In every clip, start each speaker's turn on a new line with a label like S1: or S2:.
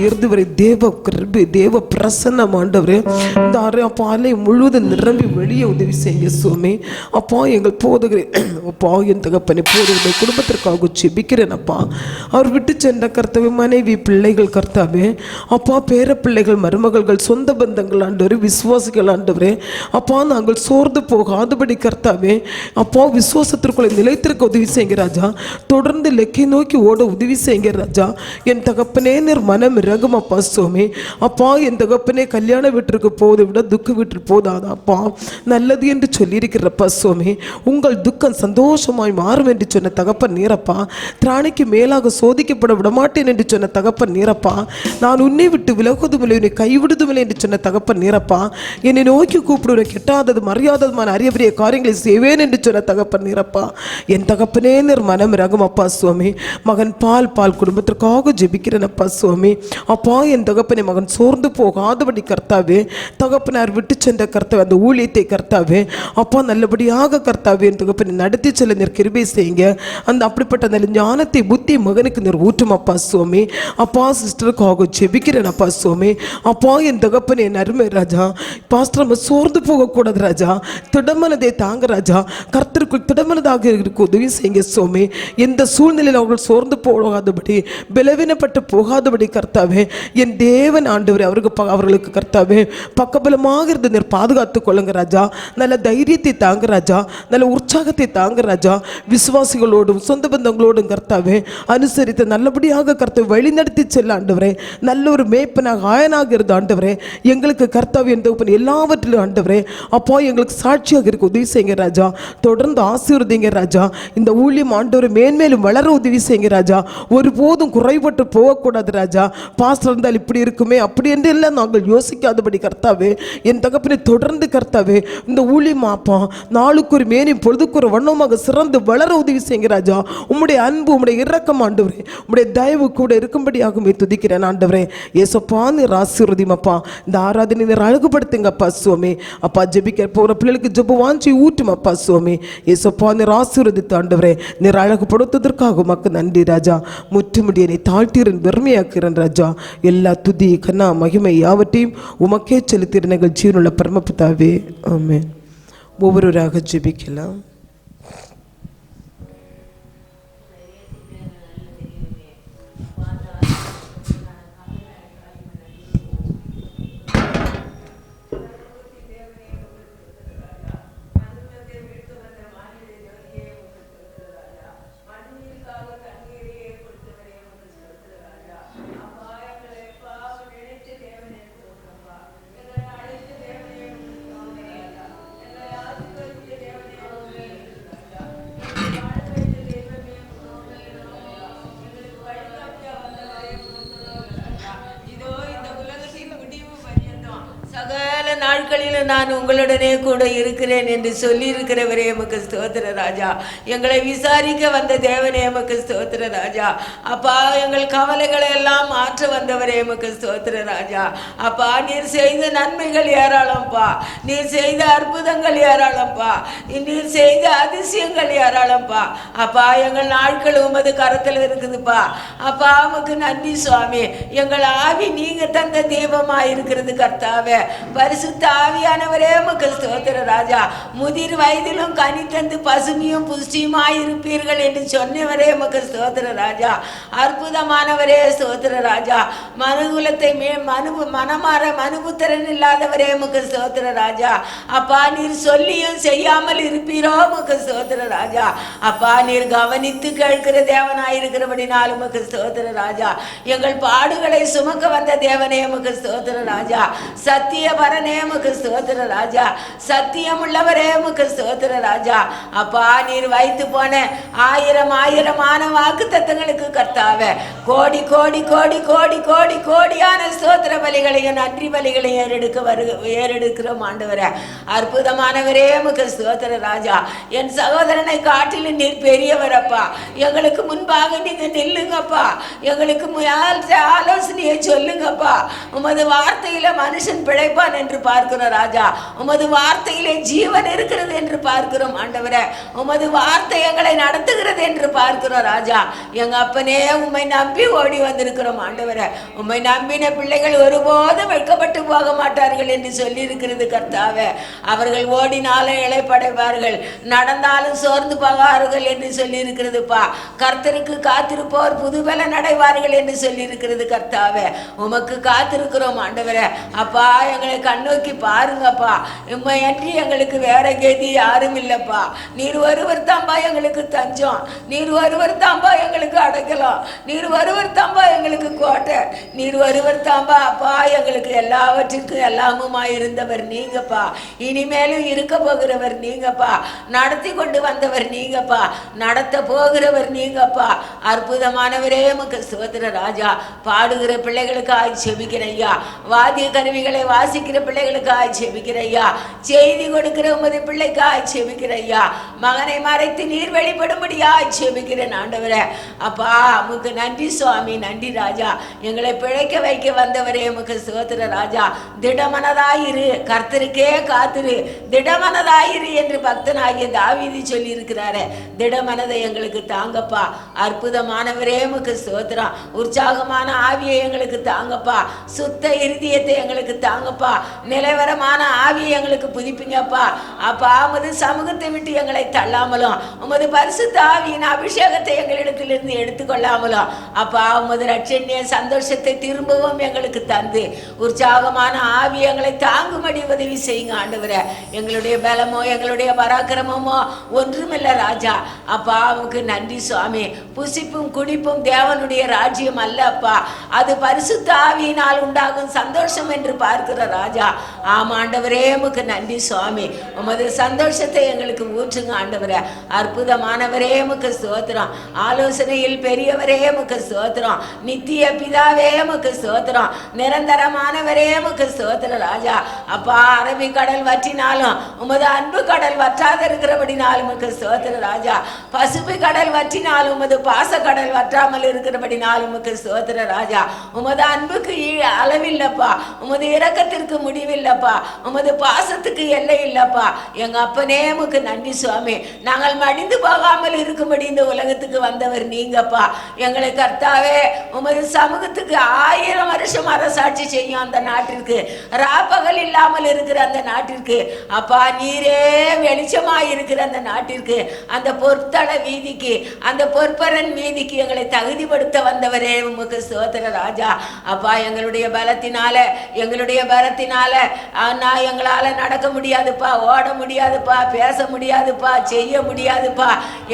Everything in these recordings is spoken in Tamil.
S1: இருந்து வரை தேவ கிருபை தேவ பிரசன்னம் ஆண்டவரே இந்த ஆலயம் முழுவதும் நிரம்பி வெளியே உதவி செய்யுங்க சுவாமி. அப்பா எங்கள் போதகரே அப்பா என் தகப்பனை போதகருடைய குடும்பத்திற்காக ஜெபிக்கிறேன் அப்பா. அவர் விட்டு சென்ற கர்த்தாவே மனைவி பிள்ளைகள் கர்த்தாவே அப்பா பேர பிள்ளைகள் மருமகள்கள் சொந்த பந்தங்கள் ஆண்டவரே விசுவாசிகள் ஆண்டவரே அப்பா நாங்கள் சோர்ந்து போகாதபடி கர்த்தாவே அப்பா விசுவாசத்திற்குள்ளே நிலைத்திருக்க உதவி செய்யுங்க ராஜா. தொடர்ந்து லெக்கை நோக்கி ஓட உதவி செய்யுங்க ராஜா. என் தகப்பனே நீர் மனம் இறங்கும் அப்பா சுவாமி. அப்பா என் தகப்பனே கல்யாண வீட்டிற்கு போவதை விட துக்க வீட்டிற்கு போதாதா அப்பா நல்லது என்று சொல்லியிருக்கிறப்பா சுவாமி. உங்கள் துக்கம் சந்தோஷமாய் மாறும் என்று சொன்ன தகப்பன் நீரப்பா. திராணிக்கு மேலாக சோதிக்கப்பட விடமாட்டேன் என்று சொன்ன தகப்பன் நீரப்பா. நான் உன்னை விட்டு விலகுவதுமில்லை உன்னை கைவிடுவதுமில்லை என்று சொன்ன தகப்பன் நீரப்பா. என்னை நோக்கி கூப்பிடுவதை கெட்டாதது மரியாததுமான அரிய பெரிய காரியங்களை செய்வேன் என்று சொன்ன தகப்பன் நீரப்பா. என் தகப்பனே நீர் மனம் இறங்கும் அப்பா சுவாமி. மகன் பால் குடும்பத்திற்காக ஜெபிக்கிறேன் அப்பா சுவாமி. அப்பா என் தகப்பனை மகன் சோர்ந்து போகாதபடி கர்த்தாவே தகப்பனார் விட்டு சென்ற கர்த்தாவே அந்த ஊழியத்தை கர்த்தாவே அப்பா நல்லபடியாக கர்த்தாவே என் தகப்பனை நடத்தி செல்ல நீர் கிருபை செய்யுங்க. அந்த அப்படிப்பட்ட நல்ல ஞானத்தை புத்தி மகனுக்கு நீர் ஊற்றும் அப்பா சுவாமி. அப்பா சிஸ்டருக்காக ஜெபிக்கிறேன் அப்பா சுவாமி. அப்பா என் தகப்பனை என் அருமை ராஜா பாஸ்டர் நம்ம சோர்ந்து போகக்கூடாது ராஜா. திடமனதை தாங்க ராஜா. கர்த்தருக்குள் திடமனதாக இருக்க உதவி செய்யுங்க சுவாமி. எந்த சூழ்நிலையில் அவர்கள் சோர்ந்து போகாதபடி பலவீனப்பட்டு போகாதபடி கர்த்தாவே என் தேவன் ஆண்டவரே அவர்களுக்கு கர்த்தாவே பக்கபலமாக இருந்து நீர் பாதுகாத்துக் கொள்ளுங்க ராஜா. நல்ல தைரியத்தை தாங்க ராஜா. நல்ல உற்சாகத்தை தாங்க ராஜா. விசுவாசிகளோடும் சொந்த பந்தங்களோடும் கர்த்தாவே அனுசரித்து நல்லபடியாக கர்த்தாவை வழிநடத்தி செல்ல ஆண்டவரே. நல்ல ஒரு மேய்ப்பனாக ஆயனாக இருந்த ஆண்டவரே எங்களுக்கு கர்த்தாவே என் தகப்பன் எல்லாவற்றிலும் ஆண்டவரே அப்பா எங்களுக்கு சாட்சியாக இருக்க உதவி செய்யுங்க ராஜா. தொடர்ந்து ஆசீர்வதிங்க ராஜா. இந்த ஊழியம் ஆண்டவரை மேன்மேலும் வளர உதவி செய்யுங்க ராஜா. ஒருபோதும் குறைபட்டு போகக்கூடாது ராஜா. பாஸ்டர் இருந்தால் இப்படி இருக்குமே அப்படி என்று எல்லாம் நாங்கள் யோசிக்காதபடி கர்த்தாவே என் தகப்பனை தொடர்ந்து கர்த்தாவே இந்த ஊழியம் அப்பா நாளுக்கு ஒரு மேனி பொழுதுக்கு ஒரு வண்ணமாக சிறந்து வளர உதவி செய்யுங்க ராஜா. உம்முடைய அன்பு உம்முடைய இரக்கம் ஆண்டவரே உம்முடைய தயவு கூட இருக்கும்படியாகவே துதிக்கிறேன் ஆண்டவரே. ஏசப்பா நீர் ஆசீர்வதியும் அப்பா. இந்த ஆராதனை நீர் அழகுபடுத்துங்க அப்பா சுவாமி. அப்பா ஜெபிக்க போகிற பிள்ளைகளுக்கு ஜெப வாஞ்சி ஊட்டும் அப்பா சுவாமி. ஏசப்பா நீர் ஆசீர்வதித்து ஆண்டவரே நீர் அழகுபடுத்துவதற்காக உமக்கு நன்றி ராஜா. முற்றுமுடியை நீ தாழ்த்தீரன் பெருமையாக்கிறேன் ராஜா. எல்லா துதி கண்ணா மகிமை யாவற்றையும் உமக்கே செலுத்திற நிகழ் ஜீவனுள்ள பரமபிதாவே ஆமென். ஒவ்வொருவராக ஜெபிக்கலாம்.
S2: நாட்களில் நான் உங்களுடனே கூட இருக்கிறேன் என்று சொல்லி இருக்கிறவரே எமக்கு ஸ்தோத்திர ராஜா. எங்களை விசாரிக்க வந்த தேவனே எமக்கு ஸ்தோத்திர ராஜா. அப்பா எங்கள் கவலைகளை எல்லாம் மாற்ற வந்தவரே எமக்கு ஸ்தோத்திர ராஜா. அப்பா நீர் செய்த நன்மைகள் ஏராளம்பா. நீர் செய்த அற்புதங்கள் ஏராளம்பா. நீர் செய்த அதிசயங்கள் ஏராளம்பா. அப்பா எங்கள் நாட்கள் உமது கரத்தில் இருக்குதுப்பா. அப்பா உமக்கு நன்றி சுவாமி. எங்கள் ஆவி நீங்க தந்த தீபமாக இருக்கிறது கர்த்தாவே. பரிசுத்த ஆவியானவரே உமக்கு ஸ்தோத்திர ராஜா. முதிர் வயதிலும் கனி தந்து பசுமையும் புஷ்டியுமாய் இருப்பீர்கள் என்று சொன்னவரே உமக்கு ஸ்தோத்திர ராஜா. அற்புதமானவரே ஸ்தோத்திர ராஜா. மனுகுலத்தை மனமாற மனுபுத்திரன் இல்லாதவரே உமக்கு ஸ்தோத்திர ராஜா. அப்பா நீர் சொல்லியும் செய்யாமல் இருப்பீரோ உமக்கு ஸ்தோத்திர ராஜா. அப்பா நீர் கவனித்து கேட்கிற தேவனாயிருக்கிறபடினால் உமக்கு ஸ்தோத்திர ராஜா. எங்கள் பாடுகளை சுமக்க வந்த தேவனே உமக்கு ஸ்தோத்திர ராஜா. சத்திய பரனே உமக்கு ஸ்தோத்திர ராஜா. சத்தியம் உள்ளவரே உமக்கு ஸ்தோத்திர ராஜா. அப்பா நீர் வைத்து போன ஆயிரமான வாக்கு தத்தங்களுக்கு கர்த்தாவே கோடி கோடி கோடி கோடி கோடி கோடியான ஸ்தோத்திர பலிகளையும் நன்றி பலிகளையும் ஏறெடுக்கிறோம் ஆண்டவரே. அற்புதமானவரே உமக்கு ஸ்தோத்திர ராஜா. என் சகோதரனை காட்டிலும் நீர் பெரியவரப்பா. எங்களுக்கு முன்பாக நீங்க நில்லுங்கப்பா. எங்களுக்கு ஆலோசனையை சொல்லுங்கப்பா. உமது வார்த்தையில மனுஷன் பிழைப்பான் என்று பார்க்கிறோம் ராஜா. உமது வார்த்தையிலே ஜீவன் இருக்கிறது என்று பார்க்கிறோம் ஆண்டவரே. உமது வார்த்தை எங்களை நடத்துகிறது என்று பார்க்கிறோம் ராஜா. எங்க அப்பனே, உம்மை நம்பி ஓடி வந்திருக்கிறோம் ஆண்டவரே. உம்மை நம்பின பிள்ளைகள் ஒருபோதும் வெட்கப்பட்டு போக மாட்டார்கள் என்று சொல்லி இருக்கிறது கர்த்தாவே. அவர்கள் ஓடினாலும் இளைப்படைவார்கள், நடந்தாலும் சோர்ந்து போவார்கள் என்று சொல்லி இருக்கிறதுப்பா. கர்த்தருக்கு காத்திருப்போர் புதுபல நடைவார்கள் என்று சொல்லி இருக்கிறது கர்த்தாவே. உமக்கு காத்திருக்கிறோம் ஆண்டவரே. அப்பா, எங்களை கண்ணோக்கி பாருங்கப்பா. உம்மை அன்றி எங்களுக்கு வேற கதி யாரும் இல்லப்பா. நீர் ஒருவர் தாம்பா எங்களுக்கு தஞ்சம், நீர் ஒருவர் தாம்பா எங்களுக்கு அடைக்கலாம், நீர் ஒருவர் தாம்பா எங்களுக்கு கோட்டை, நீர் ஒருவர் தாம்பா அப்பா எங்களுக்கு எல்லாவற்றுக்கும் எல்லாமுமாய் இருந்தவர் நீங்கப்பா. இனிமேலும் இருக்க போகிறவர் நீங்கப்பா. நடத்தி கொண்டு வந்தவர் நீங்கப்பா. நடத்த போகிறவர் நீங்கப்பா. அற்புதமானவரே, உமக்கு ஸ்தோத்திர ராஜா. பாடுகிற பிள்ளைகளுக்காய் செபிக்கிற ஐயா, வாத்திய கருவிகளை வாசிக்கிற பிள்ளைகளுக்காய் செபிக்கிற ஐயா, செய்தி கொடுக்கிற உமது பிள்ளைக்காய் செபிக்கிற ஐயா, மகனை மறைத்து நீர் வெளிப்படும்படியாய் செபிக்கிறேன் ஆண்டவரே. அப்பா, உமக்கு நன்றி சுவாமி, நன்றி ராஜா. எங்களை பிழைக்க வைக்க வந்தவரே, உமக்கு ஸ்தோத்திர ராஜா. திடமனதாயிரு, கர்த்தருக்கே காத்திரு, திடமனதாயிரு என்று பக்தனாகிய தாவீது சொல்லி இருக்கிறாரே. திடமனதை எங்களுக்கு தாங்கப்பா. அற்புதமானவரே, உமக்கு ஸ்தோத்திரம். உற்சாகமான ஆவியை எங்களுக்கு தாங்கப்பா. சுத்த இருதயத்தை எங்களுக்கு தாங்கப்பா. நிலைவரமான ஆவியை எங்களுக்கு புதுப்பிங்கப்பா. அப்பா, உமது சமூகத்தை விட்டு எங்களை தள்ளாமலும், உமது பரிசுத்த ஆவியின் அபிஷேகத்தை எங்களிடத்திலிருந்து எடுத்துக்கொள்ளாமலும் அப்பா, உமது ரட்சணிய சந்தோஷத்தை திரும்பவும் எங்களுக்கு தந்து உற்சாகமான ஆவி எங்களை தாங்கும்படி உதவி செய்யுங்க ஆண்டவரே. எங்களுடைய பலமோ எங்களுடைய பராக்கிரமமோ ஒன்றுமில்லை ராஜா. அப்பா, உமக்கு நன்றி சுவாமி. புசிப்பும் குடிப்பும் தேவனுடைய ராஜ்யம் அல்ல அப்பா, அது பரிசுத்த ஆவியினால் உண்டாகும் சந்தோஷம் என்று பார்க்கிற ராஜா. ஆமா ஆண்டவரே, உமக்கு நன்றி சுவாமி. உமது சந்தோஷத்தை எங்களுக்கு ஊற்றுங்க ஆண்டவரே. அற்புதமானவரே, உமக்கு ஸ்தோத்திரம். ஆலோசனையில் பெரியவரே, உமக்கு ஸ்தோத்திரம். நித்திய பிதாவே, உமக்கு ஸ்தோத்திரம். நிரந்தரமானவரே, உமக்கு ஸ்தோத்திரம் ராஜா. அப்பா, அரபி கடல் வற்றினாலும் உமது அன்பு கடல் வற்றாத இருக்கிறபடினாலும் உமக்கு ஸ்தோத்திரம் ராஜா. பசுப்பு கடல் வற்றினாலும் உமது பாச கடல் வற்றாமல் இருக்கிறபடினாலும் உமக்கு ஸ்தோத்திரம் ராஜா. உமது அன்புக்கு அளவில்லப்பா, உமது இரக்கத்திற்கு முடிவில்லப்பா, உமது பாசத்துக்கு எல்லை இல்லப்பா. எங்க அப்பனே, உமக்கு நன்றி சுவாமி. நாங்கள் மடிந்து போகாமல் இருக்கும்படி இந்த உலகத்துக்கு வந்தவர் நீங்கப்பா. எங்களை கர்த்தாவே, உமது சமூகத்துக்கு 1000 வருஷம் அரசாட்சி செய்யும் அந்த நாட்டிற்கு, ராப்பகல் இல்லாமல் இருக்கிற அந்த நாட்டிற்கு அப்பா, நீரே வெளிச்சமாய் இருக்கிற அந்த நாட்டிற்கு, அந்த பொற்தள வீதிக்கு, அந்த பொற்பரன் வீதிக்கு எங்களை தகுதிப்படுத்த வந்தவரே, உமக்கு ஸ்தோத்திர ராஜா. அப்பா, எங்களுடைய பலத்தினால எங்களால நடக்க முடியாதுப்பா, ஓட முடியாதுப்பா, பேச முடியாதுப்பா, செய்ய முடியாதுப்பா.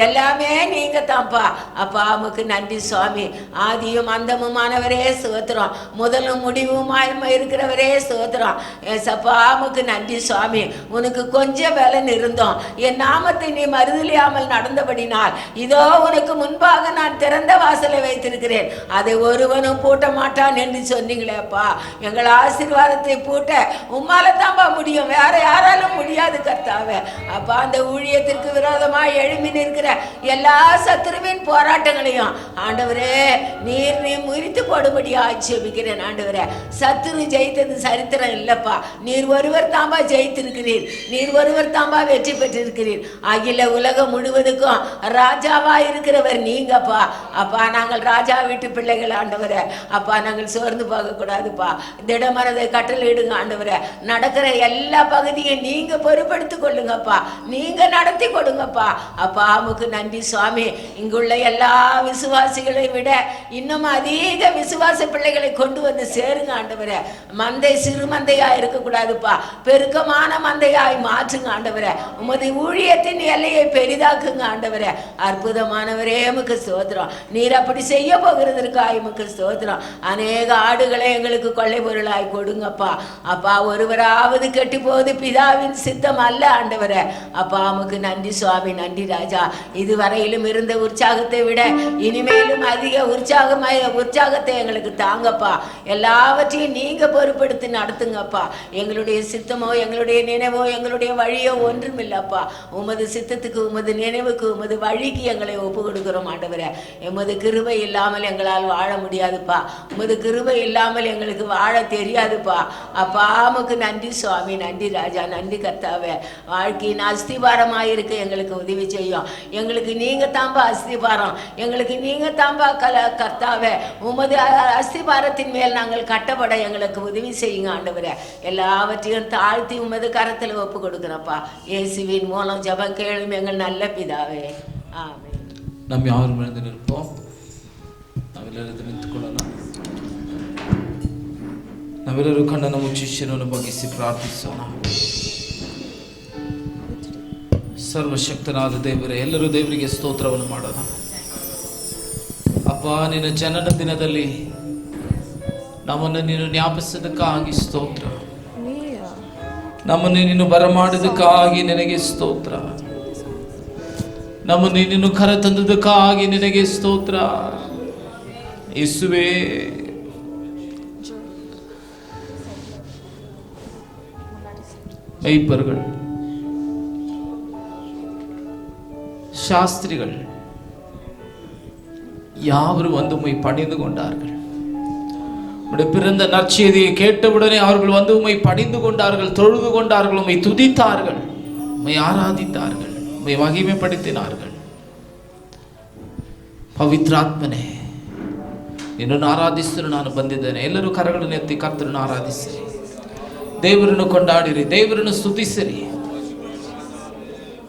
S2: எல்லாமே நீங்க தான்ப்பா. அப்பா, உமக்கு நன்றி சுவாமி. ஆதியும் அந்தமுமானவரே ஸ்தோத்திரம். முதலும் முடிவுமாய் இருக்கிறவரே ஸ்தோத்திரம். ஏசப்பா, உமக்கு நன்றி சுவாமி. உனக்கு கொஞ்சம் பலன் இருந்தோம், என் நாமத்தை நீ மறுதலியாமல் நடந்தபடினால் இதோ உனக்கு முன்பாக நான் திறந்த வாசலை வைத்திருக்கிறேன், அதை ஒருவனும் பூட்ட மாட்டான் என்று சொன்னீங்களேப்பா. எங்கள் ஆசீர்வாதத்தை பூட்ட உம்மால தான்பா முடியும், வேற யாராலும் முடியாது கர்த்தாவே. அப்பா, அந்த ஊழியத்திற்கு விரோதமாய் எழும்பி நிற்கிற எல்லா சத்துருவின் போராட்டங்களையும் ஆண்டவரே நீர் முறித்து போடும்படி ஆட்சேபிக்கிறேன் ஆண்டவரே. சத்துரு ஜெயித்தது சரித்திரம் இல்லப்பா, நீர் ஒருவர் தாம்பா ஜெயித்திருக்கிறீர், நீர் ஒருவர் தாம்பா வெற்றி பெற்றிருக்கிறீர். அகில உலகம் முழுவதுக்கும் ராஜாவா இருக்கிறவர் நீங்கப்பா. அப்பா, நாங்கள் ராஜா வீட்டு பிள்ளைகள் ஆண்டவரே. அப்பா, நாங்கள் சோர்ந்து போக கூடாதுப்பா. திடமனதை கட்டளையிடுங்க ஆண்டவரே. நடக்கிற எல்லா பகுதியும் நீங்க பொறுப்படுத்திக் கொள்ளுங்கப்பா, நீங்க நடத்தி கொடுங்கப்பா. அப்பா, உமக்கு நன்றி சுவாமி. இங்குள்ள எல்லா விசுவாசிகளை விட இன்னும் அதிக விசுவாச பிள்ளைகளை கொண்டு வந்து சேருங்க ஆண்டவரே. மந்தை சிறு மந்தையா இருக்கக்கூடாதுப்பா, பெருக்கமான மந்தையாய் மாற்றுங்க ஆண்டவரே. உமது ஊழியத்தின் எல்லையை பெரிதாக்குங்க ஆண்டவரே. அற்புதமானவரே, உமக்கு ஸ்தோத்திரம். நீர் அப்படி செய்ய போகிறதற்காக உமக்கு ஸ்தோத்திரம். அநேக ஆடுகளை எங்களுக்கு கொள்ளை பொருளாய் கொடுங்கப்பா. அப்பா, ஒருவராவது கெட்டு போவது பிதாவின் சித்தம் அல்ல ஆண்டவரே. அப்பா, உமக்கு நன்றி சுவாமி, நன்றி ராஜா. இதுவரையிலும் இருந்த உற்சாகத்தை விட இனிமேலும் அதிக உற்சாகத்தை எங்களுக்கு தாங்கப்பா. எல்லாவற்றையும் நீங்க பொறுப்படுத்தி நடத்துங்கப்பா. எங்களுடைய சித்தமோ எங்களுடைய நினைவோ எங்களுடைய வழியோ ஒன்றும் இல்லப்பா. உமது சித்தத்துக்கு, உமது நினைவுக்கு, உமது வழிக்கு எங்களை ஒப்பு கொடுக்கிறோம் ஆண்டவரே. எமது கிருபை இல்லாமல் எங்களால் வாழ முடியாதுப்பா. உமது கிருபை இல்லாமல் எங்களுக்கு வாழ தெரியாதுப்பா. அப்பா, உமக்கு நன்றி சுவாமி, நன்றி ராஜா, நன்றி கர்த்தாவே. வாழ்க்கையின் அஸ்திபாரமாயிருக்க எங்களுக்கு உதவி செய்யும். எங்களுக்கு நீங்கள் தாம்பா அஸ்திபாரம், எங்களுக்கு நீங்கள் தாம்பா கர்த்தாவே. உமது அஸ்திபாரத்தின் மேல் நாங்கள் கட்டப்பட எங்களுக்கு உதவி செய்யுங்க ஆண்டவரே. எல்லாவற்றையும் தாழ்த்தி உமது கரத்தில் ஒப்பு கொடுக்குறப்பா. இயேசுவின் மூலம் ஜெபம் கேளும் எங்கள் நல்ல பிதாவே, ஆமென்.
S3: நாம் யாரும் எழுந்து நிற்போம். ನಾವೆಲ್ಲರೂ ನಿಂತುಕೊಳ್ಳೋಣ. ನಾವೆಲ್ಲರೂ ಕಣ್ಣನ್ನು ಮುಚ್ಚಿ ಶಿರವನ್ನು ಬಗ್ಗಿಸಿ ಪ್ರಾರ್ಥಿಸೋಣ. ಸರ್ವಶಕ್ತನಾದ ದೇವರೇ, ಎಲ್ಲರೂ ದೇವರಿಗೆ ಸ್ತೋತ್ರವನ್ನು ಮಾಡೋಣ. ಅಪ್ಪ, ನಿನ್ನ ಜನನ ದಿನದಲ್ಲಿ ನಮ್ಮನ್ನು ನೀನು ಜ್ಞಾಪಿಸೋದಕ್ಕಾಗಿ ಸ್ತೋತ್ರ. ನಮ್ಮನ್ನು ನೀನು ಬರಮಾಡೋದಕ್ಕಾಗಿ ನಿನಗೆ ಸ್ತೋತ್ರ. ನಮ್ಮನ್ನು ನೀನು ಕರೆತಂದದಕ್ಕಾಗಿ ನಿನಗೆ ಸ್ತೋತ್ರ. ಯೇಸುವೇ, மெய்ப்பர்கள், சாஸ்திரிகள் யாவரும் வந்து உம்மை பணிந்து கொண்டார்கள். உம்முடைய பிறந்த நற்செய்தியை கேட்டவுடனே அவர்கள் வந்து உம்மை பணிந்து கொண்டார்கள், தொழுது கொண்டார்கள், உம்மை துதித்தார்கள், உம்மை ஆராதித்தார்கள், உம்மை மகிமைப்படுத்தினார்கள். ಪವಿತ್ರಾತ್ಮನೇ, ನಿನ್ನನ್ನು ಆರಾಧಿಸಲು ನಾನು ಬಂದಿದ್ದೇನೆ. ಎಲ್ಲರೂ ಕರಗಳನ್ನು ಎತ್ತಿ ಕರ್ತರನ್ನು ಆರಾಧಿಸಿರಿ, ದೇವರನ್ನು ಕೊಂಡಾಡಿರಿ, ದೇವರನ್ನು ಸ್ತುತಿಸಿರಿ.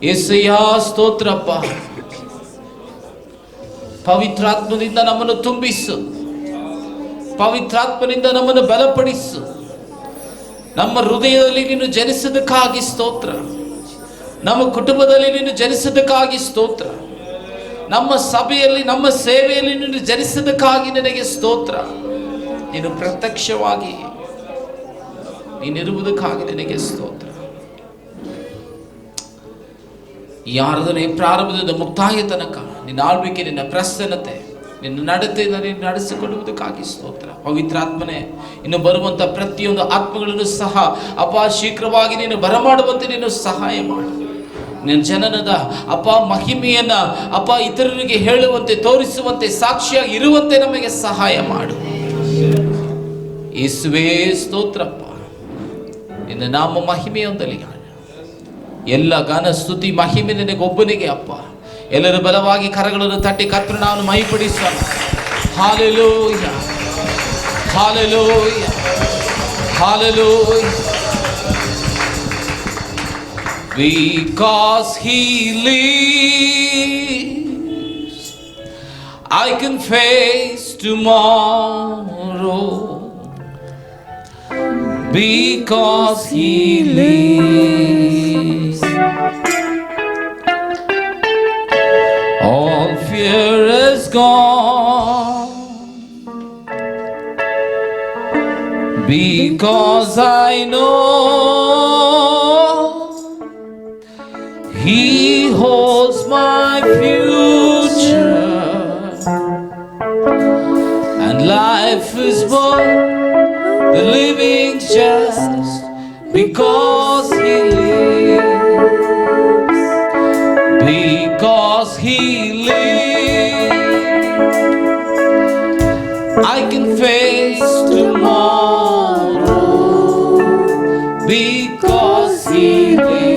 S3: ಯೇಸಯ್ಯ ಸ್ತೋತ್ರಪ್ಪ. ಪವಿತ್ರಾತ್ಮದಿಂದ ನಮ್ಮನ್ನು ತುಂಬಿಸು, ಪವಿತ್ರಾತ್ಮನಿಂದ ನಮ್ಮನ್ನು ಬಲಪಡಿಸು. ನಮ್ಮ ಹೃದಯದಲ್ಲಿ ನೀನು ಜನಿಸೋದಕ್ಕಾಗಿ ಸ್ತೋತ್ರ. ನಮ್ಮ ಕುಟುಂಬದಲ್ಲಿ ನೀನು ಜನಿಸೋದಕ್ಕಾಗಿ ಸ್ತೋತ್ರ. ನಮ್ಮ ಸಭೆಯಲ್ಲಿ, ನಮ್ಮ ಸೇವೆಯಲ್ಲಿ ನೀನು ಜನಿಸೋದಕ್ಕಾಗಿ ನಿನಗೆ ಸ್ತೋತ್ರ. ನೀನು ಪ್ರತ್ಯಕ್ಷವಾಗಿ ನೀನಿರುವುದಕ್ಕಾಗಿ ನಿನಗೆ ಸ್ತೋತ್ರ. ಈ ಆರಾಧನೆ ಪ್ರಾರಂಭದಿಂದ ಮುಕ್ತಾಯ ತನಕ ನಿನ್ನ ಆಳ್ವಿಕೆ, ನಿನ್ನ ಪ್ರಸನ್ನತೆ, ನಿನ್ನ ನಡತೆಯಿಂದ ನೀನು ನಡೆಸಿಕೊಳ್ಳುವುದಕ್ಕಾಗಿ ಸ್ತೋತ್ರ. ಪವಿತ್ರಾತ್ಮನೇ, ಇನ್ನು ಬರುವಂಥ ಪ್ರತಿಯೊಂದು ಆತ್ಮಗಳನ್ನು ಸಹ ಅಪ್ಪ ಶೀಘ್ರವಾಗಿ ನೀನು ಬರಮಾಡುವಂತೆ ನೀನು ಸಹಾಯ ಮಾಡು. ನಿನ್ನ ಜನನದ ಅಪ್ಪ ಮಹಿಮೆಯನ್ನ ಅಪ್ಪ ಇತರರಿಗೆ ಹೇಳುವಂತೆ, ತೋರಿಸುವಂತೆ, ಸಾಕ್ಷಿಯಾಗಿ ಇರುವಂತೆ ನಮಗೆ ಸಹಾಯ ಮಾಡು. ಯೇಸುವೇ ಸ್ತೋತ್ರಪ್ಪ. ನಿನ್ನ ನಾಮ ಮಹಿಮೆಯೊಂದಲಿ ಎಲ್ಲ ಗಾನ ಸ್ತುತಿ ಮಹಿಮೆ ನಿನಗೊಬ್ಬನಿಗೆ ಅಪ್ಪ. ಎಲ್ಲರೂ ಬಲವಾಗಿ ಕರಗಳನ್ನು ತಟ್ಟಿ ಕರ್ತನ ನಾಮವನ್ನು ಮಹಿಮೆಪಡಿಸೋಣ. Hallelujah, hallelujah, hallelujah. Because he lives, I can face tomorrow. Because he lives, all fear is gone. Because I know He holds my future, and life is worth the living just because He lives. Because He lives, I can face tomorrow. Because He lives,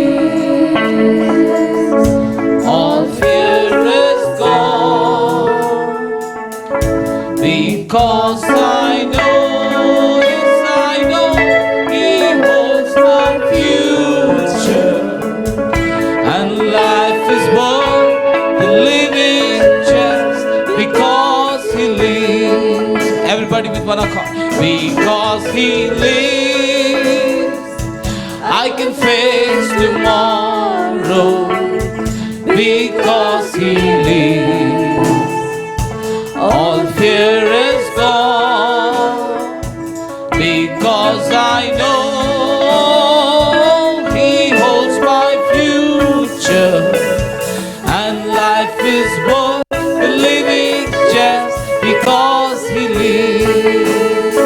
S3: because I know, yes I know, He holds my future, and life is worth the living just because He lives. Everybody with one accord. Because He lives, I can face tomorrow. Because He lives, all fear is gone. Because I know He holds my future, and life is worth living just because He lives.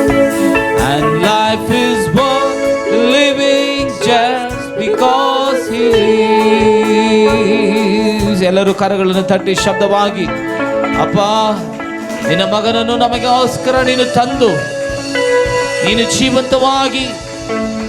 S3: And life is worth living just because He lives. ಎಲ್ಲರೂ ಕರಗಳನ್ನು ತಟ್ಟಿ ಶಬ್ದವಾಗಿ, ಅಪ್ಪ ನಿನ್ನ ಮಗನನ್ನು ನಮಗೋಸ್ಕರ ನೀನು ತಂದು, ನೀನು ಜೀವಂತವಾಗಿ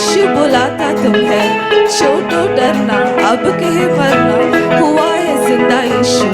S4: यीशु बुलाता तुम्हें, छोड़ो डरना, अब कहे मरना, हुआ है जिंदा यीशु।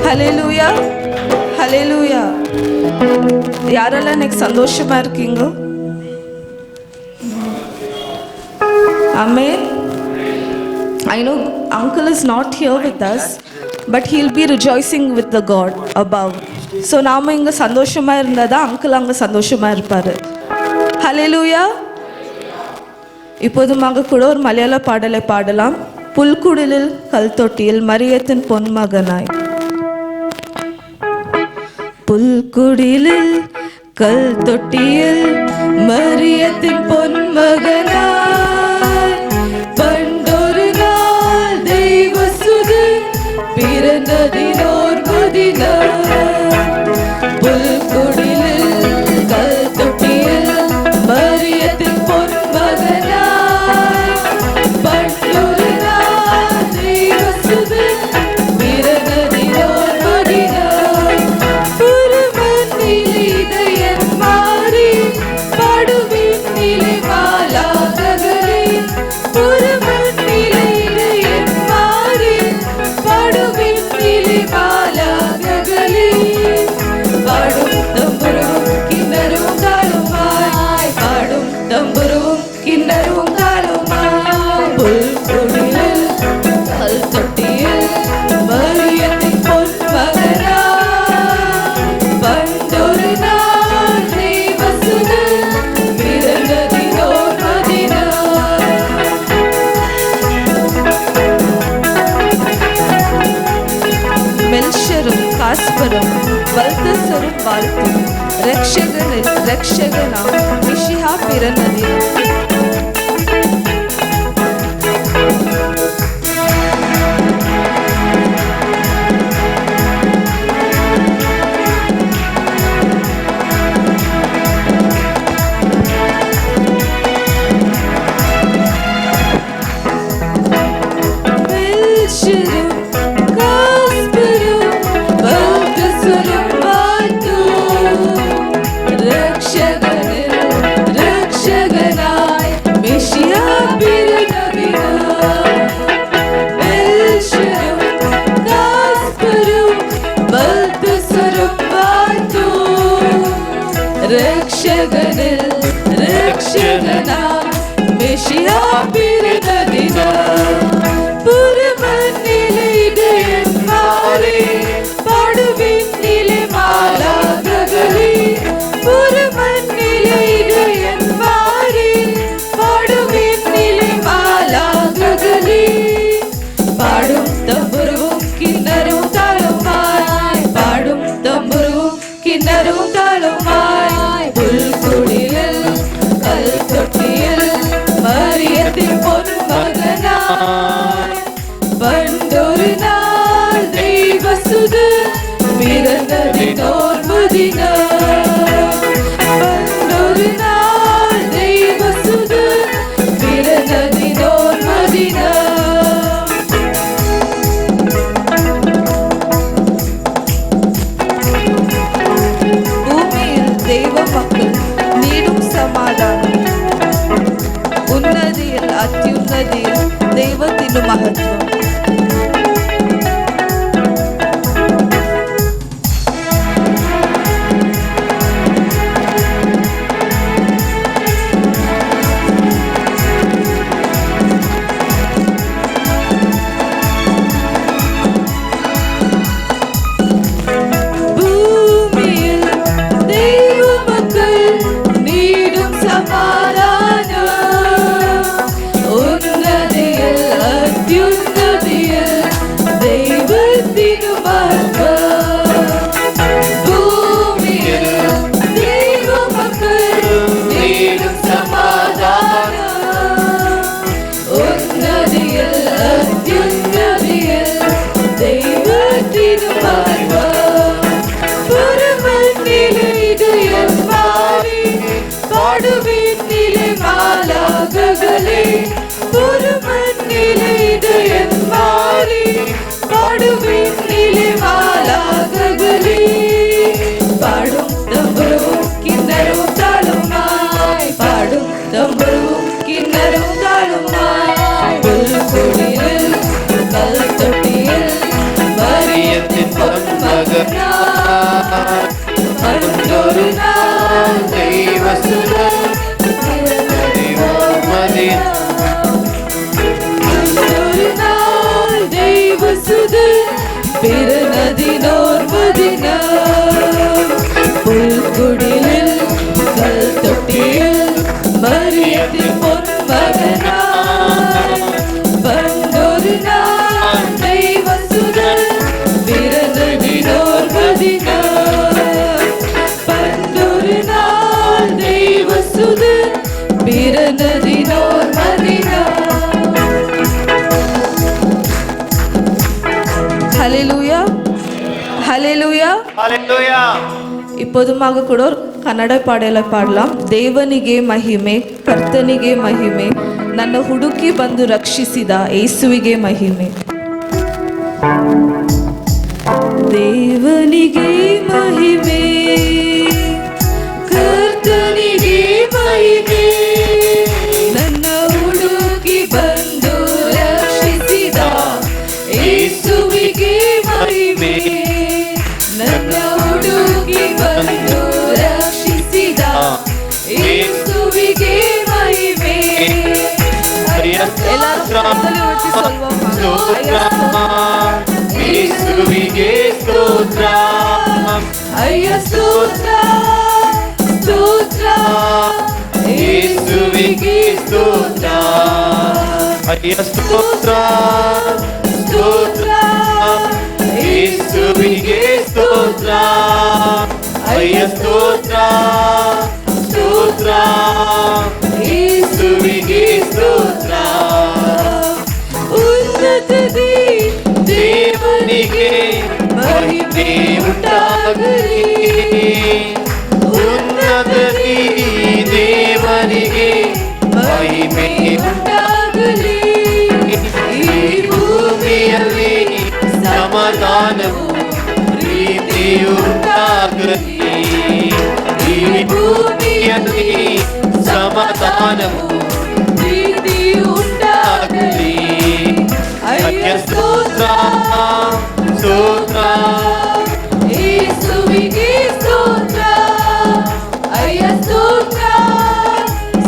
S4: ஹல்லேலூயா, ஹல்லேலூயா. யாரெல்லாம் எனக்கு சந்தோஷமா இருக்கீங்க? Amen. I know uncle is not here with us, but he'll be rejoicing with the God above. So நாம இங்க சந்தோஷமா இருந்தாதான் அங்கிள் அங்க சந்தோஷமா இருப்பாரு. ஹல்லேலூயா. இப்போது நாங்க கூட ஒரு மலையாள பாடலை பாடலாம். புல்குடிலில் கல் தொட்டியில் மரியத்தின் பொன்மகனாய். புல்குடிலில் கல் தொட்டியில் மரியத்தின் பொன்மகனாய், பண்டொரு நாள் தெய்வசுதன் பிறந்ததினோர் மதினாய். புல்குடிலில் கல் தொட்டியில் மரியத்தின் பொன்மகனாய், பண்டொரு நாள் தெய்வசுதன் பிறந்ததினோர் மதினாய். ஒரு மண்ணில் இதயம் மாறி பாடுவின் நிலை மாலாககளே, ஒரு மண்ணில் இதயம் மாறி பாடுவின் நிலை மாலாககளே. பாடும் தம்புருவும் கிண்ணரும் தாளுமாய், பாடும் தம்புருவும் கிண்ணரும் தாளுமாய். புல்குடிலில் கல் தொட்டியில் மரியத்தின் பொன்மகனாய், பண்டொரு நாள் தெய்வசுதன் பிறந்ததினோர் மதினாய். மெல்ஷரும் காஸ்பரும் பல்தசரும் வாழ்த்தும், ரட்சகனில் ரட்சகனாம் மிஷிஹா பிறந்ததினம். மெல்ஷரும் காஸ்பரும் பல்தசரும் வாழ்த்தும், ரட்சகனில் ரட்சகனாய் மிஷிஹா பிறந்ததினம். மெல்ஷரும் காஸ்பரும் பல்தசரும் வாழ்த்தும், ரட்சகனில் ரட்சகனாய் மிஷிஹா பிறந்ததினம். புறமண்ணிலே இதயம் மாறி பாடுவின் நிலை மாலாககளே, புறமண்ணிலே இதயம் மாறி பாடுவின் கிணறும் தாளுமாய் புல்குடியில் கல் தொட்டியில் மரியத்தின் பொன்மகனாய் பண்டொரு நாள் தெய்வசுது பிறந்ததினோர் முதினார். பண்டொரு நாள் தெய்வசுது பிறந்ததினோர் முதினார். பூமியில் தெய்வ மக்கள் நீடும் சமாதானம், உன்னதியில் அத்யுன்னதியில் தெய்வத்தின் மகத்துவம். பூமியில் தெய்வ மக்கள் நீடும் சமாதானம், உன்னதியில் அத்யுன்னதியில் தெய்வத்தின் மகத்துவம். பூமியில் தெய்வ மக்கள் நீடும் சமாதானம், உன்னதியில் அத்யுன்னதியில் தெய்வத்தின் மகத்துவம். பரமனிலே இதயம் மாறி பாடுவினிலே மாலாககளே, பரமனிலே இதயம் மாறி பாடுவினிலே மாலாககளே. பாடும் தம்புருவும் கிண்ணரும் தாளுமாய், பாடும் தம்புருவும் கிண்ணரும் தாளுமாய் புல்குடியில் கல் தொட்டியில் மரியத்தின் பொன்மகனாய் பண்டொரு நாள் தெய்வசுது பிறந்ததினோர் முதினார். பண்டொரு நாள் தெய்வசுது பிறந்ததினோர் முதினார். புல்குடிலில் கல் தொட்டியில் மரியத்தின் பொன்மகனாய் பண்டொரு நாள் தெய்வசுது பிறந்ததினோர் முதினார். பண்டொரு நாள் தெய்வசுது பிறந்ததினோர் முதினார். ஹல்லேலூயா, ஹல்லேலூயா,
S5: Hallelujah.
S4: இப்போதுமாக ಕೂಡ ಕನ್ನಡ ಪಾಡೆಲ್ಲ ಪಾಡலாம். ದೇವನಿಗೆ ಮಹಿಮೆ, ಕರ್ತನಿಗೆ ಮಹಿಮೆ, ನನ್ನ ಹುಡುಕಿ ಬಂದು ರಕ್ಷಿಸಿದ ಯೇಸುವಿಗೆ ಮಹಿಮೆ. ದೇವನಿಗೆ ಮಹಿಮೆ, ಕರ್ತನಿಗೆ ಮಹಿಮೆ, ನನ್ನ ಹುಡುಕಿ ಬಂದು ರಕ್ಷಿಸಿದ ಯೇಸುವಿಗೆ ಮಹಿಮೆ. ನನ್ನ ಹುಡುಕಿ ಬಂದು ರಕ್ಷಿಸಿದ ಯೇಸುವಿಗೆ ಮಹಿಮೆ. ಎಲ್ಲರೂ ಒಟ್ಟಿ
S5: ಯೇಸುವಿಗೆ ಸ್ತೋತ್ರ,
S4: ಅಯ್ಯ ಸ್ತೋತ್ರ ಸ್ತೋತ್ರ ಯೇಸುವಿಗೆ ಸ್ತೋತ್ರ,
S5: ಅಯ್ಯ ಸ್ತೋತ್ರ
S4: ಸ್ತೋತ್ರ
S5: ಯೇಸುವಿಗೆ ಸ್ತೋತ್ರ, ಅಯ್ಯ ಸ್ತೋತ್ರ
S4: ಸ್ತೋತ್ರ
S5: ಯೇಸುವಿಗೆ ಸ್ತೋತ್ರ.
S4: ಉನ್ನತದಿ
S5: ದೇವನಿಗೆ ಮಹಿಮೆ ಉಂಟಾಗಲಿ, ಉನ್ನತದಿ ದೇವನಿಗೆ ಮಹಿಮೆ
S4: ಉಂಟಾಗಲಿ.
S5: ಈ ಭೂಮಿಯಲ್ಲಿ ಸಮಾಧಾನವು ಪ್ರೀತಿಯು ಉಂಟಾಗಲಿ, ಈ ಭೂಮಿಯಲ್ಲಿ ಸಮಾಧಾನವು
S4: ಪ್ರೀತಿ ಉಂಟಾಗಲಿ.
S5: ಅಯ್ಯ ಸ್ತೋತ್ರ ಸ್ತೋತ್ರ
S4: ಯೇಸುವಿಗೆ ಸ್ತೋತ್ರ, ಅಯ್ಯ ಸ್ತೋತ್ರ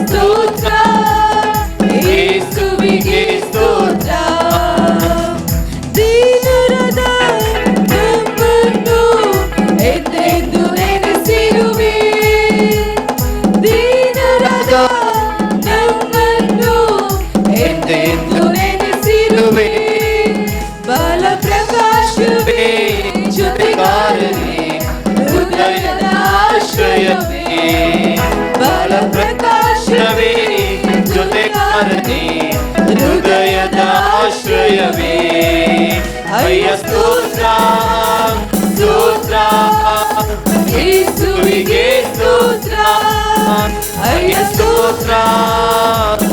S4: ಸ್ತೋತ್ರ ಯೇಸುವಿಗೆ ಸ್ತೋತ್ರ. ದೀನರಾದ ನಮ್ಮನ್ನು ಎಂದೆಂದು ನೆನೆಸಿರುವೆ, ದೀನರಾದ ನಮ್ಮನ್ನು ಎಂದೆಂದು ನೆನೆಸಿರುವೆ. ಬಲ ಪ್ರಕಾಶವೇ ಜೊತೆಗಾರನೇ,
S5: ಆಶ್ರಯವೇ ಬಲ ಪ್ರಕಾಶವೇ ಜೊತೆಗಾರನೇ ಹೃದಯದ ಆಶ್ರಯವೇ ಅಯ್ಯ ಸ್ತೋತ್ರ ಸ್ತೋತ್ರ ಯೇಸುವಿಗೆ ಸ್ತೋತ್ರ ಅಯ್ಯ ಸ್ತೋತ್ರ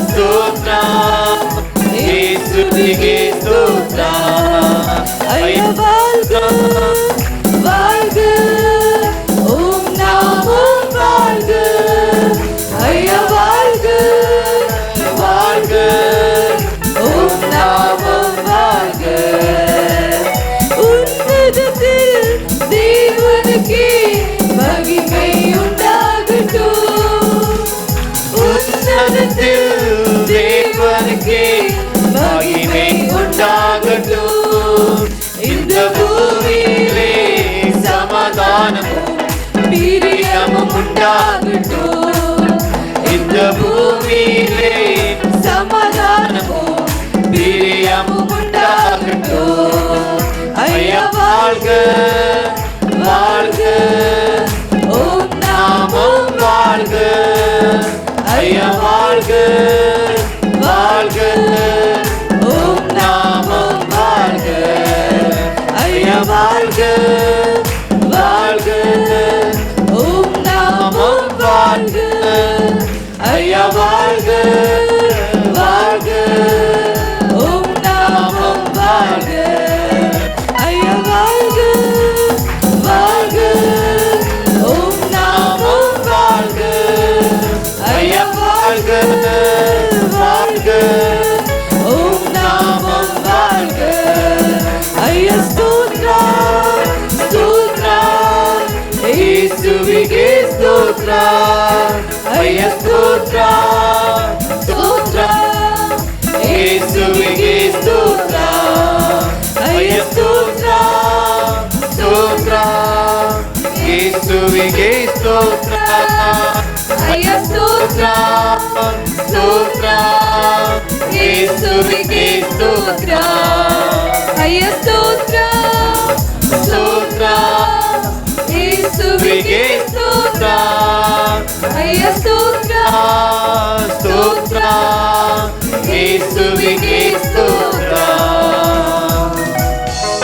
S5: ಸ್ತೋತ್ರ ಯೇಸುವಿಗೆ ಸ್ತೋತ್ರ ಅಯ್ಯ வாழ்க வாழ்க ஓம் நாமம் வாழ்க ஐயா வாழ்க வாழ்க ஓம் நாமம் வாழ்க உன்னதத்தில் தேவனுக்கே மகிமை உண்டாகட்டும் உன்னதத்தில் தேவனுக்கே மகிமை உண்டாகட்டும் இந்த பூமியிலே சமாதானமும் பிரியமும் உண்டாகட்டும் இந்த பூமியிலே சமாதானமும் பிரியமும் உண்டாகட்டும் ஐயா வாழ்க வாழ்க ஓம் நாமம் வாழ்க ஐயா வாழ்க வாழ்க ஓம் நாமம் வாழ்க ஐயா வாழ்க வாழ்க ஓம் நாமம் வாழ்க ஐயா வாழ்க வாழ்க ஓம் நாமம் வாழ்க ஐயா வாழ்க வாழ்க ஓம் நாமம் வாழ்க ஐயா வாழ்க வாழ்க ஓம் நாமம் வாழ்க ஐயா ಸ್ತೋತ್ರ ಸ್ತೋತ್ರ ಯೇಸುವಿಗೆ ಸ್ತೋತ್ರ ಅಯ್ಯ ಸ್ತೋತ್ರ ಸ್ತೋತ್ರ ಯೇಸುವಿಗೆ ಸ್ತೋತ್ರ ಅಯ್ಯ ಸ್ತೋತ್ರ ಸ್ತೋತ್ರ ಯೇಸುವಿಗೆ ಸ್ತೋತ್ರ ಅಯ್ಯ ಸ್ತೋತ್ರ ಸ್ತೋತ್ರ ಯೇಸುವಿಗೆ ಸ್ತೋತ್ರ ಅಯ್ಯ ಸ್ತೋತ್ರ ಸ್ತೋತ್ರ ಯೇಸುವಿಗೆ ಸ್ತೋತ್ರ ಅಯ್ಯ ಸ್ತೋತ್ರ ಸ್ತೋತ್ರ ಯೇಸುವಿಗೆ ಸ್ತೋತ್ರ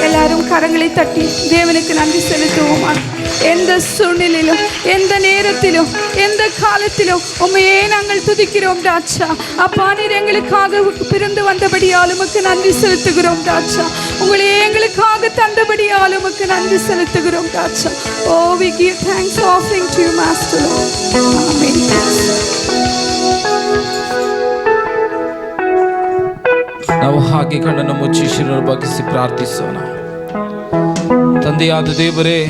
S6: எல்லாரும் கரங்களை தட்டி தேவனுக்கு நன்றி செலுத்துவோமா. எந்த சூழ்நிலையிலும் எந்த நேரத்திலும் எந்த காலத்திலும் உண்மையே நாங்கள் துதிக்கிறோம் ராஜா. அப்பா நீர் எங்களுக்காக பிறந்து வந்தபடியால் உமக்கு நன்றி செலுத்துகிறோம் ராஜா. உங்களே எங்களுக்காக தந்தபடியால் உமக்கு நன்றி செலுத்துகிறோம் ராஜா. Oh, we give thanks offering to you, Master Lord. Amen.
S3: ನಾವು ಹಾಗೆ ಕಣ್ಣನ್ನು ಮುಚ್ಚಿ ಶಿರನ್ನು ಬಗ್ಗಿಸಿ ಪ್ರಾರ್ಥಿಸೋಣ. ತಂದೆಯಾದ ದೇವರೇ,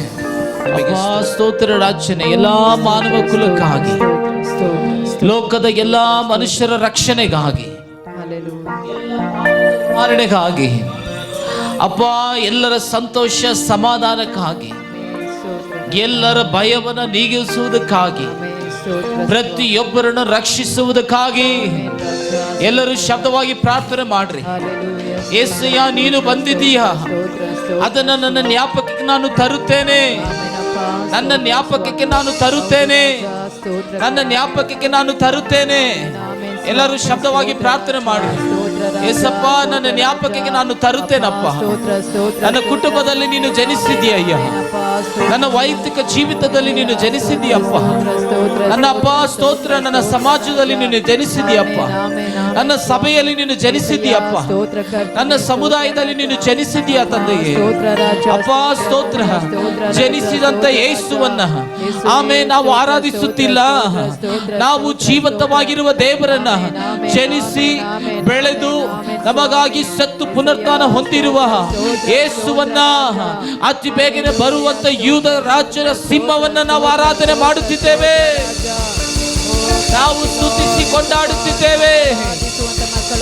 S3: ಸ್ತೋತ್ರ ರಾಜನೇ, ಎಲ್ಲಾ ಮಾನವ ಕುಲಕ್ಕಾಗಿ, ಲೋಕದ ಎಲ್ಲಾ ಮನುಷ್ಯರ ರಕ್ಷಣೆಗಾಗಿ, ನಿವಾರಣೆಗಾಗಿ, ಅಪ್ಪ ಎಲ್ಲರ ಸಂತೋಷ ಸಮಾಧಾನಕ್ಕಾಗಿ, ಎಲ್ಲರ ಭಯವನ್ನು ನೀಗಿಸುವುದಕ್ಕಾಗಿ, ಪ್ರತಿಯೊಬ್ಬರನ್ನು ರಕ್ಷಿಸುವುದಕ್ಕಾಗಿ ಎಲ್ಲರೂ ಶಬ್ದವಾಗಿ ಪ್ರಾರ್ಥನೆ ಮಾಡ್ರಿ. ಯೇಸಯ್ಯ ನೀನು ಬಂದಿದ್ದೀಯಾ, ಅದನ್ನು ನನ್ನ ಜ್ಞಾಪಕಕ್ಕೆ ನಾನು ತರುತ್ತೇನೆ, ನನ್ನ ಜ್ಞಾಪಕಕ್ಕೆ ನಾನು ತರುತ್ತೇನೆ, ನನ್ನ ಜ್ಞಾಪಕಕ್ಕೆ ನಾನು ತರುತ್ತೇನೆ. ಎಲ್ಲರೂ ಶಬ್ದವಾಗಿ ಪ್ರಾರ್ಥನೆ ಮಾಡಿ. ಏಸಪ್ಪ ನನ್ನ ಜ್ಞಾಪಕಕ್ಕೆ ನಾನು ತರುತ್ತೇನಪ್ಪ. ನನ್ನ ಕುಟುಂಬದಲ್ಲಿ ನೀನು ಜನಿಸಿದ್ದೀಯಯ್ಯ, ನನ್ನ ವೈಯಕ್ತಿಕ ಜೀವಿತದಲ್ಲಿ ನೀನು ಜನಿಸಿದ್ದೀಯಪ್ಪ. ನನ್ನ ಅಪ್ಪ ಸ್ತೋತ್ರ, ನನ್ನ ಸಮಾಜದಲ್ಲಿ ನೀನು ಜನಿಸಿದ್ದೀಯಪ್ಪ, ನನ್ನ ಸಭೆಯಲ್ಲಿ ನೀನು ಜನಿಸಿದ್ದೀಯಪ್ಪ, ನನ್ನ ಸಮುದಾಯದಲ್ಲಿ ನೀನು ಜನಿಸಿದ್ದೀಯ ತಂದೆಯೇ. ಅಪ್ಪ ಸ್ತೋತ್ರ, ಜನಿಸಿದಂತ ಯೇಸುವನ್ನ ಆಮೇಲೆ ನಾವು ಆರಾಧಿಸುತ್ತಿಲ್ಲ, ನಾವು ಜೀವಂತವಾಗಿರುವ ದೇವರನ್ನ ಜನಿಸಿ ಬೆಳೆದು ನಮಗಾಗಿ ಸತ್ತು ಪುನರುತ್ಥಾನ ಹೊಂದಿರುವ ಯೇಸುವನ್ನ, ಅತಿ ಬೇಗನೆ ಬರುವಂತ ಯೂದ ರಾಜ್ಯದ ಸಿಂಹವನ್ನ ನಾವು ಆರಾಧನೆ ಮಾಡುತ್ತಿದ್ದೇವೆ, ನಾವು ಸ್ತುತಿಸಿ ಕೊಂಡಾಡುತ್ತಿದ್ದೇವೆ,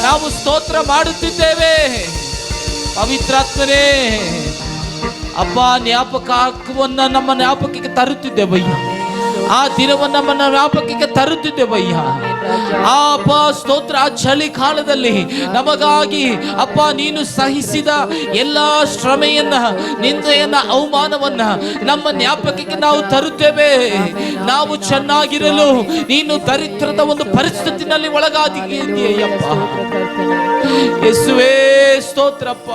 S3: ನಾವು ಸ್ತೋತ್ರ ಮಾಡುತ್ತಿದ್ದೇವೆ. ಪವಿತ್ರಾತ್ಮನೇ ಅಪ್ಪ, ಜ್ಞಾಪಕವನ್ನ ನಮ್ಮ ಜ್ಞಾಪಕಕ್ಕೆ ತರುತ್ತಿದ್ದೇವಯ್ಯ, ಆ ದಿನವನ್ನ ನಮ್ಮ ಜ್ಞಾಪಕಕ್ಕೆ ತರುತ್ತಿದ್ದೇವಯ್ಯ. ಅಪ್ಪ ಸ್ತೋತ್ರ, ಚಳಿಗಾಲದಲ್ಲಿ ನಮಗಾಗಿ ಅಪ್ಪ ನೀನು ಸಹಿಸಿದ ಎಲ್ಲಾ ಶ್ರಮೆಯನ್ನ, ನಿಂದೆಯನ್ನ, ಅವಮಾನವನ್ನ ನಮ್ಮ ಜ್ಞಾಪಕಕ್ಕೆ ನಾವು ತರುತ್ತೇವೆ. ನಾವು ಚೆನ್ನಾಗಿರಲು ನೀನು ದರಿದ್ರದ ಒಂದು ಪರಿಸ್ಥಿತಿನಲ್ಲಿ ಒಳಗಾಗಿದೆಯಪ್ಪ. ಯೇಸುವೇ ಸ್ತೋತ್ರಪ್ಪ.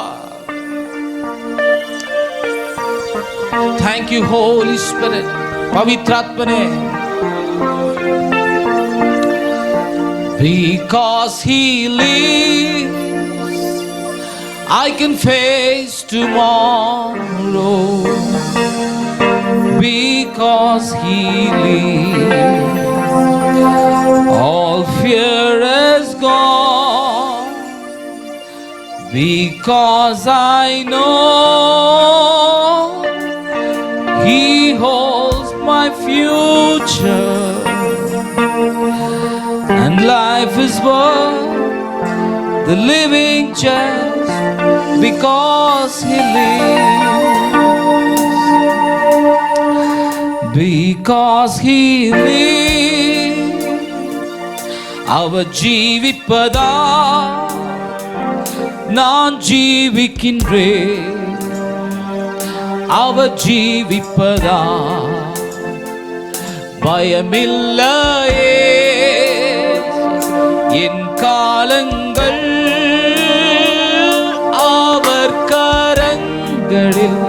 S3: Thank you Holy Spirit. ಪವಿತ್ರಾತ್ಮನೇ, because he lives I can face tomorrow. Because he lives all fear is gone. Because I know he holds my future, and life is worth the living just because he lives. Because he lives, அவர் ஜீவிப்பதா நான் ஜீவிக்கின்றேன். அவர் ஜீவிப்பதா பயமில்லையே. என் காலங்கள் அவர் கரங்களில்.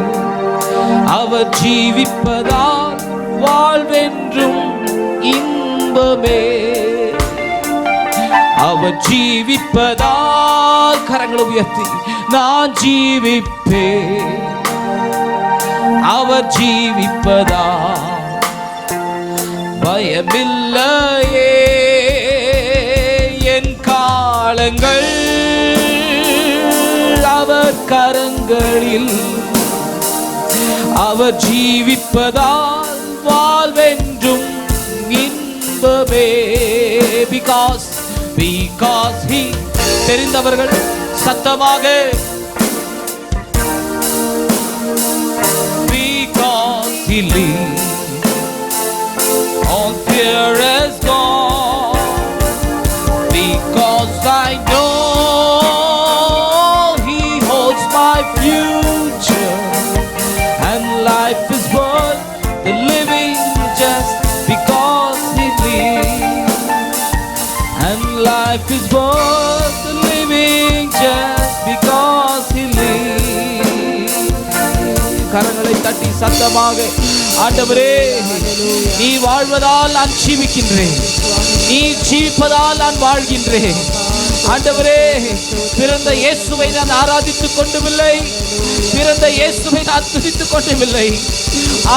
S3: அவர் ஜீவிப்பதால் வாழ்வென்றும் இன்பமே. அவர் ஜீவிப்பதால் கரங்களை உயர்த்தி நான் ஜீவிப்பேன். அவர் ஜீவிப்பதா பயமில்லையே. என் காலங்கள் அவர் கரங்களில். அவர் ஜீவிப்பதால் வாழ்வென்றும் இன்பமே. because he தெரிந்தவர்கள் சத்தமாக because he lives all fear is gone. Because I know he holds my future, and life is worth the living just because he lives. And life is worth the living just because he lives. கரங்களை தட்டி சத்தமாக ஆண்டவரே, நீ வாழ்வதால் நான் ஜீவிக்கின்றேன். நீ ஜீவிப்பதால் நான் வாழ்கின்றேன். ஆண்டவரே, பிறந்த இயேசுவை நான் ஆராதித்துக் கொண்டுமில்லை, பிறந்த இயேசுவை நான் துதித்துக் கொண்டுமில்லை.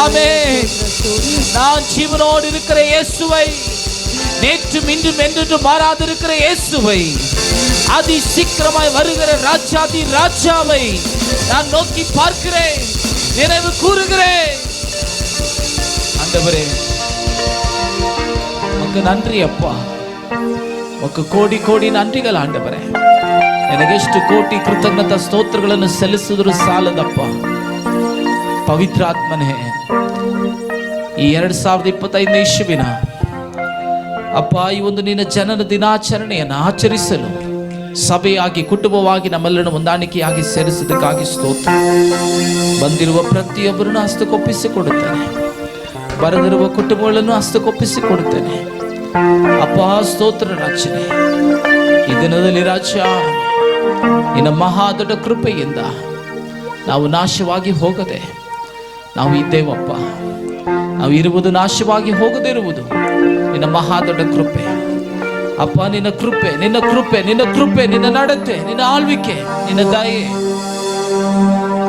S3: ஆமென். நான் ஜீவனோடு இருக்கிற இயேசுவை, நேற்றும் இன்றும் என்றென்றும் மாறாதிருக்கிற இயேசுவை, அதி சீக்கிரமாய் வருகிற ராஜாதி ராஜாவை நான் நோக்கி பார்க்கிறேன், நினைவு கூறுகிறேன். ஆண்டவரே, உமக்கு நன்றி அப்பா. ಉಮಕ್ಕೆ ಕೋಟಿ ಕೋಟಿ ನನ್ರಿಗಳು ಆಂಡವರೇ. ನನಗೆಷ್ಟು ಕೋಟಿ ಕೃತಜ್ಞತಾ ಸ್ತೋತ್ರಗಳನ್ನು ಸಲ್ಲಿಸಿದ್ರು ಸಾಲದಪ್ಪ. ಪವಿತ್ರಾತ್ಮನೇ, ಈ 2025 ಇಸುವಿನ ಅಪ್ಪ, ಈ ಒಂದು ನಿನ್ನ ಜನನ ದಿನಾಚರಣೆಯನ್ನು ಆಚರಿಸಲು ಸಭೆಯಾಗಿ ಕುಟುಂಬವಾಗಿ ನಮ್ಮೆಲ್ಲರನ್ನು ಹೊಂದಾಣಿಕೆಯಾಗಿ ಸೇರಿಸಿದ್ದಕ್ಕಾಗಿ ಸ್ತೋತ್ರ. ಬಂದಿರುವ ಪ್ರತಿಯೊಬ್ಬರನ್ನು ಹಸ್ತಕ್ಕೊಪ್ಪಿಸಿಕೊಡುತ್ತೇನೆ, ಬರೆದಿರುವ ಕುಟುಂಬಗಳನ್ನು ಹಸ್ತಕ್ಕೊಪ್ಪಿಸಿಕೊಡುತ್ತೇನೆ ಅಪ್ಪ. ಸ್ತೋತ್ರ ರಾಜನೇ, ಈ ದಿನದಲ್ಲಿ ರಾಜ ನಿನ್ನ ಮಹಾ ದೊಡ್ಡ ಕೃಪೆಯಿಂದ ನಾವು ನಾಶವಾಗಿ ಹೋಗದೆ ನಾವು ಇದ್ದೇವಪ್ಪ. ನಾವು ಇರುವುದು ನಾಶವಾಗಿ ಹೋಗದೇ ಇರುವುದು ನಿನ್ನ ಮಹಾ ದೊಡ್ಡ ಕೃಪೆ ಅಪ್ಪ. ನಿನ್ನ ಕೃಪೆ, ನಿನ್ನ ಕೃಪೆ, ನಿನ್ನ ಕೃಪೆ, ನಿನ್ನ ನಡತೆ, ನಿನ್ನ ಆಳ್ವಿಕೆ, ನಿನ್ನ ದಯೆ,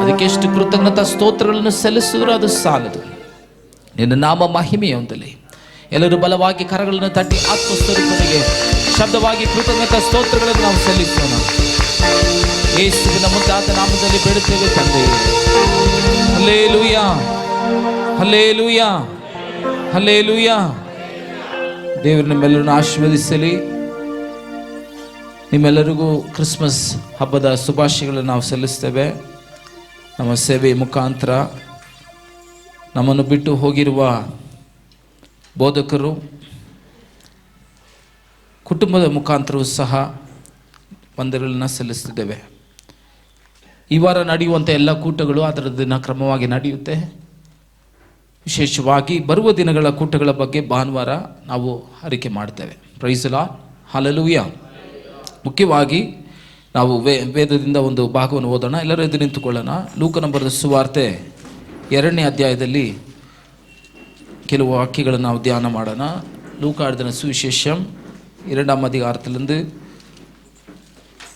S3: ಅದಕ್ಕೆಷ್ಟು ಕೃತಜ್ಞತಾ ಸ್ತೋತ್ರಗಳನ್ನು ಸಲ್ಲಿಸಿದ್ರು ಅದು ಸಾಲದು. ನಿನ್ನ ನಾಮ ಮಹಿಮೆಯೊಂದಲಿ ಎಲ್ಲರೂ ಬಲವಾಗಿ ಕರಗಳನ್ನು ತಟ್ಟಿ ಆತ್ಮಸ್ವರೂಪನಿಗೆ ಶಬ್ದವಾಗಿ ಕೃತಜ್ಞತಾ ಸ್ತೋತ್ರಗಳನ್ನು ನಾವು ಸಲ್ಲಿಸೋಣ. ಯೇಸುವಿನ ಮುದ್ದಾದ ನಾಮದಲ್ಲಿ ಬೇಡುತ್ತೇವೆ ತಂದೆ. Hallelujah, hallelujah, hallelujah. ದೇವರು ನಿಮ್ಮೆಲ್ಲರನ್ನು ಆಶೀರ್ವದಿಸಲಿ. ನಿಮ್ಮೆಲ್ಲರಿಗೂ ಕ್ರಿಸ್ಮಸ್ ಹಬ್ಬದ ಶುಭಾಶಯಗಳನ್ನು ನಾವು ಸಲ್ಲಿಸ್ತೇವೆ. ನಮ್ಮ ಸೇವೆಯ ಮುಖಾಂತರ ನಮ್ಮನ್ನು ಬಿಟ್ಟು ಹೋಗಿರುವ ಬೋಧಕರು, ಕುಟುಂಬದ ಮುಖಾಂತರವೂ ಸಹ ವಂದನೆಗಳನ್ನು ಸಲ್ಲಿಸ್ತಿದ್ದೇವೆ. ಈ ವಾರ ನಡೆಯುವಂಥ ಎಲ್ಲ ಕೂಟಗಳು ಅದರ ದಿನ ಕ್ರಮವಾಗಿ ನಡೆಯುತ್ತೆ. ವಿಶೇಷವಾಗಿ ಬರುವ ದಿನಗಳ ಕೂಟಗಳ ಬಗ್ಗೆ ಭಾನುವಾರ ನಾವು ಅರಿಕೆ ಮಾಡ್ತೇವೆ. Praise the Lord, hallelujah. ಮುಖ್ಯವಾಗಿ ನಾವು ವೇದದಿಂದ ಒಂದು ಭಾಗವನ್ನು ಓದೋಣ. ಎಲ್ಲರೂ ಎದ್ದು ನಿಂತುಕೊಳ್ಳೋಣ. ಲೂಕನ ಬರೆದ ಸುವಾರ್ತೆ 2ನೇ ಅಧ್ಯಾಯದಲ್ಲಿ ಕೆಲವು ವಾಕ್ಯಗಳನ್ನು ನಾವು ಧ್ಯಾನ ಮಾಡೋಣ. லூக்கா எழுதின சுவிசேஷம் 2ஆம் அதிகாரத்திலிருந்து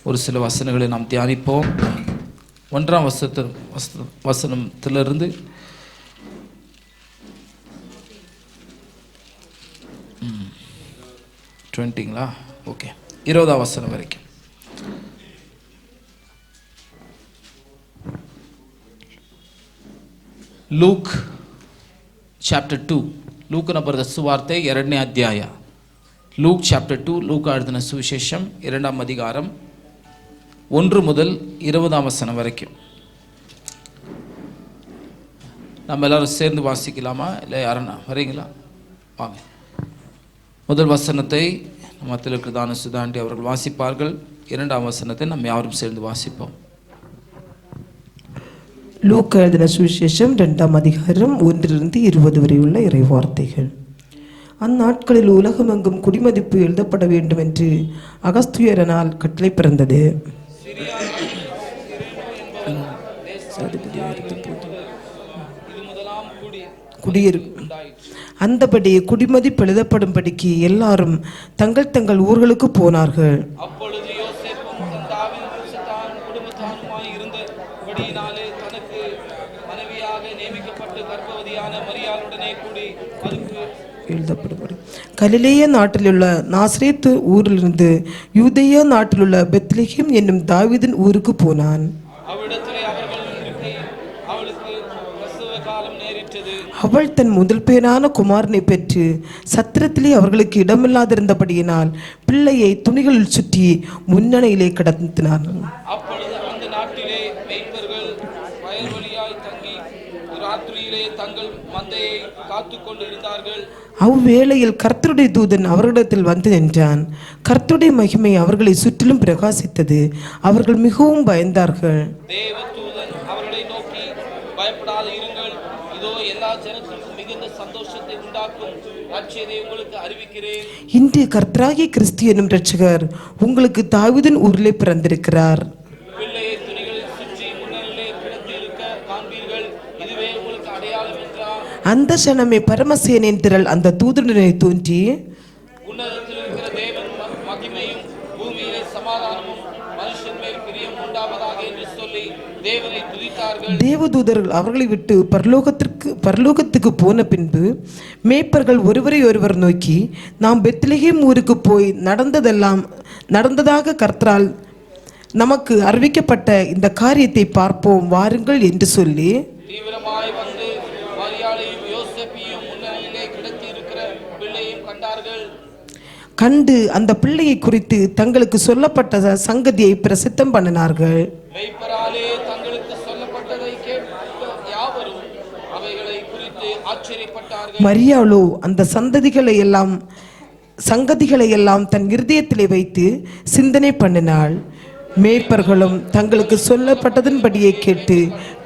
S3: ஒரு சில வசனங்களை நாம் தியானிப்போம். 1ஆம் வசனத்திலிருந்து 20ங்களா? ஓகே, 20ஆம் வசனம் வரைக்கும். ಲೂಕ್ ಚಾಪ್ಟರ್ 2, ಲೂಕನ ಬರೆದ ಸುವಾರ್ತೆ 2ನೇ ಅಧ್ಯಾಯ. லூக் சாப்டர் 2, லூக்கா எழுதின சுவிசேஷம் 2ஆம் அதிகாரம் 1 முதல் 20ஆம் வசனம் வரைக்கும். நம்ம எல்லாரும் சேர்ந்து வாசிக்கலாமா? இல்லை யாரண்ணா வரீங்களா? வாங்க. முதல் வசனத்தை நம்ம திலக்கிருதான சுதாண்டி அவர்கள் வாசிப்பார்கள். 2ஆம் வசனத்தை நம்ம யாரும் சேர்ந்து வாசிப்போம்.
S1: லூக்கா எழுதின சுவிசேஷம் 2ஆம் அதிகாரம் 1 to 20 வரை உள்ள இறைவார்த்தைகள். அந்நாட்களில் உலகமெங்கும் குடிமதிப்பு எழுதப்பட வேண்டும் என்று அகஸ்தியரனால் கட்டளை பிறந்தது. அந்தபடி குடிமதிப்பு எழுதப்படும்படிக்கு எல்லாரும் தங்கள் தங்கள் ஊர்களுக்கு போனார்கள். கலிலேய நாட்டிலுள்ள நாசரேத்து ஊரிலிருந்து யூதேயா நாட்டிலுள்ள பெத்லெகேம் என்னும் தாவீதின் ஊருக்கு போனான். அவள் தன் முதல் பேரான குமாரனை பெற்று சத்திரத்திலே அவர்களுக்கு இடமில்லாதிருந்தபடியினால் பிள்ளையை துணிகளில் சுற்றி முன்னணியிலே கிடத்தினான். அவ்வேளையில் கர்த்தருடைய தூதன் அவர்களிடத்தில் வந்து நின்றான். கர்த்தருடைய மகிமை அவர்களை சுற்றிலும் பிரகாசித்தது. அவர்கள் மிகவும் பயந்தார்கள். இன்று கர்த்தராகிய கிறிஸ்து என்னும் இரட்சகர் உங்களுக்கு தாவீதின் ஊரிலே பிறந்திருக்கிறார். அந்த சனமே பரமசேனின் திரள் அந்த தூதனுடனே தோன்றி, தேவதூதர்கள் அவர்களை விட்டு பரலோகத்துக்கு போன பின்பு மேய்ப்பர்கள் ஒருவரை ஒருவர் நோக்கி, நாம் பெத்லெகேம் ஊருக்கு போய் நடந்ததாக கர்த்தரால் நமக்கு அறிவிக்கப்பட்ட இந்த காரியத்தை பார்ப்போம் வாருங்கள் என்று சொல்லி கண்டு அந்த பிள்ளையை குறித்து தங்களுக்கு சொல்லப்பட்ட சங்கதியை பிரசித்தம் பண்ணினார்கள். மரியாளோ அந்த சங்கதிகளை எல்லாம் தன் இருதயத்திலே வைத்து சிந்தனை பண்ணினாள். மேய்ப்பர்களும் தங்களுக்கு சொல்லப்பட்டதன்படியே கேட்டு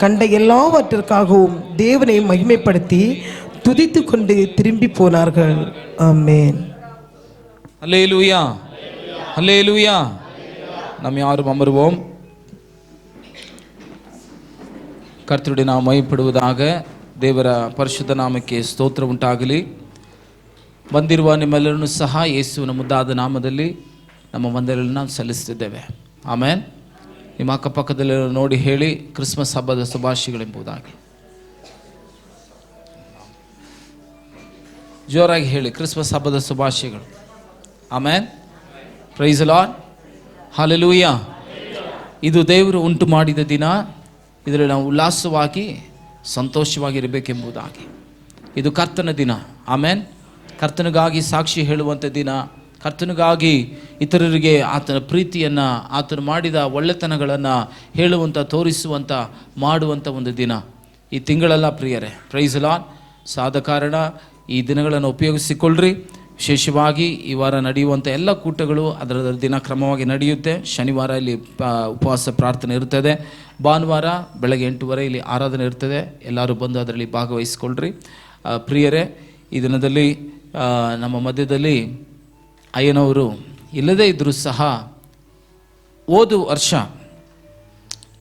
S1: கண்ட எல்லாவற்றிற்காகவும் தேவனை மகிமைப்படுத்தி துதித்து கொண்டு திரும்பி போனார்கள். ஆமென்.
S3: அல்லேலூயா, அல்லேலூயா. நாம் யாரும் அமருவோம். ಕರ್ತರುடைய ನಾವು ಮಹಿಮೆಪಡುವುದಾಗ. ದೇವರ ಪರಿಶುದ್ಧ ನಾಮಕ್ಕೆ ಸ್ತೋತ್ರ ಉಂಟಾಗಲಿ. ಬಂದಿರುವ ನಿಮ್ಮೆಲ್ಲರನ್ನು ಸಹ ಯೇಸುವಿನ ಮುದ್ದಾದ ನಾಮದಲ್ಲಿ ನಮ್ಮ ವಂದನೆಗಳನ್ನು ನಾವು ಸಲ್ಲಿಸ್ತಿದ್ದೇವೆ. ಆಮೇನ್. ನಿಮ್ಮ ಅಕ್ಕಪಕ್ಕದಲ್ಲಿ ನೋಡಿ ಹೇಳಿ, ಕ್ರಿಸ್ಮಸ್ ಹಬ್ಬದ ಶುಭಾಶಯಗಳೆಂಬುದಾಗಿ ಜೋರಾಗಿ ಹೇಳಿ, ಕ್ರಿಸ್ಮಸ್ ಹಬ್ಬದ ಶುಭಾಶಯಗಳು. Amen. Praise the Lord, hallelujah. ಇದು ದೇವರು ಉಂಟು ಮಾಡಿದ ದಿನ. ಇದರಲ್ಲಿ ನಾವು ಉಲ್ಲಾಸವಾಗಿ ಸಂತೋಷವಾಗಿರಬೇಕೆಂಬುದಾಗಿ. ಇದು ಕರ್ತನ ದಿನ. ಆಮೇನ್. ಕರ್ತನಿಗಾಗಿ ಸಾಕ್ಷಿ ಹೇಳುವಂಥ ದಿನ. ಕರ್ತನಿಗಾಗಿ ಇತರರಿಗೆ ಆತನ ಪ್ರೀತಿಯನ್ನು, ಆತನು ಮಾಡಿದ ಒಳ್ಳೆತನಗಳನ್ನು ಹೇಳುವಂಥ, ತೋರಿಸುವಂಥ, ಮಾಡುವಂಥ ಒಂದು ದಿನ ಈ ತಿಂಗಳೆಲ್ಲ ಪ್ರಿಯರೇ. Praise the Lord. ಸಾದ ಕಾರಣ ಈ ದಿನಗಳನ್ನು ಉಪಯೋಗಿಸಿಕೊಳ್ಳ್ರಿ. ವಿಶೇಷವಾಗಿ ಈ ವಾರ ನಡೆಯುವಂಥ ಎಲ್ಲ ಕೂಟಗಳು ಅದರ ದಿನ ಕ್ರಮವಾಗಿ ನಡೆಯುತ್ತೆ. ಶನಿವಾರ ಇಲ್ಲಿ ಉಪವಾಸ ಪ್ರಾರ್ಥನೆ ಇರ್ತದೆ. ಭಾನುವಾರ ಬೆಳಗ್ಗೆ 8:30 ಇಲ್ಲಿ ಆರಾಧನೆ ಇರ್ತದೆ. ಎಲ್ಲರೂ ಬಂದು ಅದರಲ್ಲಿ ಭಾಗವಹಿಸ್ಕೊಳ್ರಿ. ಪ್ರಿಯರೇ, ಈ ದಿನದಲ್ಲಿ ನಮ್ಮ ಮಧ್ಯದಲ್ಲಿ ಅಯ್ಯನವರು ಇಲ್ಲದೇ ಇದ್ದರೂ ಸಹ ಹೋದ ವರ್ಷ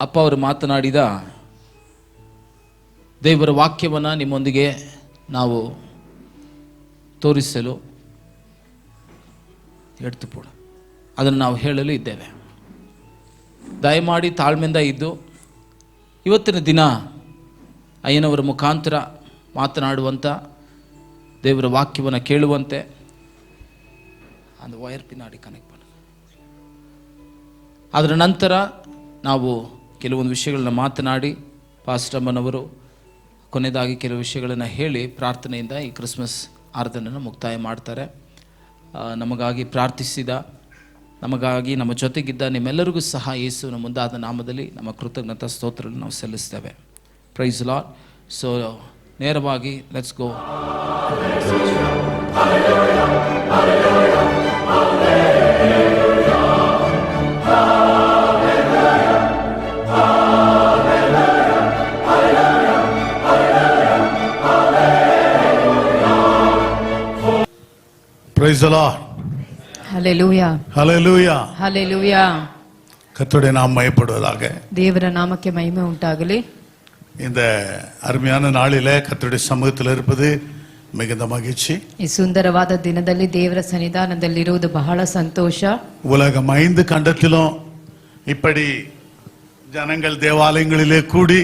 S3: ಅಪ್ಪ ಅವರು ಮಾತನಾಡಿದ ದೇವರ ವಾಕ್ಯವನ್ನು ನಿಮ್ಮೊಂದಿಗೆ ನಾವು ತೋರಿಸಲು ಅದನ್ನು ನಾವು ಹೇಳಲು ಇದ್ದೇವೆ. ದಯಮಾಡಿ ತಾಳ್ಮೆಯಿಂದ ಇದ್ದು ಇವತ್ತಿನ ದಿನ ಅಯ್ಯನವರ ಮುಖಾಂತರ ಮಾತನಾಡುವಂಥ ದೇವರ ವಾಕ್ಯವನ್ನು ಕೇಳುವಂತೆ அந்த ವೈರ್ ಪಿನ್ನಾಡಿ ಕನೆಕ್ಟ್ ಮಾಡಿ. ಅದರ ನಂತರ ನಾವು ಕೆಲವೊಂದು ವಿಷಯಗಳನ್ನ ಮಾತನಾಡಿ ಪಾಸ್ಟಮ್ಮನವರು ಕೊನೆಯದಾಗಿ ಕೆಲವು ವಿಷಯಗಳನ್ನು ಹೇಳಿ ಪ್ರಾರ್ಥನೆಯಿಂದ ಈ ಕ್ರಿಸ್ಮಸ್ ಆರಾಧನೆಯನ್ನು ಮುಕ್ತಾಯ ಮಾಡ್ತಾರೆ. ನಮಗಾಗಿ ಪ್ರಾರ್ಥಿಸಿದ, ನಮಗಾಗಿ ನಮ್ಮ ಜೊತೆಗಿದ್ದ ನಿಮ್ಮೆಲ್ಲರಿಗೂ ಸಹ ಯೇಸುವಿನ ಮುಂದಾದ ನಾಮದಲ್ಲಿ ನಮ್ಮ ಕೃತಜ್ಞತಾ ಸ್ತೋತ್ರವನ್ನು ನಾವು ಸಲ್ಲಿಸ್ತೇವೆ. Praise Lord. ಸೊ ನೇರವಾಗಿ let's go.
S7: Praise the Lord.
S4: Hallelujah.
S7: Hallelujah.
S4: Hallelujah.
S7: கர்த்தருடைய நாமம் மகிமைப்படுவதாக.
S4: தேவர நாமಕ್ಕೆ மகிமை உண்டாகಲಿ.
S7: இந்த அருமையான நாளிலே கர்த்தருடைய சமூகத்தில் இருப்பது மிகுந்த மகிழ்ச்சி.
S4: ಈ ಸುಂದರವಾದ ದಿನದಲ್ಲಿ ದೇವರ ಸನ್ನಿಧಾನದಲ್ಲಿರುವುದು ಬಹಳ ಸಂತೋಷ.
S7: உலகம் 5 கண்டத்திலும் இப்படி ஜனங்கள் தேவாலயங்களிலே கூடி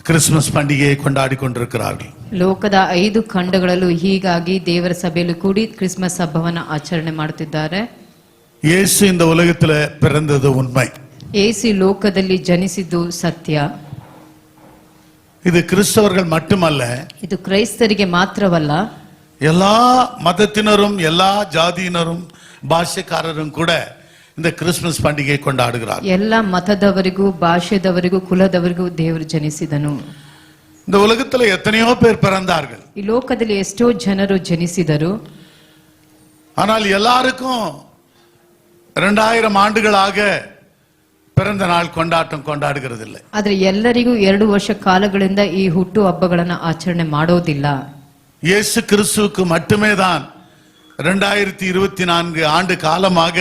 S7: கிறிஸ்மஸ் பண்டிகையை கொண்டாடி கொண்டிருக்கிறார்கள்.
S4: ಲೋಕದ 5 ಖಂಡಗಳಲ್ಲೂ ಹೀಗಾಗಿ ದೇವರ ಸಭೆಯಲ್ಲಿ ಕೂಡಿ ಕ್ರಿಸ್ಮಸ್ ಹಬ್ಬವನ್ನು ಆಚರಣೆ ಮಾಡುತ್ತಿದ್ದಾರೆ.
S7: இயேசு இந்த உலகத்தில் பிறந்தது உண்மை.
S4: ಯೇಸು ಲೋಕದಲ್ಲಿ ಜನಿಸಿದ್ದು ಸತ್ಯ.
S7: இது கிறிஸ்தவர்கள் மட்டுமல்ல,
S4: ಇದು ಕ್ರೈಸ್ತರಿಗೆ ಮಾತ್ರವಲ್ಲ,
S7: எல்லா மதத்தினரும் எல்லா ஜாதியினரும் பாஷைக்காரரும் கூட இந்த கிறிஸ்மஸ் பண்டிகையை கொண்டாடுகிறார்.
S4: ಎಲ್ಲ ಮತದವರಿಗೂ ಭಾಷೆದವರಿಗೂ ಕುಲದವರಿಗೂ ದೇವರು ಜನಿಸಿದನು.
S7: இந்த உலகத்துல எத்தனையோ பேர் பிறந்தார்கள்.
S4: ಈ ಲೋಕದಲ್ಲಿ ಎಷ್ಟೋ ಜನರು ಜನಿಸಿದರು.
S7: ஆனால் எல்லாருக்கும் 2000 ஆண்டுகளாக பிறந்த நாள் கொண்டாட்டம் கொண்டாடுகிறது இல்லை.
S4: ಆದ್ರೆ ಎಲ್ಲರಿಗೂ 2 ವರ್ಷ ಕಾಲಗಳಿಂದ ಈ ಹುಟ್ಟು ಹಬ್ಬಗಳನ್ನು ಆಚರಣೆ ಮಾಡೋದಿಲ್ಲ.
S7: இயேசு கிறிஸ்துவுக்கு மட்டுமே தான் 2024 ஆண்டு காலமாக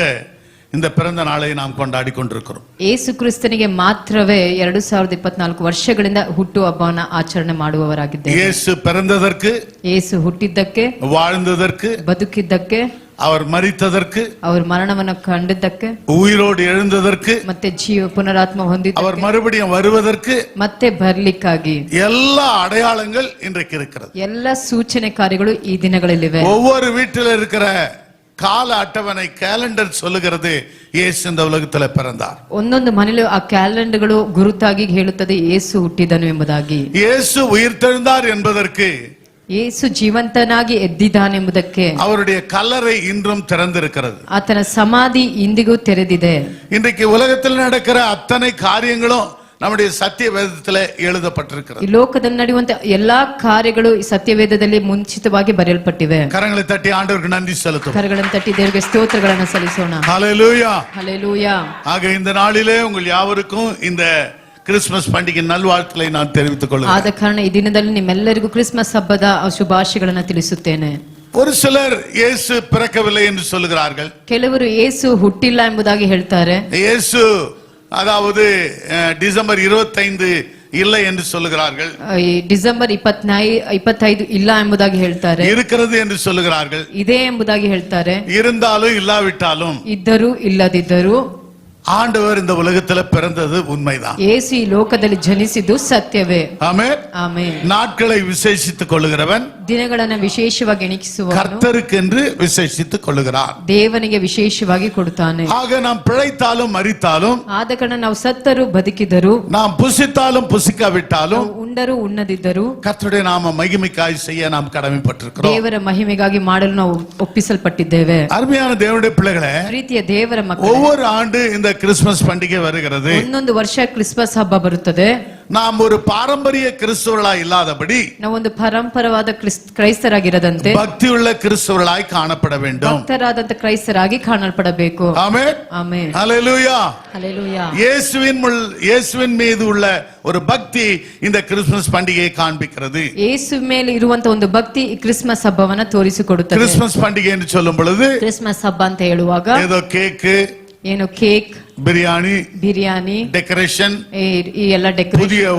S7: இந்த பிறந்த நாளை நாம் கொண்டாடி கொண்டிருக்கிறோம்.
S4: ಯೇಸು ಕ್ರಿಸ್ತನಿಗೆ ಮಾತ್ರವೇ 2024 ವರ್ಷಗಳಿಂದ ಹುಟ್ಟು ಹಬ್ಬವನ್ನು ಆಚರಣೆ ಮಾಡುವವರಾಗಿದ್ದೇವೆ.
S7: இயேசு பிறந்ததற்கு,
S4: ಯೇಸು ಹುಟ್ಟಿದ್ದಕ್ಕೆ,
S7: வாழ்ந்ததற்கு,
S4: ಬದುಕಿದ್ದಕ್ಕೆ,
S7: அவர் மரித்ததற்கு,
S4: அவர் ಮರಣವನ್ನು ಕಂಡಿದ್ದಕ್ಕೆ,
S7: உயிரோடு எழுந்ததற்கு,
S4: ಮತ್ತೆ ಪುನರಾತ್ಮ ಹೊಂದಿದ್ದಕ್ಕೆ,
S7: அவர் மறுபடியும் வருவதற்கு,
S4: ಮತ್ತೆ ಬರ್ಲಿಕ್ಕಾಗಿ
S7: எல்லா அடையாளங்கள் இன்றைக்கு இருக்கிறது.
S4: ಎಲ್ಲ ಸೂಚನೆ ಕಾರ್ಯಗಳು ಈ ದಿನಗಳಲ್ಲಿವೆ.
S7: ஒவ்வொரு வீட்டில் இருக்கிற கால அட்டவணை கேலண்டர் சொல்லுகிறது இயேசு இந்த உலகத்தில் பிறந்தார்.
S4: ಒಂದೊಂದು ಮನೆಯಲ್ಲೂ ಆ ಕ್ಯಾಲೆಂಡರ್ಗಳು ಗುರುತಾಗಿ ಹೇಳುತ್ತದೆ ಯೇಸು ಹುಟ್ಟಿದನು ಎಂಬುದಾಗಿ.
S7: இயேசு உயிர்த்தெழுந்தார் என்பதற்கு,
S4: ಯೇಸು ಜೀವಂತನಾಗಿ ಎದ್ದಿದ್ದಾನೆಂಬುದಕ್ಕೆ
S7: அவருடைய கல்லறை இன்றும் திறந்திருக்கிறது.
S4: ಆತನ ಸಮಾಧಿ ಇಂದಿಗೂ ತೆರೆದಿದೆ.
S7: இன்றைக்கு உலகத்தில் நடக்கிற அத்தனை காரியங்களும் நம்முடைய சத்திய வேதத்தில் எழுதப்பட்டிருக்கிறது.
S4: ಈ ಲೋಕದಲ್ಲಿ ನಡೆಯುವಂತ ಎಲ್ಲಾ ಕಾರ್ಯಗಳು ಈ ಸತ್ಯವೇದದಲ್ಲಿ ಮುಂಚಿತವಾಗಿ ಬರೆಯಲ್ಪಟ್ಟಿವೆ.
S7: கரங்களை தட்டி ஆண்டவருக்கு நன்றி செலுத்துவோம்.
S4: ಕರಗಳನ್ನು ತಟ್ಟಿ ದೇವರಿಗೆ ಸ್ತೋತ್ರಗಳನ್ನು ಸಲ್ಲಿಸೋಣ.
S7: ஹல்லேலூயா.
S4: ಹಲ್ಲೆಲೂಯಾ.
S7: ஆக இந்த நாளிலே உங்கள் யாவருக்கும் இந்த கிறிஸ்மஸ் பண்டிகை நல்வாழ்த்துக்களை நான் தெரிவித்துக் கொள்கிறேன்.
S4: ಆದ ಕಾರಣ ಈ ದಿನದಲ್ಲಿ ನಿಮ್ಮೆಲ್ಲರಿಗೂ ಕ್ರಿಸ್ಮಸ್ ಹಬ್ಬದ ಶುಭಾಶಯಗಳನ್ನು ತಿಳಿಸುತ್ತೇನೆ.
S7: ஒரு சிலர் இயேசு பிறக்கவில்லை என்று சொல்லுகிறார்கள்.
S4: ಕೆಲವರು ಯೇಸು ಹುಟ್ಟಿಲ್ಲ ಎಂಬುದಾಗಿ ಹೇಳ್ತಾರೆ.
S7: இயேசு அதாவது டிசம்பர் 25 இல்லை என்று சொல்லுகிறார்கள்.
S4: ಈ ಡಿಸೆಂಬರ್ 25 ಇಲ್ಲ ಎಂಬುದಾಗಿ ಹೇಳ್ತಾರೆ.
S7: இருக்கிறது என்று சொல்லுகிறார்கள்.
S4: ಇದೆ ಎಂಬುದಾಗಿ ಹೇಳ್ತಾರೆ.
S7: இருந்தாலும் இல்லாவிட்டாலும்
S4: ಇದ್ದರೂ ಇಲ್ಲದಿದ್ದರೂ
S7: ஆண்டவர் இந்த உலகத்துல பிறந்தது உண்மைதான்.
S4: ಯೇಸು ಈ ಲೋಕದಲ್ಲಿ ಜನಿಸಿದ್ದು ಸತ್ಯವೇ.
S7: ஆமென்.
S4: ಆಮೆನ್.
S7: நாட்களை விசேஷித்துக் கொள்ளுகிறவன்
S4: ದಿನಗಳನ್ನು ವಿಶೇಷವಾಗಿ ಎಣಿಸುವವನು
S7: கர்த்தருக்கென்று விசேஷித்துக் கொள்ளுகிறார்.
S4: ದೇವನಿಗೆ ವಿಶೇಷವಾಗಿ ಕೊಡುತ್ತಾನೆ.
S7: ஆக நாம் பிழைத்தாலும் மரித்தாலும்,
S4: ಆದ ಕಾರಣ ನಾವು ಸತ್ತರೂ ಬದುಕಿದರೂ,
S7: நாம் புசித்தாலும் புசிக்காவிட்டாலும்,
S4: ನಾವು ಉಂಡರೂ ಉಣ್ಣದಿದ್ದರೂ
S7: கர்த்தருடைய நாம மகிமைக்காய் செய்ய நாம் கடமைப்பட்டிருக்கிறோம்.
S4: ದೇವರ ಮಹಿಮೆಗಾಗಿ ಮಾಡಲು ನಾವು ಒಪ್ಪಿಸಲ್ಪಟ್ಟಿದ್ದೇವೆ.
S7: அருமையான தேவனுடைய பிள்ளைகளே,
S4: ಪ್ರೀತಿಯ ದೇವರ ಮಕ್ಕಳೇ,
S7: ஒவ்வொரு ஆண்டு இந்த கிறிஸ்மஸ் பண்டிகை வருகிறது.
S4: ಒಂದೊಂದು ವರ್ಷ ಕ್ರಿಸ್ಮಸ್ ಹಬ್ಬ ಬರುತ್ತದೆ.
S7: நாம் ஒரு பாரம்பரிய கிறிஸ்தவர்களாய் இல்லாதபடி
S4: ನಾವೊಂದು ಪರಂಪರವಾದ ಕ್ರೈಸ್ತರಾಗಿರದಂತೆ
S7: பக்தியுள்ள கிறிஸ்தவர்களாய் காணப்பட வேண்டும்.
S4: ಭಕ್ತರಾದಂತ ಕ್ರೈಸ್ತರಾಗಿ ಕಾಣಲ್ಪಡಬೇಕು.
S7: ஆமென்.
S4: ಆಮೆನ್.
S7: ஹல்லேலூயா.
S4: ஹல்லேலூயா.
S7: இயேசுவின் மீது உள்ள ஒரு பக்தி இந்த கிறிஸ்துமஸ் பண்டிகையை காண்பிக்கிறது.
S4: ಯೇಸು ಮೇಲೆ ಇರುವಂತ ಒಂದು ಭಕ್ತಿ ಈ ಕ್ರಿಸ್ಮಸ್ ಹಬ್ಬವನ್ನ ತೋರಿಸಿಕೊಡುತ್ತದೆ.
S7: கிறிஸ்துமஸ் பண்டிகை என்று சொல்லும் பொழுது
S4: ಕ್ರಿಸ್ಮಸ್ ಹಬ್ಬ ಅಂತ ಹೇಳುವಾಗ
S7: ஏதோ ಕೇಕ್,
S4: ಏನು ಕೇಕ್,
S7: பிரியாணி, டெக்கரேஷன்,
S4: ಈ ಎಲ್ಲ ಡೆಕೋರೇಷನ್,
S7: புதிய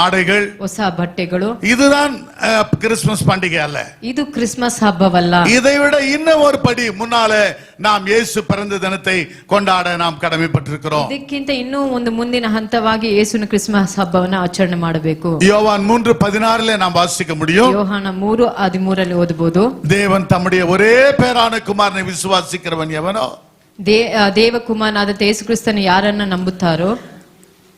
S7: ஆடைகள்,
S4: ಹೊಸ ಬಟ್ಟೆಗಳು,
S7: இதுதான் கிறிஸ்துமஸ் பண்டிகை அல்ல.
S4: ಇದು ಕ್ರಿಸ್ಮಸ್ ಹಬ್ಬವಲ್ಲ.
S7: இதை விட இன்னும் ஒரு படி முன்னாலே நாம் இயேசு பிறந்த தினத்தை கொண்டாட நாம் கடமைப்பட்டிருக்கிறோம்.
S4: ಇದಕ್ಕಿಂತ ಇನ್ನೂ ಒಂದು ಮುಂದಿನ ಹಂತವಾಗಿ ಯೇಸುವಿನ ಕ್ರಿಸ್ಮಸ್ ಹಬ್ಬವನ್ನ ಆಚರಣೆ ಮಾಡಬೇಕು.
S7: யோவான் 3:16 நாம் வாசிக்க முடியும்.
S4: ಯೋಹಾನ 3:13 ಓದಬಹುದು.
S7: தேவன் தம்முடைய ஒரே பேரான குமாரனை விசுவாசிக்கிறவன் எவனோ
S4: ದೇವಕುಮಾರನಾದ ಯೇಸು ಕ್ರಿಸ್ತನು ಯಾರನ್ನ ನಂಬುತ್ತಾರೋ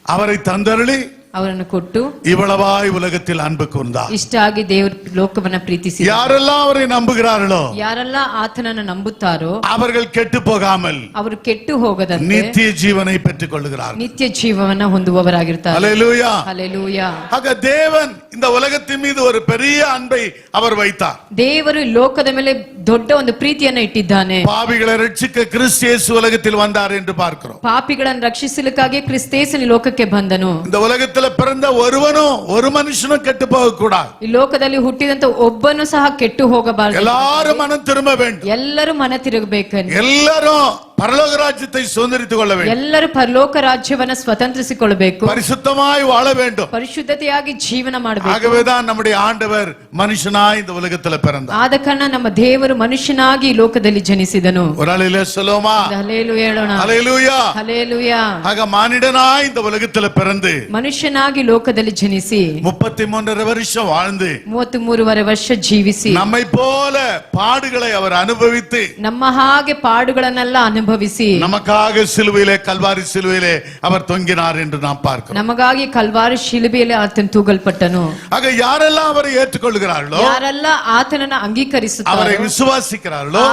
S7: அவரை தந்தருளி
S4: ಅವರನ್ನು ಕೊಟ್ಟು
S7: இவ்வளவாய் உலகத்தில் அன்பு கூர்ந்தார்.
S4: ಇಷ್ಟಾಗಿ ದೇವರು ಲೋಕವನ್ನ ಪ್ರೀತಿಸಿ
S7: யாரெல்லாம் அவரை நம்புகிறார்களோ,
S4: ಯಾರೆಲ್ಲ ಆತನನ್ನು ನಂಬುತ್ತಾರೋ
S7: அவர்கள் கெட்டு போகாமல்
S4: ಅವರು ಕೆಟ್ಟು ಹೋಗದಂತೆ
S7: நித்திய ஜீவனை பெற்றுக் கொள்கிறார்கள்.
S4: ನಿತ್ಯ ಜೀವವನ್ನ ಹೊಂದುವವರಾಗಿರ್ತಾರೆ.
S7: ஹல்லேலூயா.
S4: ಹಲ್ಲೆಲೂಯಾ.
S7: ஆக தேவன் இந்த உலகத்தின் மீது ஒரு பெரிய அன்பை அவர் வைத்தார்.
S4: ದೇವರು ಲೋಕದ ಮೇಲೆ ದೊಡ್ಡ ಒಂದು ಪ್ರೀತಿಯನ್ನ ಇಟ್ಟಿದ್ದಾನೆ.
S7: பாவிகளை ரட்சிக்க கிறிஸ்து இயேசு உலகத்தில் வந்தார் என்று பார்க்கிறோம்.
S4: ಪಾಪಿಗಳನ್ನು ರಕ್ಷಿಸಲಿಕ್ಕಾಗಿ ಕ್ರಿಸ್ತೇಸನು ಲೋಕಕ್ಕೆ ಬಂದನು.
S7: இந்த உலகத்தில் பிறந்த ஒருவனும் ஒரு மனுஷனும் கெட்டு போக கூடாது.
S4: ಈ ಲೋಕದಲ್ಲಿ ಹುಟ್ಟಿದಂತ ಒಬ್ಬನು ಸಹ ಕೆಟ್ಟು ಹೋಗಬಾರದು.
S7: எல்லாரும் மனம் திரும்ப வேண்டும்.
S4: ಎಲ್ಲರೂ ಮನ ತಿರುಗಬೇಕಂತ.
S7: எல்லாரும் பரலோக ராஜ்யத்தை சுதந்திரித்துக் கொள்ள வேண்டும்.
S4: ಎಲ್ಲರೂ ಪರಲೋಕ ರಾಜ್ಯವನ್ನ ಸ್ವತಂತ್ರಿಸಿಕೊಳ್ಳಬೇಕು.
S7: பரிசுத்தமாய் வாழ வேண்டும்.
S4: ಪರಿಶುದ್ಧತೆಯಾಗಿ ಜೀವನ ಮಾಡಬೇಕು.
S7: ஆகவேதான் நம்முடைய ஆண்டவர் மனுஷனாய் இந்த உலகத்தில் பிறந்தார்.
S4: ಆದ ಕಾರಣ ನಮ್ಮ ದೇವರು ಮನುಷ್ಯನಾಗಿ ಈ ಲೋಕದಲ್ಲಿ ಜನಿಸಿದನು.
S7: ஒரு அலையில சொல்லுமா
S4: ಹಲ್ಲೆಲೂಯಾ ಹೇಳೋಣ.
S7: ஹல்லேலூயா.
S4: ಹಲ್ಲೆಲೂಯಾ.
S7: ஆக மானிடனாய் இந்த உலகத்தில் பிறந்து
S4: ಮನುಷ್ಯನಾಗಿ ಲೋಕದಲ್ಲಿ ಜನಿಸಿ
S7: 33 வருஷம் வாழ்ந்து
S4: 33 ವರ್ಷ ಜೀವಿಸಿ
S7: நம்மை போல பாடுகளை அவர் அனுபவித்து
S4: ನಮ್ಮ ಹಾಗೆ ಪಾಡುಗಳನ್ನೆಲ್ಲ ಅನುಭವಿಸಿ
S7: நமக்காக சிலுவையிலே கல்வாரி சிலுவையிலே அவர் தொங்கினார் என்று நாம் பார்க்கிறோம்.
S4: ನಮಗಾಗಿ ಕಲ್ವಾರಿ ಶಿಲುಬೆಯಲ್ಲಿ ಆತನು ತೂಗಲ್ಪಟ್ಟನು.
S7: ஆக யாரெல்லாம் அவரை ஏற்றுக்கொள்கிறார்களோ,
S4: ಯಾರೆಲ್ಲ ಆತನನ್ನ ಅಂಗೀಕರಿಸುತ್ತಾರೋ,
S7: அவரை விசுவாசிக்கிறார்களோ,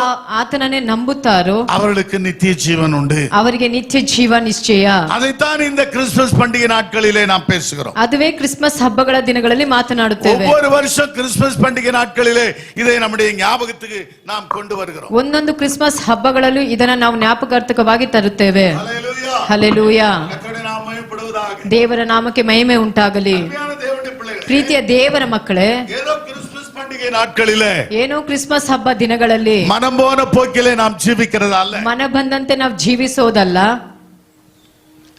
S4: ಆತನನ್ನೇ ನಂಬುತ್ತಾರೋ
S7: அவர்களுக்கு நித்திய ஜீவன் உண்டு.
S4: ಅವರಿಗೆ ನಿತ್ಯ ಜೀವ ನಿಶ್ಚಯ.
S7: அதைத்தான் இந்த கிறிஸ்துமஸ் பண்டிகை நாட்களிலே நாம் பேசுகிறோம்.
S4: ಅದುವೇ ಕ್ರಿಸ್ಮಸ್ ಹಬ್ಬಗಳ ದಿನಗಳಲ್ಲಿ ಮಾತನಾಡುತ್ತೇವೆ.
S7: ஒவ்வொரு வருஷம் கிறிஸ்துமஸ் பண்டிகை நாட்களிலே இதை நம்முடைய ஞாபகத்துக்கு நாம் கொண்டு வருகிறோம்.
S4: ಒಂದೊಂದು ಕ್ರಿಸ್ಮಸ್ ಹಬ್ಬಗಳಲ್ಲೂ ಇದನ್ನ ನಾವು ಜ್ಞಾಪಕಾರ್ಥಕವಾಗಿ ತರುತ್ತೇವೆ.
S7: ஹல்லேலூயா.
S4: ಹಲ್ಲೆಲೂಯಾ.
S7: கர்த்தருடைய நாமம் மகிமைப்படுவதாக.
S4: ದೇವರ ನಾಮಕ್ಕೆ ಮಹಿಮೆ ಉಂಟಾಗಲಿ.
S7: அருமையான தேவனுடைய பிள்ளைகளே,
S4: ಪ್ರೀತಿಯ ದೇವರ ಮಕ್ಕಳೇ,
S7: ஏதோ கிறிஸ்துமஸ் பண்டிகை நாட்களிலே
S4: ಏನೋ ಕ್ರಿಸ್ಮಸ್ ಹಬ್ಬ ದಿನಗಳಲ್ಲಿ
S7: மனம் போன போக்கிலே நாம் ஜீவிக்கிறதா அல்ல.
S4: ಮನ ಬಂದಂತೆ ನಾವು ಜೀವಿಸೋದಲ್ಲ.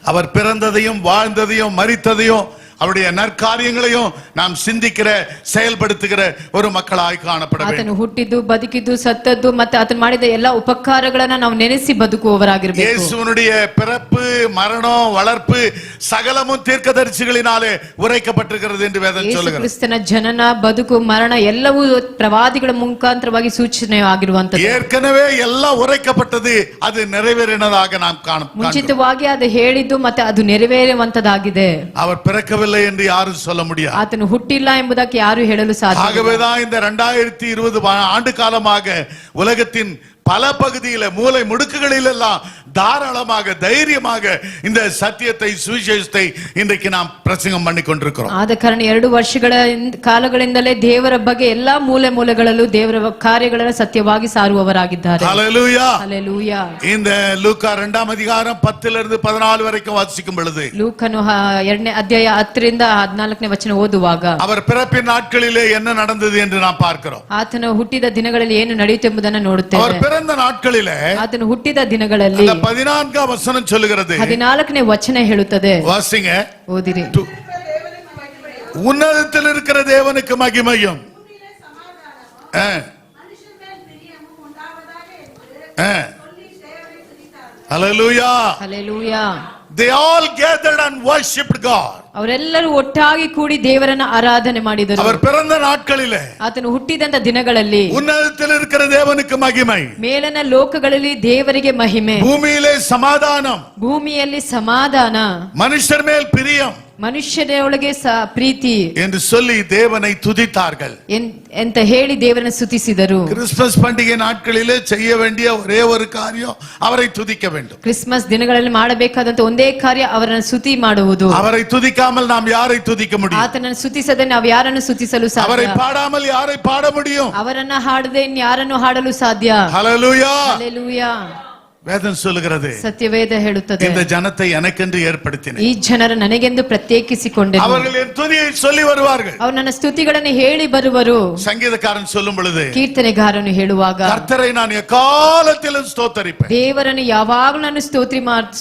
S7: அவர் பிறந்ததையும் வாழ்ந்ததையும் மரித்ததையும் அவருடைய நற்காரியங்களையும் நாம் சிந்திக்கிற செயல்படுத்துகிற ஒரு மக்களாய் காணப்பட வேண்டும்.
S4: ಆತನು ಹುಟ್ಟಿದ್ದು, ಬದುಕಿದ್ದು, ಸತ್ತದ್ದು ಮತ್ತೆ ಆತನು ಮಾಡಿದ ಎಲ್ಲಾ ಉಪಕಾರಗಳನ್ನ ನಾವು ನೆನೆಸಿ ಬದುಕುವವರಾಗಿರಬೇಕು.
S7: இயேசுவினுடைய பிறப்பு, மரணம், வளர்ப்பு சகலமும் தீர்க்கதரிசிகளினாலே உரைக்கப்பட்டிருக்கிறது என்று வேதம்
S4: ಯೇಸು
S7: சொல்லுகிறது.
S4: ಕ್ರಿಸ್ತನ ಜನನ, ಬದುಕು, ಮರಣ ಎಲ್ಲವೂ ಪ್ರವಾದಿಗಳ ಮುಖಾಂತರವಾಗಿ ಸೂಚನೆ ಆಗಿರುವಂತದ್ದು.
S7: ஏற்கனவே எல்லாம் உரைக்கப்பட்டது, அது நிறைவேறினதாக நாம் காண்கிறோம்.
S4: ಮುಂಚಿತವಾಗಿ ಅದು ಹೇಳಿದ್ದು ಮತ್ತೆ ಅದು ನೆರವೇರುವಂತದಾಗಿದೆ.
S7: அவர் பிறக்கவில்லை என்று யாரும் சொல்ல முடியாது.
S4: ಆತನು ಹುಟ್ಟಿಲ್ಲ ಎಂಬುದಕ್ಕೆ ಯಾರು ಹೇಳಲು ಸಾಧ್ಯ.
S7: ஆகவேதான் இந்த 2020 ஆண்டு காலமாக உலகத்தின் பல பகுதியில மூலை முடுக்குகளில் எல்லாம் தாராளமாக தைரியமாக இந்த சத்தியத்தை, சுவிசேஷத்தை இன்றைக்கு நாம் பிரசங்கம் பண்ணி கொண்டிருக்கிறோம்.
S4: ಆದ ಕಾರಣ 2 ವರ್ಷಗಳ ಕಾಲಗಳಿಂದಲೇ ದೇವರ ಬಗ್ಗೆ ಎಲ್ಲಾ ಮೂಲೆ ಮೂಲೆಗಳಲ್ಲೂ ದೇವರ ಕಾರ್ಯಗಳನ್ನು ಸತ್ಯವಾಗಿ ಸಾರುವವರಾಗಿದ್ದಾರೆ.
S7: ஹல்லேலூயா.
S4: ಹಲ್ಲೆಲೂಯಾ.
S7: இந்த லூக்கா 2ஆம் அதிகாரம் 10 லிருந்து 14 வரைக்கும் வாசிக்கும் பொழுது
S4: ಲೂಕನು 2ನೇ ಅಧ್ಯಾಯ 10ರಿಂದ 14ನೇ ವಚನ ಓದುವಾಗ
S7: அவர் பிறப்பின் நாட்களிலே என்ன நடந்தது என்று நாம் பார்க்கிறோம்.
S4: ಆತನು ಹುಟ್ಟಿದ ದಿನಗಳಲ್ಲಿ ಏನು ನಡೆಯುತ್ತೆಂಬುದನ್ನು ನೋಡುತ್ತೇವೆ.
S7: அவர் பிறந்த நாட்களிலே
S4: ಆತನು ಹುಟ್ಟಿದ ದಿನಗಳಲ್ಲಿ
S7: 14ஆம் வசனம் சொல்லுகிறது.
S4: 14ನೇ ವಚನ ಹೇಳುತ್ತದೆ.
S7: வாசிங்க.
S4: ಓದಿರಿ.
S7: உன்னதத்தில் இருக்கிற தேவனுக்கு மகிமையும் ஹல்லேலூயா.
S4: Hallelujah.
S7: They all gathered and worshipped God.
S4: ಅವರೆಲ್ಲರೂ ಒಟ್ಟಾಗಿ ಕೂಡಿ ದೇವರನ್ನ ಆರಾಧನೆ ಮಾಡಿದರು.
S7: அவர் பிறந்த நாட்களிலே
S4: ಆತನು ಹುಟ್ಟಿದಂತ ದಿನಗಳಲ್ಲಿ
S7: உன்னதத்தில் இருக்கிற தேவனுக்கு மகிமை,
S4: ಮೇಲನ ಲೋಕಗಳಲ್ಲಿ ದೇವರಿಗೆ ಮಹಿಮೆ,
S7: பூமியிலே சமாதானம்,
S4: ಭೂಮಿಯಲ್ಲಿ ಸಮಾಧಾನ,
S7: மனுஷர் மேல் பிரியம்,
S4: ಮನುಷ್ಯರೊಳಗೆ ಪ್ರೀತಿ
S7: என்று சொல்லி தேவனை துதித்தார்கள்.
S4: ಎಂತ ಹೇಳಿ ದೇವರನ್ನು ಸ್ತುತಿಸಿದರು.
S7: கிறிஸ்துமஸ் பண்டிகை நாட்களிலே செய்ய வேண்டிய ஒரே ஒரு காரியம் அவரை துதிக்க வேண்டும்.
S4: ಕ್ರಿಸ್ಮಸ್ ದಿನಗಳಲ್ಲಿ ಮಾಡಬೇಕಾದಂತ ಒಂದೇ ಕಾರ್ಯ ಅವರನ್ನು ಸ್ತುತಿ ಮಾಡುವುದು.
S7: அவரை துதிக்காமல் நாம் யாரை துதிக்க முடியும்?
S4: ಆತನನ್ನು ಸ್ತುತಿಸದೆ ನಾವು ಯಾರನ್ನು ಸ್ತುತಿಸಲು ಸಾಧ್ಯ?
S7: அவரை பாடாமல் யாரை பாட முடியும்?
S4: ಅವರನ್ನ ಹಾಡದೆ ಯಾರನ್ನು ಹಾಡಲು ಸಾಧ್ಯ?
S7: ஹல்லேலூயா.
S4: ಹಲ್ಲೆಲೂಯಾ.
S7: வேதம் சொல்லுகிறது,
S4: ಸತ್ಯವೇದ ಹೇಳುತ್ತದೆ,
S7: இந்த ஜனத்தை எனக்கென்று ஏற்படுத்தினேன்.
S4: ಈ ಜನರು ನನಗೆಂದು ಪ್ರತ್ಯೇಕಿಸಿಕೊಂಡೆ.
S7: அவர்கள் என் துதியை சொல்லி வருவார்கள்.
S4: ಅವರು ನನ್ನ ಸ್ತುತಿಗಳನ್ನು ಹೇಳಿ ಬರುವರು.
S7: சங்கீதக்காரன் சொல்லும் பொழுது,
S4: ಕೀರ್ತನೆಗಾರನು ಹೇಳುವಾಗ,
S7: கர்த்தரை நான் எக்காலத்திலும் ஸ்தோத்தரிப்பேன்.
S4: ದೇವರನ್ನು ಯಾವಾಗಲೂ ನಾನು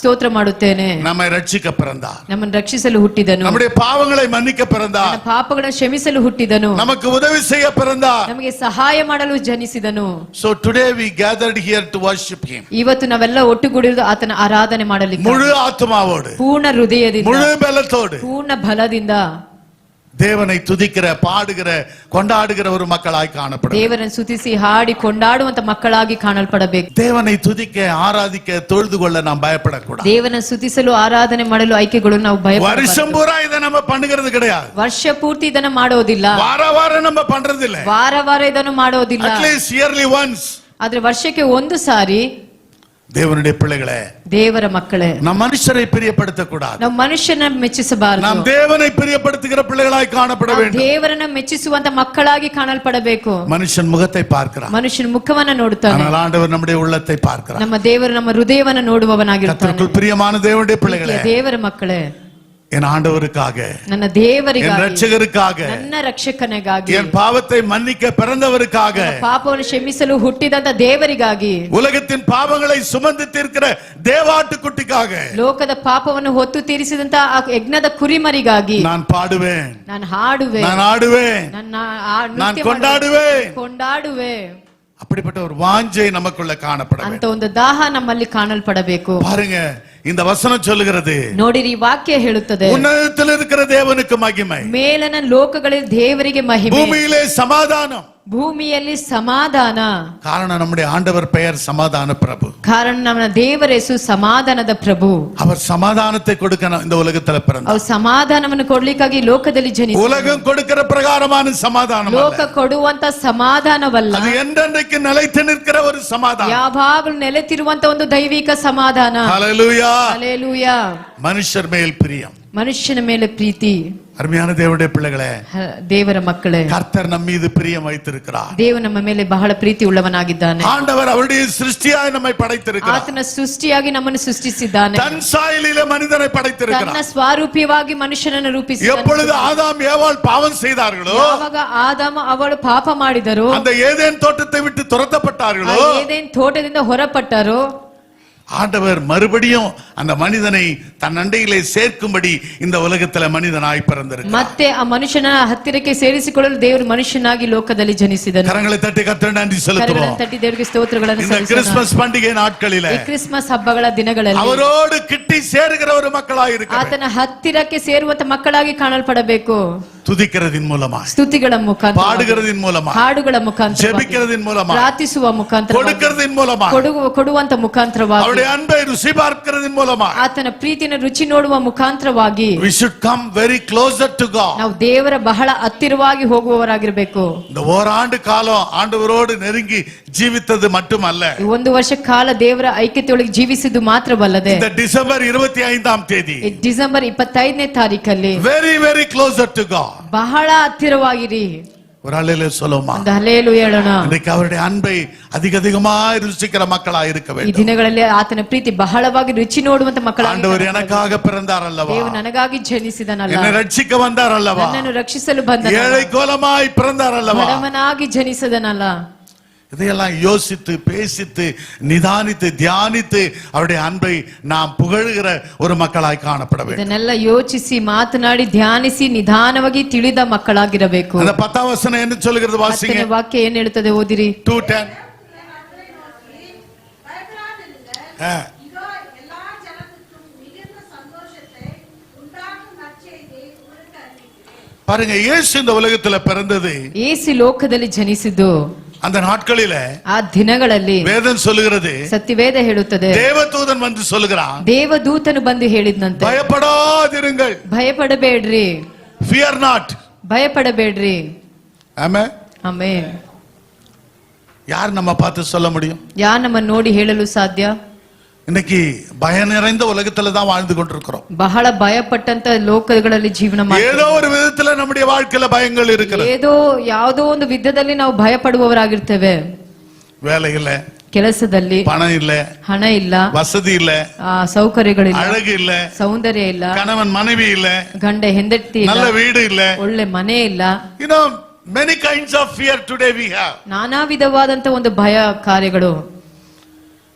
S4: ಸ್ತೋತ್ರ ಮಾಡುತ್ತೇನೆ.
S7: நம்மை ரட்சிக்க பிறந்தார்.
S4: ನಮ್ಮನ್ನು ರಕ್ಷಿಸಲು ಹುಟ್ಟಿದನು.
S7: நம்முடைய பாவங்களை மன்னிக்க பிறந்தார்.
S4: ನನ್ನ ಪಾಪಗಳನ್ನು ಕ್ಷಮಿಸಲು ಹುಟ್ಟಿದನು.
S7: நமக்கு உதவி செய்ய பிறந்தார்.
S4: ನಮಗೆ ಸಹಾಯ ಮಾಡಲು ಜನಿಸಿದನು.
S7: So today we gathered here to worship him.
S4: ಇವತ್ತು ನಾವೆಲ್ಲ ಒಟ್ಟುಗೂಡಿರುವುದು ಆತನ ಆರಾಧನೆ ಮಾಡಲಿಕ್ಕೆ,
S7: முழு ஆத்மாவோடு,
S4: ಪೂರ್ಣ ಹೃದಯದಿಂದ,
S7: முழு பலத்தோடு
S4: ಪೂರ್ಣ ಬಲದಿಂದ
S7: தேவனை துதிக்கிற, பாடுகிற, கொண்டாடுகிற ஒரு மக்களாய் காணப்படும்.
S4: ದೇವರನ್ನು ಸ್ತುತಿಸಿ ಹಾಡಿ ಕೊಂಡಾಡುವಂತ ಮಕ್ಕಳಾಗಿ ಕಾಣಲ್ಪಡಬೇಕು.
S7: தேவனை துதிக்க, ஆராதிக்க, தொழுது கொள்ள நாம் பயப்படக்கூடாது.
S4: ದೇವರನ್ನು ಸ್ತುತಿಸಲು ಆರಾಧನೆ ಮಾಡಲು ಆಯ್ಕೆಗಳು ನಾವು ಭಯಪಡಬಾರದು.
S7: வருஷம் பூரா இதை நம்ம பண்ணுகிறது கிடையாது.
S4: ವರ್ಷ ಪೂರ್ತಿ ಇದನ್ನು ಮಾಡೋದಿಲ್ಲ.
S7: வார வாரம் நம்ம பண்றது இல்ல.
S4: ವಾರ ವಾರ ಇದನ್ನು ಮಾಡೋದಿಲ್ಲ.
S7: At least yearly once.
S4: ಆದ್ರೆ ವರ್ಷಕ್ಕೆ ಒಂದು ಸಾರಿ
S7: தேவனுடைய பிள்ளைகளே,
S4: ದೇವರ ಮಕ್ಕಳೇ,
S7: நாம் மனுஷரை பிரியப்படுத்த கூடாது.
S4: ನಾವು ಮನುಷ್ಯನ ಮೆಚ್ಚಿಸಬಾರದು.
S7: நாம் தேவனை பிரியப்படுத்துகிற பிள்ளைகளாய் காணப்பட வேண்டும்.
S4: ದೇವರನ್ನ ಮೆಚ್ಚಿಸುವಂತ ಮಕ್ಕಳಾಗಿ ಕಾಣಲ್ಪಡಬೇಕು.
S7: மனுஷன் முகத்தை பார்க்கிறான்,
S4: ಮನುಷ್ಯನ ಮುಖವನ್ನ ನೋಡುತ್ತಾನೆ.
S7: ஆனால் ஆண்டவர் நம்முடைய உள்ளத்தை பார்க்கிறார்.
S4: ನಮ್ಮ ದೇವರು ನಮ್ಮ ಹೃದಯವನ್ನ ನೋಡುವವನಾಗಿರ್ತಾನೆ.
S7: கர்த்தருக்குள் பிரியமான தேவனுடைய பிள்ளைகளே,
S4: ದೇವರ ಮಕ್ಕಳೇ,
S7: என் ஆண்டவருக்காக,
S4: ನನ್ನ ದೇವರಿಗಾಗಿ,
S7: என் ரட்சகருக்காக,
S4: ನನ್ನ ರಕ್ಷಕನಿಗಾಗಿ,
S7: என் பாவத்தை மன்னிக்க பிறந்தவருக்காக,
S4: ಪಾಪವನ್ನು ಕ್ಷಮಿಸಲು ಹುಟ್ಟಿದಂತ ದೇವರಿಗಾಗಿ,
S7: உலகத்தின் பாவங்களை சுமந்து தீர்க்கிற தேவாட்டுக்குட்டிக்காக,
S4: ಲೋಕದ ಪಾಪವನ್ನು ಹೊತ್ತು ತೀರಿಸಿದಂತ ಆ ಯಜ್ಞದ ಕುರಿಮರಿಗಾಗಿ
S7: நான் பாடுவேன்,
S4: ನಾನು ಹಾಡುವೆ,
S7: நான் ஆடுவேன்,
S4: ನನ್ನ
S7: நான் கொண்டாடுவேன்.
S4: ಕೊಂಡಾಡುವೆ.
S7: அப்படிப்பட்ட ஒரு வாஞ்சை நமக்குள்ள காணப்பட
S4: ಅಂತ
S7: வேண்டும்.
S4: ಒಂದು ದಾಹ ನಮ್ಮಲ್ಲಿ ಕಾಣಲ್ಪಡಬೇಕು.
S7: பாருங்க, இந்த வசனம் சொல்லுகிறது,
S4: ನೋಡಿರಿ, ವಾಕ್ಯ ಹೇಳುತ್ತದೆ,
S7: உன்னதத்தில் இருக்கிற தேவனுக்கு மகிமை,
S4: ಮೇಲನ ಲೋಕಗಳಲ್ಲಿ ದೇವರಿಗೆ ಮಹಿಮೆ,
S7: பூமியிலே சமாதானம்.
S4: ಭೂಮಿಯಲ್ಲಿ ಸಮಾಧಾನ.
S7: காரணம், நம்முடைய ஆண்டவர் பெயர் சமாதான பிரபு.
S4: ಕಾರಣ ನಮ್ಮ ದೇವರ ಹೆಸರು ಸಮಾಧಾನದ ಪ್ರಭು.
S7: அவர் சமாதானத்தை கொடுக்க இந்த உலகத்துல பிறந்தார்.
S4: ಅವರು ಸಮಾಧಾನವನ್ನು ಕೊಡ್ಲಿಕ್ಕಾಗಿ ಲೋಕದಲ್ಲಿ ಜನಿಸಿದರು.
S7: உலகம் கொடுக்கிற பிரகாரமான சமாதானம்
S4: ಲೋಕ ಕೊಡುವಂತ ಸಮಾಧಾನವಲ್ಲ,
S7: அது என்றென்றைக்கு நிலைத்து நிற்கிற ஒரு சமாதானம்.
S4: ಯಾವಾಗಲೂ ನೆಲೆತಿರುವಂತ ಒಂದು ದೈವಿಕ ಸಮಾಧಾನ.
S7: ஹல்லேலூயா.
S4: ಹಲ್ಲೆಲೂಯಾ.
S7: மனுஷர் மேல் பிரியம்,
S4: ಮನುಷ್ಯನ ಮೇಲೆ ಪ್ರೀತಿ.
S7: அருமையான தேவனுடைய பிள்ளைகளே,
S4: ದೇವರ ಮಕ್ಕಳೇ,
S7: கர்த்தர் நம் மீது பிரியம் வைத்திருக்கிறார்.
S4: ದೇವ ನಮ್ಮ ಮೇಲೆ ಬಹಳ ಪ್ರೀತಿ ಉಳ್ಳವನಾಗಿದ್ದಾನೆ.
S7: ஆண்டவர் அவருடைய சிருஷ்டியாய் நம்மை படைத்திருக்கிறார்.
S4: ಆತನ ಸೃಷ್ಟಿಯಾಗಿ ನಮ್ಮನ್ನು ಸೃಷ್ಟಿಸಿದ್ದಾನೆ.
S7: தன் சாயலிலே மனிதனை
S4: ತನ್ನ
S7: படைத்திருக்கிறார்.
S4: ಸ್ವಾರೂಪ್ಯವಾಗಿ ಮನುಷ್ಯನನ್ನು ರೂಪಿಸಿದ್ದಾನೆ.
S7: எப்பொழுது ஆதாம் ஏவாள் பாவம் செய்தார்களோ,
S4: ಯಾವಾಗ ಆದಾಮ ಅವಳು ಪಾಪ ಮಾಡಿದರು,
S7: அந்த ஏதேன் தோட்டத்தை விட்டு துரத்தப்பட்டார்களோ,
S4: ಏದೇನ್ ತೋಟದಿಂದ ಹೊರಪಟ್ಟರು,
S7: ஆண்டவர் மறுபடியும் அந்த மனிதனை தன் அண்டையிலே சேர்க்கும்படி இந்த உலகத்துல மனிதனாய் பிறந்திருக்கிறார்.
S4: ಮತ್ತೆ ಆ ಮನುಷ್ಯನ ಹತ್ತಿರಕ್ಕೆ ಸೇರಿಸಿಕೊಳ್ಳಲು ದೇವರು ಮನುಷ್ಯನಾಗಿ ಲೋಕದಲ್ಲಿ ಜನಿಸಿದನು.
S7: கரங்களை தட்டி கர்த்தருக்கு நன்றி செலுத்துவோம்.
S4: ಕರಗಳನ್ನು ತಟ್ಟಿ ದೇವರಿಗೆ ಸ್ತೋತ್ರಗಳನ್ನು
S7: இந்த
S4: ಸಲ್ಲಿಸೋಣ.
S7: கிறிஸ்துமஸ் பண்டிகை நாட்களிலே
S4: ಈ ಕ್ರಿಸ್ಮಸ್ ಹಬ್ಬಗಳ ದಿನಗಳಲ್ಲಿ
S7: அவரோடு கிட்டி சேருகிற ஒரு மக்களாய் இருக்க வேண்டும்.
S4: ಆತನ ಹತ್ತಿರಕ್ಕೆ ಸೇರುವಂತ ಮಕ್ಕಳಾಗಿ ಕಾಣಲ್ಪಡಬೇಕು.
S7: துதிக்கிறதின் மூலமாய்,
S4: ಸ್ತುತಿಗಳ ಮುಖಾಂತರ,
S7: பாடுகிறதின் மூலமாய்,
S4: ಹಾಡುಗಳ ಮುಖಾಂತರ,
S7: ஜெபிக்கிறதின் மூலமாய்,
S4: ಪ್ರಾರ್ಥಿಸುವ ಮುಖಾಂತರ,
S7: கொடுக்கிறதின் மூலமாய்,
S4: ಕೊಡುವಂತ ಮುಖಾಂತರವಾಗಿ,
S7: அவருடைய அன்பை ருசி பார்க்கிறதின் மூலமாய்,
S4: ಆತನ ಪ್ರೀತಿಯನ್ನು ರುಚಿ ನೋಡುವ ಮುಖಾಂತರವಾಗಿ
S7: we should come very closer to God.
S4: ನಾವು ದೇವರ ಬಹಳ ಹತ್ತಿರವಾಗಿ ಹೋಗುವವರಾಗಿರಬೇಕು.
S7: இந்த ஓராண்டு காலம் ஆண்டவரோடு நெருங்கி ஜீவித்தது மட்டுமல்ல,
S4: ಈ ಒಂದು ವರ್ಷ ಕಾಲ ದೇವರ ಐಕ್ಯತೆಯೊಳಗೆ ಜೀವಿಸಿದ್ದು ಮಾತ್ರವಲ್ಲದೆ,
S7: இந்த டிசம்பர் 25ஆம் தேதி
S4: ಈ December 25ನೇ ತಾರೀಕಲ್ಲಿ
S7: very very closer to God.
S4: ಬಹಳ ಹತ್ತಿರವಾಗಿರಿ.
S7: ஒரு அல்லேலூயா சொல்லுமா?
S4: ಒಂದು ಹಲ್ಲೆಲೂಯಾ ಹೇಳೋಣ.
S7: இன்றைக்கு அவருடைய அன்பை அதிகமாய் ருசிக்கிற மக்களாய் இருக்க
S4: ಈ
S7: வேண்டும்.
S4: ದಿನಗಳಲ್ಲಿ ಆತನ ಪ್ರೀತಿ ಬಹಳವಾಗಿ ರುಚಿ ನೋಡುವಂತ ಮಕ್ಕಳಾಗಿ,
S7: ஆண்டவர் எனக்காக பிறந்தார் அல்லவா,
S4: ದೇವರು ನನಗಾಗಿ ಜನಿಸಿದನಲ್ಲ,
S7: என்னை ரட்சிக்க வந்தார் அல்லவா,
S4: ನನ್ನನ್ನು ರಕ್ಷಿಸಲು ಬಂದನಲ್ಲ,
S7: ஏழை கோலமாய் பிறந்தார் அல்லவா,
S4: ಬಡವನಾಗಿ ಜನಿಸದನಲ್ಲ.
S7: இதையெல்லாம் யோசித்து பேசித்து நிதானித்து தியானித்து அவருடைய அன்பை நாம் புகழுகிற ஒரு மக்களாய் காணப்பட வேண்டும்.
S4: ಇದನ್ನೆಲ್ಲ ಯೋಚಿಸಿ, ಮಾತನಾಡಿ, ಧ್ಯಾನಿಸಿ, ನಿಧಾನವಾಗಿ ತಿಳಿದ ಮಕ್ಕಳಾಗಿರಬೇಕು.
S7: அந்த 10ஆம் வசனம் என்ன சொல்கிறது வாசிங்க.
S4: ಹತ್ತನೇ ವಾಕ್ಯ ಏನ್ ಹೇಳ್ತದೆ, ಓದಿರಿ.
S7: 2:10. பாருங்க, இயேசு இந்த உலகத்துல பிறந்தது,
S4: ಏಸು ಲೋಕದಲ್ಲಿ ಜನಿಸಿದ್ದು,
S7: அந்த நாட்களிலே
S4: ಆ ದಿನಗಳಲ್ಲಿ
S7: வேதம் சொல்லுகிறது,
S4: ಸತ್ಯವೇದ ಹೇಳುತ್ತದೆ,
S7: தேவதூதன் வந்து சொல்லுகிறான்,
S4: ದೇವದೂತನು ಬಂದು ಹೇಳಿದ್ನಂತೆ,
S7: பயப்படாதிருங்கள்,
S4: ಭಯಪಡಬೇಡ್ರಿ,
S7: fear not.
S4: ಭಯಪಡಬೇಡ್ರಿ.
S7: ஆமென்.
S4: ಆಮೆನ್.
S7: யார் நம்ம பார்த்து சொல்ல முடியும்?
S4: ಯಾರು ನಮ್ಮನ್ನು ನೋಡಿ ಹೇಳಲು ಸಾಧ್ಯ?
S7: இன்னைக்கு பய நிறைந்த உலகத்துல தான் வாழ்ந்து கொண்டிருக்கிறோம்.
S4: ಬಹಳ ಭಯಪಟ್ಟಂತ ಲೋಕಗಳಲ್ಲಿ ಜೀವನ
S7: ஏதோ ஒரு விதத்துல நம்முடைய வாழ்க்கையில பயங்கள் இருக்கிறது.
S4: ಯಾವುದೋ ಒಂದು ವಿಧದಲ್ಲಿ ನಾವು ಭಯ ಪಡುವವರಾಗಿರ್ತೇವೆ.
S7: வேலை இல்ல,
S4: ಕೆಲಸದಲ್ಲಿ
S7: பணம் இல்ல,
S4: ಹಣ ಇಲ್ಲ,
S7: வசதி இல்ல,
S4: ಸೌಕರ್ಯಗಳಿಲ್ಲ,
S7: அழகு இல்ல,
S4: ಸೌಂದರ್ಯ ಇಲ್ಲ,
S7: கணவன் மனைவி இல்ல,
S4: ಗಂಡ ಹೆಂಡತಿ ಇಲ್ಲ,
S7: நல்ல வீடு இல்ல,
S4: ಒಳ್ಳೆ ಮನೆ ಇಲ್ಲ.
S7: you know many kinds of fear today we have.
S4: ನಾನಾ ವಿಧವಾದಂತ ಒಂದು ಭಯ ಕಾರ್ಯಗಳು.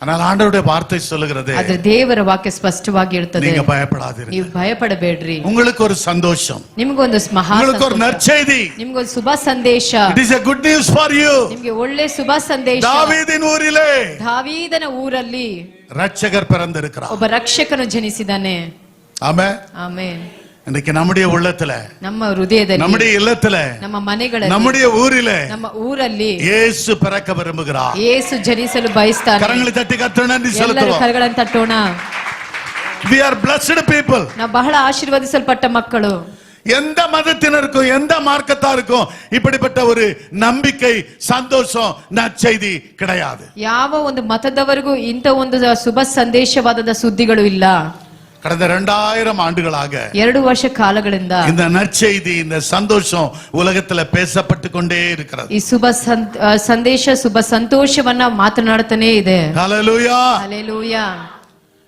S7: ஆனால் ஆண்டவருடைய வார்த்தை சொல்லுகிறது,
S4: ಆದ್ರೆ ದೇವರ ವಾಕ್ಯ ಸ್ಪಷ್ಟವಾಗಿ ಹೇಳ್ತದೆ,
S7: நீங்க பயப்படாதீர்கள்,
S4: ನೀವು ಭಯಪಡಬೇಡ್ರಿ,
S7: உங்களுக்கு ஒரு சந்தோஷம்,
S4: ನಿಮಗೊಂದು
S7: உங்களுக்கு ஒரு நற்செய்தி,
S4: ನಿಮಗೊಂದು ಶುಭ ಸಂದೇಶ,
S7: it is a good news for you.
S4: ನಿಮಗೆ ಒಳ್ಳೆ ಶುಭ ಸಂದೇಶ.
S7: தாவீதின் ஊரிலே
S4: ದಾವೀದನ ಊರಲ್ಲಿ
S7: ரட்சகர் பிறந்திருக்கிறார்.
S4: ಒಬ್ಬ ರಕ್ಷಕನು ಜನಿಸಿದಾನೆ.
S7: ஆமென்.
S4: ಆಮೆನ್.
S7: இன்னைக்கு நம்முடைய உள்ளத்துல,
S4: ನಮ್ಮ ಹೃದಯದಲ್ಲಿ,
S7: நம்முடைய இல்லத்துல,
S4: ನಮ್ಮ ಮನೆಗಳಲ್ಲಿ,
S7: நம்முடைய ஊரிலே
S4: ನಮ್ಮ ಊರಲ್ಲಿ
S7: இயேசு பிறக்க விரும்புகிறார்.
S4: ಯೇಸು ಜನಿಸಲು ಬಯಸ್ತಾನೆ.
S7: கரங்களை தட்டி கர்த்தருக்கு நன்றி
S4: ಎಲ್ಲರೂ
S7: செலுத்துவோம்.
S4: ಕರಗಳನ್ನು ತಟ್ಟೋಣ.
S7: We are blessed people.
S4: ನಾವು ಬಹಳ ಆಶೀರ್ವದಿಸಲ್ಪಟ್ಟ ಮಕ್ಕಳು.
S7: எந்த மதத்தினருக்கும் எந்த மார்க்கத்தாருக்கும் இப்படிப்பட்ட ஒரு நம்பிக்கை, சந்தோஷம், நற்செய்தி கிடையாது.
S4: ಯಾವ ಒಂದು ಮತದವರಿಗೂ ಇಂಥ ಒಂದು ಶುಭ ಸಂದೇಶವಾದ ಸುದ್ದಿಗಳು ಇಲ್ಲ.
S7: கடந்த 2000 ஆண்டுகளாக
S4: 2 ವರ್ಷ ಕಾಲಗಳಿಂದ
S7: இந்த நற்செய்தி, இந்த சந்தோஷம் உலகத்துல பேசப்பட்டு கொண்டே இருக்கிறது.
S4: ಈ ಶುಭ ಸಂದೇಶ, ಶುಭ ಸಂತೋಷವನ್ನ ಮಾತನಾಡುತ್ತಾನೆ ಇದೆ.
S7: ஹல்லேலூயா.
S4: ಹಲ್ಲೆಲೂಯಾ.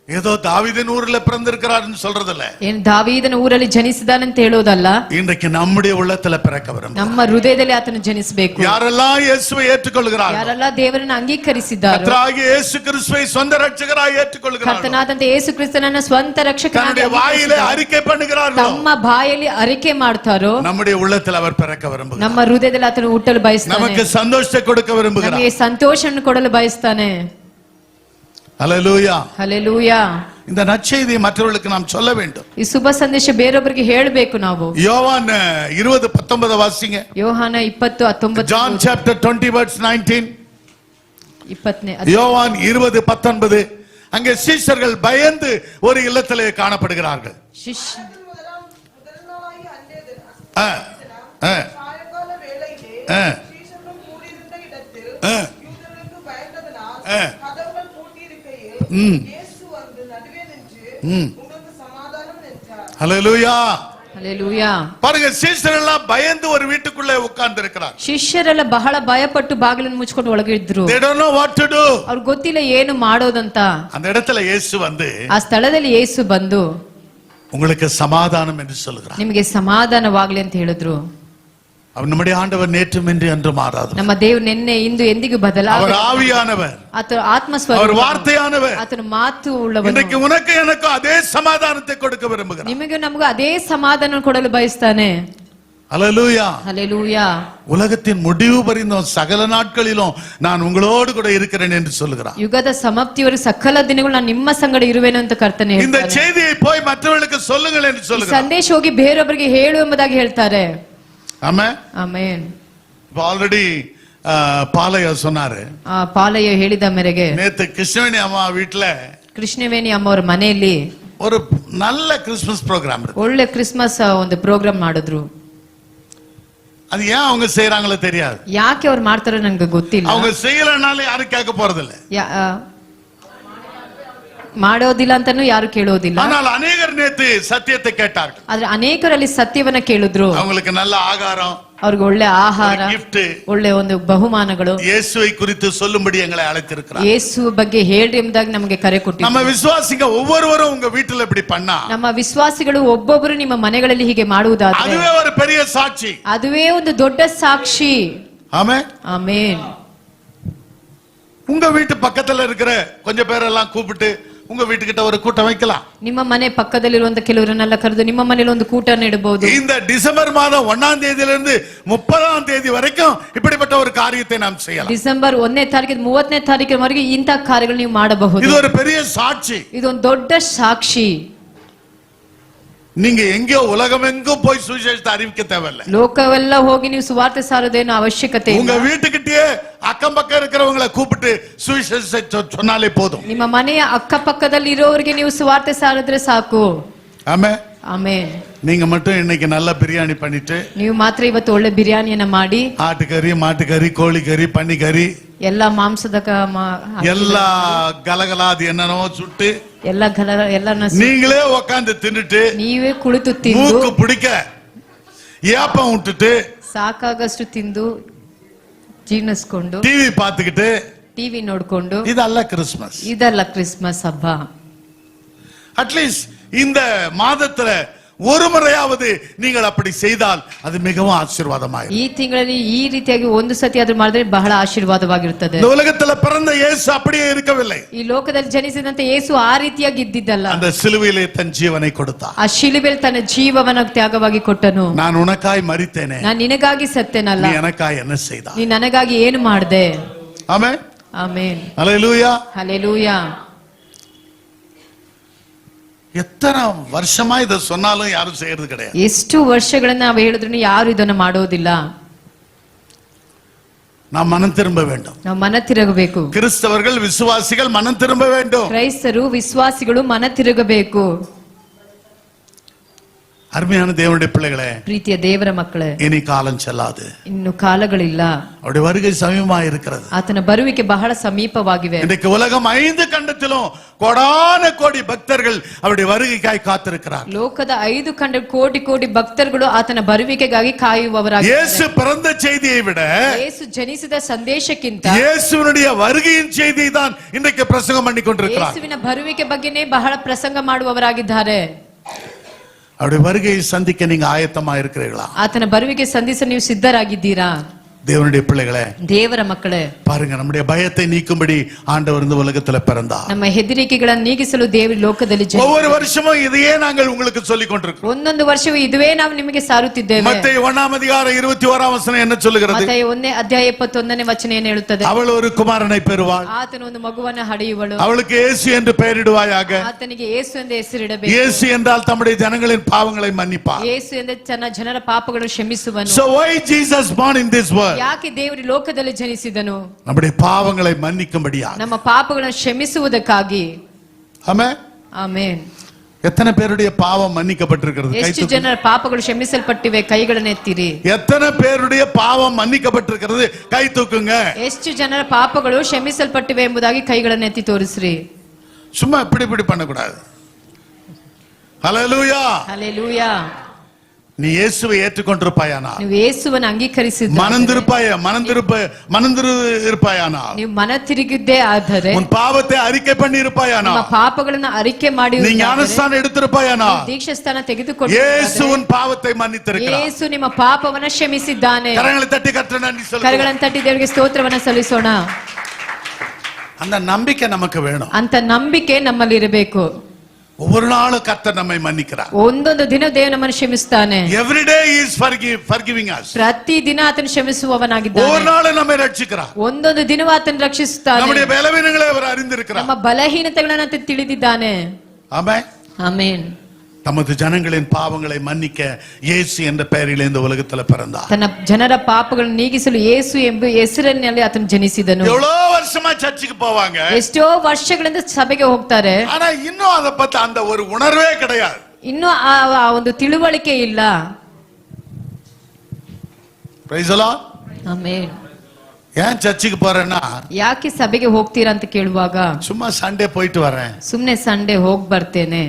S7: ஏதோ தாவீதின் ஊர்ல பிறந்திருக்கிறார்னு சொல்றது இல்ல.
S4: ಏನು ದಾವೀದನ ಊರಲ್ಲಿ ಜನಿಸಿದಾನಂತ ಹೇಳೋದಲ್ಲ.
S7: இன்றைக்கு நம்முடைய உள்ளத்துல பிறக்க விரும்புகிறார்.
S4: ನಮ್ಮ ಹೃದಯದಲ್ಲಿ ಆತನು ಜನಿಸಬೇಕು.
S7: யாரெல்லாம் இயேசுவை ஏற்றுக்கொள்கிறார்கள்,
S4: ಯಾರೆಲ್ಲ ದೇವರನ್ನು ಅಂಗೀಕರಿಸಿದ್ದಾರೋ,
S7: கர்த்தராகிய இயேசு கிறிஸ்துவை சொந்த ரட்சகராய் ஏற்றுக்கொள்கிறார்கள்,
S4: ಕರ್ತನಾದಂತ ಯೇಸು ಕ್ರಿಸ್ತನನ್ನ ಸ್ವಂತ ರಕ್ಷಕನಾಗಿ
S7: தன்னுடைய வாயிலே அறிக்கை பண்ணுகிறார்கள்,
S4: ತಮ್ಮ ಬಾಯಲ್ಲಿ ಅರಿಕೆ ಮಾಡ್ತಾರೋ,
S7: நம்முடைய உள்ளத்துல அவர் பிறக்க விரும்புகிறார்.
S4: ನಮ್ಮ ಹೃದಯದಲ್ಲಿ ಆತನು ಹುಟ್ಟಲು ಬಯಸ್ತಾನೆ.
S7: நமக்கு சந்தோஷத்தை கொடுக்க விரும்புகிறார்.
S4: ನಮಗೆ ಸಂತೋಷವನ್ನು ಕೊಡಲು ಬಯಸ್ತಾನೆ.
S7: ஹல்லேலூயா.
S4: ಹಲ್ಲೆಲೂಯಾ.
S7: இந்த நற்செய்தியை மற்றவர்களுக்கு நாம் சொல்ல வேண்டும்.
S4: ಈ ಶುಭ ಸಂದೇಶ ಬೇರೊಬ್ಬರಿಗೆ ಹೇಳಬೇಕು ನಾವು.
S7: யோவான் 20:19 வாசிங்க.
S4: ಯೋಹಾನ 20:19.
S7: John chapter 20 verse 19.
S4: 20ನೇ
S7: யோவான் 20:19. அங்கே சீஷர்கள் பயந்து ஒரு இல்லத்திலே காணப்படுகிறார்கள். ஹல்லேலூயா.
S4: ಹಲ್ಲೆಲೂಯಾ.
S7: பாருங்க, சீஷர்கள் எல்லாம் பயந்து ஒரு வீட்டுக்குள்ளே உட்கார்ந்து இருக்கிறார்.
S4: ಶಿಷ್ಯರೆಲ್ಲ ಬಹಳ ಭಯಪಟ್ಟು ಬಾಗಿಲನ್ನು ಮುಚ್ಚಿಕೊಂಡು ಒಳಗೆ ಇದ್ರು.
S7: They don't know what to do.
S4: ಅವ್ರಿಗೆ ಗೊತ್ತಿಲ್ಲ ಏನು ಮಾಡೋದಂತ.
S7: அந்த இடத்துல இயேசு வந்து,
S4: ಆ ಸ್ಥಳದಲ್ಲಿ ಯೇಸು ಬಂದು,
S7: உங்களுக்கு சமாதானம் என்று சொல்கிறார்.
S4: ನಿಮಗೆ ಸಮಾಧಾನವಾಗಲಿ ಅಂತ ಹೇಳಿದ್ರು.
S7: அவர் நம்முடைய ஆண்டவர் நேற்றும் இன்று என்று மாறாதவர்.
S4: ನಮ್ಮ ದೇವರು ನಿನ್ನೆ ಇಂದು ಎಂದಿಗೂ
S7: அவர்
S4: ಬದಲಾಗದ.
S7: ஆவியானவர்,
S4: ಆತನು ಆತ್ಮಸ್ವರೂಪ,
S7: அவர் வார்த்தையானவர்.
S4: ಆತನು ಮಾತು ಉಳ್ಳವನು.
S7: இன்றைக்கு உனக்கு எனக்கு அதே சமாதானத்தை கொடுக்க விரும்புகிறார்.
S4: ನಿಮಗೆ ನಮಗೂ ಅದೇ ಸಮಾಧಾನ ಕೊಡಲು ಬಯಸ್ತಾನೆ.
S7: ஹல்லேலூயா.
S4: ಹಲ್ಲೆಲೂಯಾ.
S7: உலகத்தின் முடிவு பரிந்தும் சகல நாட்களிலும் நான் உங்களோடு கூட இருக்கிறேன் என்று சொல்கிறார்.
S4: ಯುಗದ ಸಮಾಪ್ತಿಯವರೆಗೆ ಸಕಲ ದಿನಗಳು ನಾನು ನಿಮ್ಮ ಸಂಗಡ ಇರುವೆನು ಅಂತ ಕರ್ತನೆ
S7: இந்த
S4: ಹೇಳ್ತಾನೆ.
S7: செய்தியை போய் மற்றவர்களுக்கு சொல்லுங்கள் என்று
S4: ಈ
S7: சொல்கிறார்.
S4: ಸಂದೇಶ ಹೋಗಿ ಬೇರೊಬ್ಬರಿಗೆ ಹೇಳು ಎಂಬುದಾಗಿ ಹೇಳ್ತಾರೆ.
S7: ஆமென்.
S4: ಆಮೆನ್.
S7: ஆல்ரெடி பாலையா சொன்னாரு.
S4: ಪಾಲಯ್ಯ ಹೇಳಿದ ಮೇರೆಗೆ
S7: நேத்து கிருஷ்ணவேணி அம்மா வீட்டுல
S4: ಕೃಷ್ಣವೇಣಿ ಅಮ್ಮವರ ಮನೆಯಲ್ಲಿ
S7: ஒரு நல்ல கிறிஸ்துமஸ் ப்ரோக்ராம் இருக்கு.
S4: ಒಳ್ಳೆ ಕ್ರಿಸ್ಮಸ್ ಒಂದು ಪ್ರೋಗ್ರಾಮ್ ಮಾಡಿದ್ರು.
S7: அது ஏன் அவங்க செய்யறாங்களோ தெரியாது.
S4: ಯಾಕೆ ಅವ್ರು ಮಾಡ್ತಾರೋ ನನಗೆ ಗೊತ್ತಿಲ್ಲ.
S7: அவங்க செய்யலனாலும் யாரும் கேட்க போறதில்ல.
S4: ಮಾಡೋದಿಲ್ಲ ಅಂತಾನು ಯಾರು ಕೇಳೋದಿಲ್ಲ.
S7: ஆனால் அநேகர் நேத்து சத்தியத்தை கேட்டார்கள்.
S4: ಆದ್ರೆ ಅನೇಕರಲ್ಲಿ ಸತ್ಯವನ್ನ ಕೇಳಿದ್ರು.
S7: அவங்களுக்கு நல்ல ஆகாரம்,
S4: ಅವ್ರಿಗೆ ಒಳ್ಳೆ ಆಹಾರ,
S7: ಗಿಫ್ಟ್,
S4: ಒಳ್ಳೆ ಒಂದು ಬಹುಮಾನಗಳು,
S7: இயேசுவை குறித்து சொல்லும்படி எங்களை அழைத்திருக்கிறார்.
S4: ಯೇಸು ಬಗ್ಗೆ ಹೇಳ್ರಿ ಎಂಬುದಾಗಿ ನಮಗೆ ಕರೆ ಕೊಟ್ಟಿದ್ದಾರೆ.
S7: நம்ம விசுவாசிங்க ஒவ்வொருவரும் உங்க வீட்டுல இப்படி பண்ணா,
S4: ನಮ್ಮ ವಿಶ್ವಾಸಿಗಳು ಒಬ್ಬೊಬ್ಬರು ನಿಮ್ಮ ಮನೆಗಳಲ್ಲಿ ಹೀಗೆ ಮಾಡುವುದಾದ್ರೆ
S7: அதுவே ஒரு பெரிய சாட்சி.
S4: ಅದುವೇ ಒಂದು ದೊಡ್ಡ ಸಾಕ್ಷಿ.
S7: ஆமென்.
S4: ಆಮೆನ್.
S7: உங்க வீட்டு பக்கத்துல இருக்கிற கொஞ்சம் பேரெல்லாம் கூப்பிட்டு உங்க வீட்டுக்கிட்ட ஒரு கூட்டம் வைக்கலாம்.
S4: ನಿಮ್ಮ ಮನೆ ಪಕ್ಕದಲ್ಲಿರುವಂತ ಕೆಲವರನ್ನೆಲ್ಲ ಕರೆದು ನಿಮ್ಮ ಮನೆಯಲ್ಲಿ ಒಂದು ಕೂಟ ನೀಡಬಹುದು.
S7: இந்த டிசம்பர் மாதம் 1ஆம் தேதியிலிருந்து 30ஆம் தேதி வரைக்கும் இப்படிப்பட்ட ஒரு காரியத்தை நாம் செய்யலாம்.
S4: ಡಿಸೆಂಬರ್ 1ನೇ ತಾರೀಕಿಂದ 30ನೇ ತಾರೀಕಿನವರೆಗೆ ಇಂಥ ಕಾರ್ಯಗಳು ನೀವು ಮಾಡಬಹುದು.
S7: இது ஒரு பெரிய சாட்சி.
S4: ಇದು ಒಂದು ದೊಡ್ಡ ಸಾಕ್ಷಿ.
S7: நீங்க எங்கேயோ உலகம் எங்கும் போய் சுவிசேஷத்தை அறிவிக்க தேவையில்லை.
S4: ಲೋಕವೆಲ್ಲ ಹೋಗಿ ನೀವು ಸುವಾರ್ತೆ ಸಾರೋದೇನು ಅವಶ್ಯಕತೆ
S7: உங்க
S4: ಇಲ್ಲ.
S7: வீட்டுக்கிட்டே அக்கம் பக்கம் இருக்கிறவங்களை கூப்பிட்டு சுவிசேஷத்தை சொன்னாலே போதும்.
S4: ನಿಮ್ಮ ಮನೆಯ ಅಕ್ಕಪಕ್ಕದಲ್ಲಿ ಇರೋರಿಗೆ ನೀವು ಸುವಾರ್ತೆ ಸಾರಿದ್ರೆ ಸಾಕು.
S7: ஆமே.
S4: ಆಮೆನ್.
S7: நீங்க மட்டும் இன்னைக்கு நல்லா பிரியாணி பண்ணிட்டு,
S4: ನೀವು ಮಾತ್ರ ಇವತ್ತು ಒಳ್ಳೆ ಬಿರಿಯಾನಿಯನ್ನ ಮಾಡಿ,
S7: ஆட்டுக்கறி, மாட்டுக்கறி, கோழிக்கறி, பன்னிக்கறி,
S4: ಎಲ್ಲ ಮಾಂಸದ
S7: எல்லா கலகலாது என்னனோ சுட்டு
S4: ಎಲ್ಲರನ್ನ
S7: நீங்களே உட்கார்ந்து தின்னுட்டு,
S4: ನೀವೇ ಕುಳಿತು ತಿಂದು
S7: மூக்கு பிடிக்க ஏப்பம் விட்டுட்டு,
S4: ಸಾಕಾಗಷ್ಟು ತಿಂದು ಜೀರ್ಣಿಸ್ಕೊಂಡು
S7: டிவி பார்த்துக்கிட்டு,
S4: ಟಿವಿ ನೋಡ್ಕೊಂಡು,
S7: இதல்ல கிறிஸ்மஸ்.
S4: ಇದಲ್ಲ ಕ್ರಿಸ್ಮಸ್ ಹಬ್ಬ.
S7: அட்லீஸ்ட் இந்த மாதத்துல ஒரு முறையாவது நீங்கள் அப்படி செய்தால் அது மிகவும் ஆசீர்வாதமாயிருக்கும்.
S4: ಈ ತಿಂಗಳಲ್ಲಿ ಈ ರೀತಿಯಾಗಿ ಒಂದು ಸತಿ ಆದ್ರೂ ಮಾಡಿದ್ರೆ ಬಹಳ ಆಶೀರ್ವಾದವಾಗಿರುತ್ತದೆ.
S7: இந்த உலகத்துல பிறந்த இயேசு அப்படியே இருக்கவில்லை.
S4: ಈ ಲೋಕದಲ್ಲಿ ಜನಿಸಿದಂತೆ ಯೇಸು ಆ ರೀತಿಯಾಗಿ ಇದ್ದಿದ್ದಲ್ಲ.
S7: அந்த சிலுவையிலே தன் ஜீவனை கொடுத்தார்.
S4: ಆ ಶಿಲುಬೆಯಲ್ಲಿ ತನ್ನ ಜೀವವನ್ನು ತ್ಯಾಗವಾಗಿ ಕೊಟ್ಟನು.
S7: நான் உனக்காய் மரித்தேனே,
S4: ನಾನು ನಿನಗಾಗಿ ಸತ್ತೇನಲ್ಲ,
S7: நீ எனக்காய் என்ன செய்தாய்?
S4: ನೀ ನನಗಾಗಿ ಏನು ಮಾಡಿದೆ?
S7: ஆமென்.
S4: ಆಮೆನ್.
S7: ஹல்லேலூயா.
S4: ಹಲ್ಲೆಲೂಯಾ.
S7: எத்தனை வருஷமா இத சொன்னாலும் யாரும் செய்யறது கிடையாது.
S4: ಎಷ್ಟು ವರ್ಷಗಳನ್ನ ನಾವು ಹೇಳಿದ್ರು ಯಾರು ಇದನ್ನ ಮಾಡೋದಿಲ್ಲ.
S7: நாம் மனம் திரும்ப வேண்டும்.
S4: ನಾವು ಮನ ತಿರುಗಬೇಕು.
S7: கிறிஸ்தவர்கள் விசுவாசிகள் மனம் திரும்ப வேண்டும்.
S4: ಕ್ರೈಸ್ತರು ವಿಶ್ವಾಸಿಗಳು ಮನ ತಿರುಗಬೇಕು.
S7: அருமையான தேவனுடைய பிள்ளைகளே,
S4: ಪ್ರೀತಿಯ ದೇವರ ಮಕ್ಕಳೇ,
S7: இனி காலம் செல்லாது.
S4: ಇನ್ನು ಕಾಲಗಳಿಲ್ಲ.
S7: அவருடைய வருகை சமீபமாக இருக்கிறது.
S4: ಆತನ ಬರುವಿಕೆ ಬಹಳ ಸಮೀಪವಾಗಿವೆ.
S7: இன்றைக்கு உலகம் 5 கண்டத்திலும் கோடான கோடி பக்தர்கள் அவருடைய வருகைக்காய் காத்திருக்கிறார்.
S4: ಲೋಕದ 5 ಕೋಟಿ ಕೋಟಿ ಭಕ್ತರುಗಳು ಆತನ ಬರುವಿಕೆಗಾಗಿ ಕಾಯುವವರಾಗಿದ್ದಾರೆ.
S7: இயேசு பிறந்த செய்தியை விட
S4: ಯೇಸು ಜನಿಸಿದ ಸಂದೇಶಕ್ಕಿಂತ
S7: இயேசுவினுடைய வருகையின் செய்தியை தான் இன்றைக்கு பிரசங்கம் பண்ணி கொண்டிருக்கிறார்.
S4: ಯೇಸುವಿನ ಬರುವಿಕೆ ಬಗ್ಗೆನೇ ಬಹಳ ಪ್ರಸಂಗ ಮಾಡುವವರಾಗಿದ್ದಾರೆ.
S7: அவருடைய வருகையை சந்திக்க நீங்க ஆயத்தமா இருக்கிறீர்களா?
S4: ಆತನ ಬರುವಿಕೆ ಸಂಧಿಸ ನೀವು ಸಿದ್ಧರಾಗಿದ್ದೀರಾ?
S7: தேவனுடைய பிள்ளைகளே,
S4: ದೇವರ ಮಕ್ಕಳೇ,
S7: பாருங்க, நம்முடைய பயத்தை நீக்கும்படி ஆண்டவர் இந்த உலகத்துல பிறந்தார்.
S4: ನಮ್ಮ ಹೆದರಿಕೆಗಳನ್ನು ನೀಗಿಸಲು ದೇವರು ಲೋಕದಲ್ಲಿ
S7: ஒவ்வொரு வருஷமும் இதையே நாங்கள் உங்களுக்கு சொல்லிக் கொண்டிருக்கிறோம்.
S4: ಒಂದೊಂದು ವರ್ಷವೂ ಇದುವೇ ನಾವು ನಿಮಗೆ ಸಾರುತ್ತಿದ್ದೇವೆ.
S7: மத்தேயு 1 அதிகாரம் 21 வசனம் என்ன சொல்லுகிறது?
S4: ಮತ್ತಾಯ 1 ಅಧ್ಯಾಯ 21ನೇ ವಚನ ಏನು ಹೇಳುತ್ತದೆ?
S7: அவள் ஒரு குமாரனை பெறுவாள்,
S4: ಆತನು ಒಂದು ಮಗುವನ್ನು ಹಡೆಯುವಳು,
S7: அவளுக்கு இயேசு என்று பெயரிடுவாயாக.
S4: ಆತನಿಗೆ ಯೇಸು ಎಂದು ಹೆಸರಿಡಬೇಕು.
S7: இயேசு என்றால் தம்முடைய ஜனங்களின் பாவங்களை மன்னிப்பார்.
S4: ಯೇಸು ಎಂದರೆ ತನ್ನ ಜನರ ಪಾಪಗಳನ್ನು ಕ್ಷಮಿಸುವನು.
S7: So why Jesus born in this world?
S4: ಯಾಕೆ ದೇವರು ಲೋಕದಲ್ಲಿ ಜನಿಸಿದನು?
S7: நம்முடைய பாவங்களை மன்னிக்கும்படியாக,
S4: ನಮ್ಮ ಪಾಪಗಳನ್ನು ಕ್ಷಮಿಸುವುದಕ್ಕಾಗಿ.
S7: ஆமென்.
S4: ಆಮೆನ್.
S7: எத்தனை பேருடைய பாவம் மன்னிக்கப்பட்டிருக்கிறது?
S4: ಎಷ್ಟು ಜನರ ಪಾಪಗಳು ಕ್ಷಮಿಸಲ್ಪಟ್ಟಿವೆ? ಕೈಗಳನ್ನು ಎತ್ತಿರಿ.
S7: எத்தனை பேருடைய பாவம் மன்னிக்கப்பட்டிருக்கிறது? கை தூக்குங்க.
S4: ಎಷ್ಟು ಜನರ ಪಾಪಗಳು ಕ್ಷಮಿಸಲ್ಪಟ್ಟಿವೆ ಎಂಬುದಾಗಿ ಕೈಗಳನ್ನು ಎತ್ತಿ ತೋರಿಸ್ರಿ.
S7: சும்மா இப்படி பண்ணக்கூடாது. ஹல்லேலூயா.
S4: ಹಲ್ಲೆಲೂಯಾ.
S7: நீ இயேசுவை ஏற்றுக்கொண்டிருப்பாயானா,
S4: ನೀವು ಯೇಸುವನ್ನು ಅಂಗೀಕರಿಸಿದ
S7: மனந்திருப்பாயானா,
S4: ನೀವು ಮನ ತಿರುಗಿದ್ದೇ ಆದರೆ,
S7: உன் பாவத்தை அறிக்கை பண்ணி இருப்பாயானா,
S4: ನಿಮ್ಮ ಪಾಪಗಳನ್ನು ಅರಿಕೆ ಮಾಡಿ
S7: நீ ஞானஸ்நானம் எடுத்திருப்பாயானா,
S4: ದೀಕ್ಷಾಸ್ಥಾನ ತೆಗೆದುಕೊಂಡು
S7: இயேசு உன் பாவத்தை மன்னித்திருக்கிறார்.
S4: ಯೇಸು ನಿಮ್ಮ ಪಾಪವನ್ನು ಕ್ಷಮಿಸಿದ್ದಾನೆ.
S7: கரங்களை தட்டி கர்த்தருக்கு நன்றி சொல்லுங்க.
S4: ಕರಗಳನ್ನು ತಟ್ಟಿ ದೇವರಿಗೆ ಸ್ತೋತ್ರವನ್ನು ಸಲ್ಲಿಸೋಣ.
S7: அந்த நம்பிக்கை நமக்கு வேணும்.
S4: ಅಂತ ನಂಬಿಕೆ ನಮ್ಮಲ್ಲಿ ಇರಬೇಕು.
S7: ஒவ்வொரு நாளும் கர்த்தர் நம்மை மன்னிக்கிறார்.
S4: ಒಂದೊಂದು ದಿನ ದೇವರು ನಮ್ಮನ್ನು ಕ್ಷಮಿಸ್ತಾನೆ.
S7: Every day he is forgiving us.
S4: ಪ್ರತಿ ದಿನ ಆತನು ಕ್ಷಮಿಸುವವನಾಗಿದ್ದಾನೆ.
S7: ஒவ்வொரு நாளும் நம்மை ரட்சிக்கிறார்.
S4: ಒಂದೊಂದು ದಿನವೂ ಆತನು ರಕ್ಷಿಸುತ್ತಾನೆ.
S7: நம்முடைய பலவீனங்களை அவர் அறிந்திருக்கிறார்.
S4: ನಮ್ಮ ಬಲಹೀನತೆಗಳನ್ನು ಆತ ತಿಳಿದಿದ್ದಾನೆ.
S7: ஆமென்.
S4: ಆಮೆನ್.
S7: தமது ஜனங்களின் பாவங்களை மன்னிக்க இயேசு என்ற பெயரில் இந்த உலகத்துல பிறந்தார்.
S4: ತನ್ನ ಜನರ ಪಾಪಗಳನ್ನು ನೀಗಿಸಲು ಯೇಸು ಎಂಬ ಹೆಸರಿನಲ್ಲಿ ಆತನು ಜನಿಸಿದನು.
S7: எவ்வளவு வருஷமா சர்ச்சுக்கு போவாங்க,
S4: ಎಷ್ಟೋ ವರ್ಷಗಳಿಂದ ಸಭೆಗೆ ಹೋಗ್ತಾರೆ,
S7: ஆனா இன்னும் அதை பத்தி அந்த ஒரு உணர்வே கிடையாது.
S4: ಇನ್ನೂ ಆ ಒಂದು ತಿಳುವಳಿಕೆ ಇಲ್ಲ.
S7: Praise the Lord.
S4: ಆಮೆನ್.
S7: ஏன் சர்ச்சுக்கு போறேன்னா,
S4: ಯಾಕೆ ಸಭೆಗೆ ಹೋಗ್ತೀರಾ ಅಂತ ಕೇಳುವಾಗ,
S7: சும்மா சண்டே போயிட்டு வரேன்,
S4: ಸುಮ್ನೆ ಸಂಡೇ ಹೋಗ್ ಬರ್ತೇನೆ,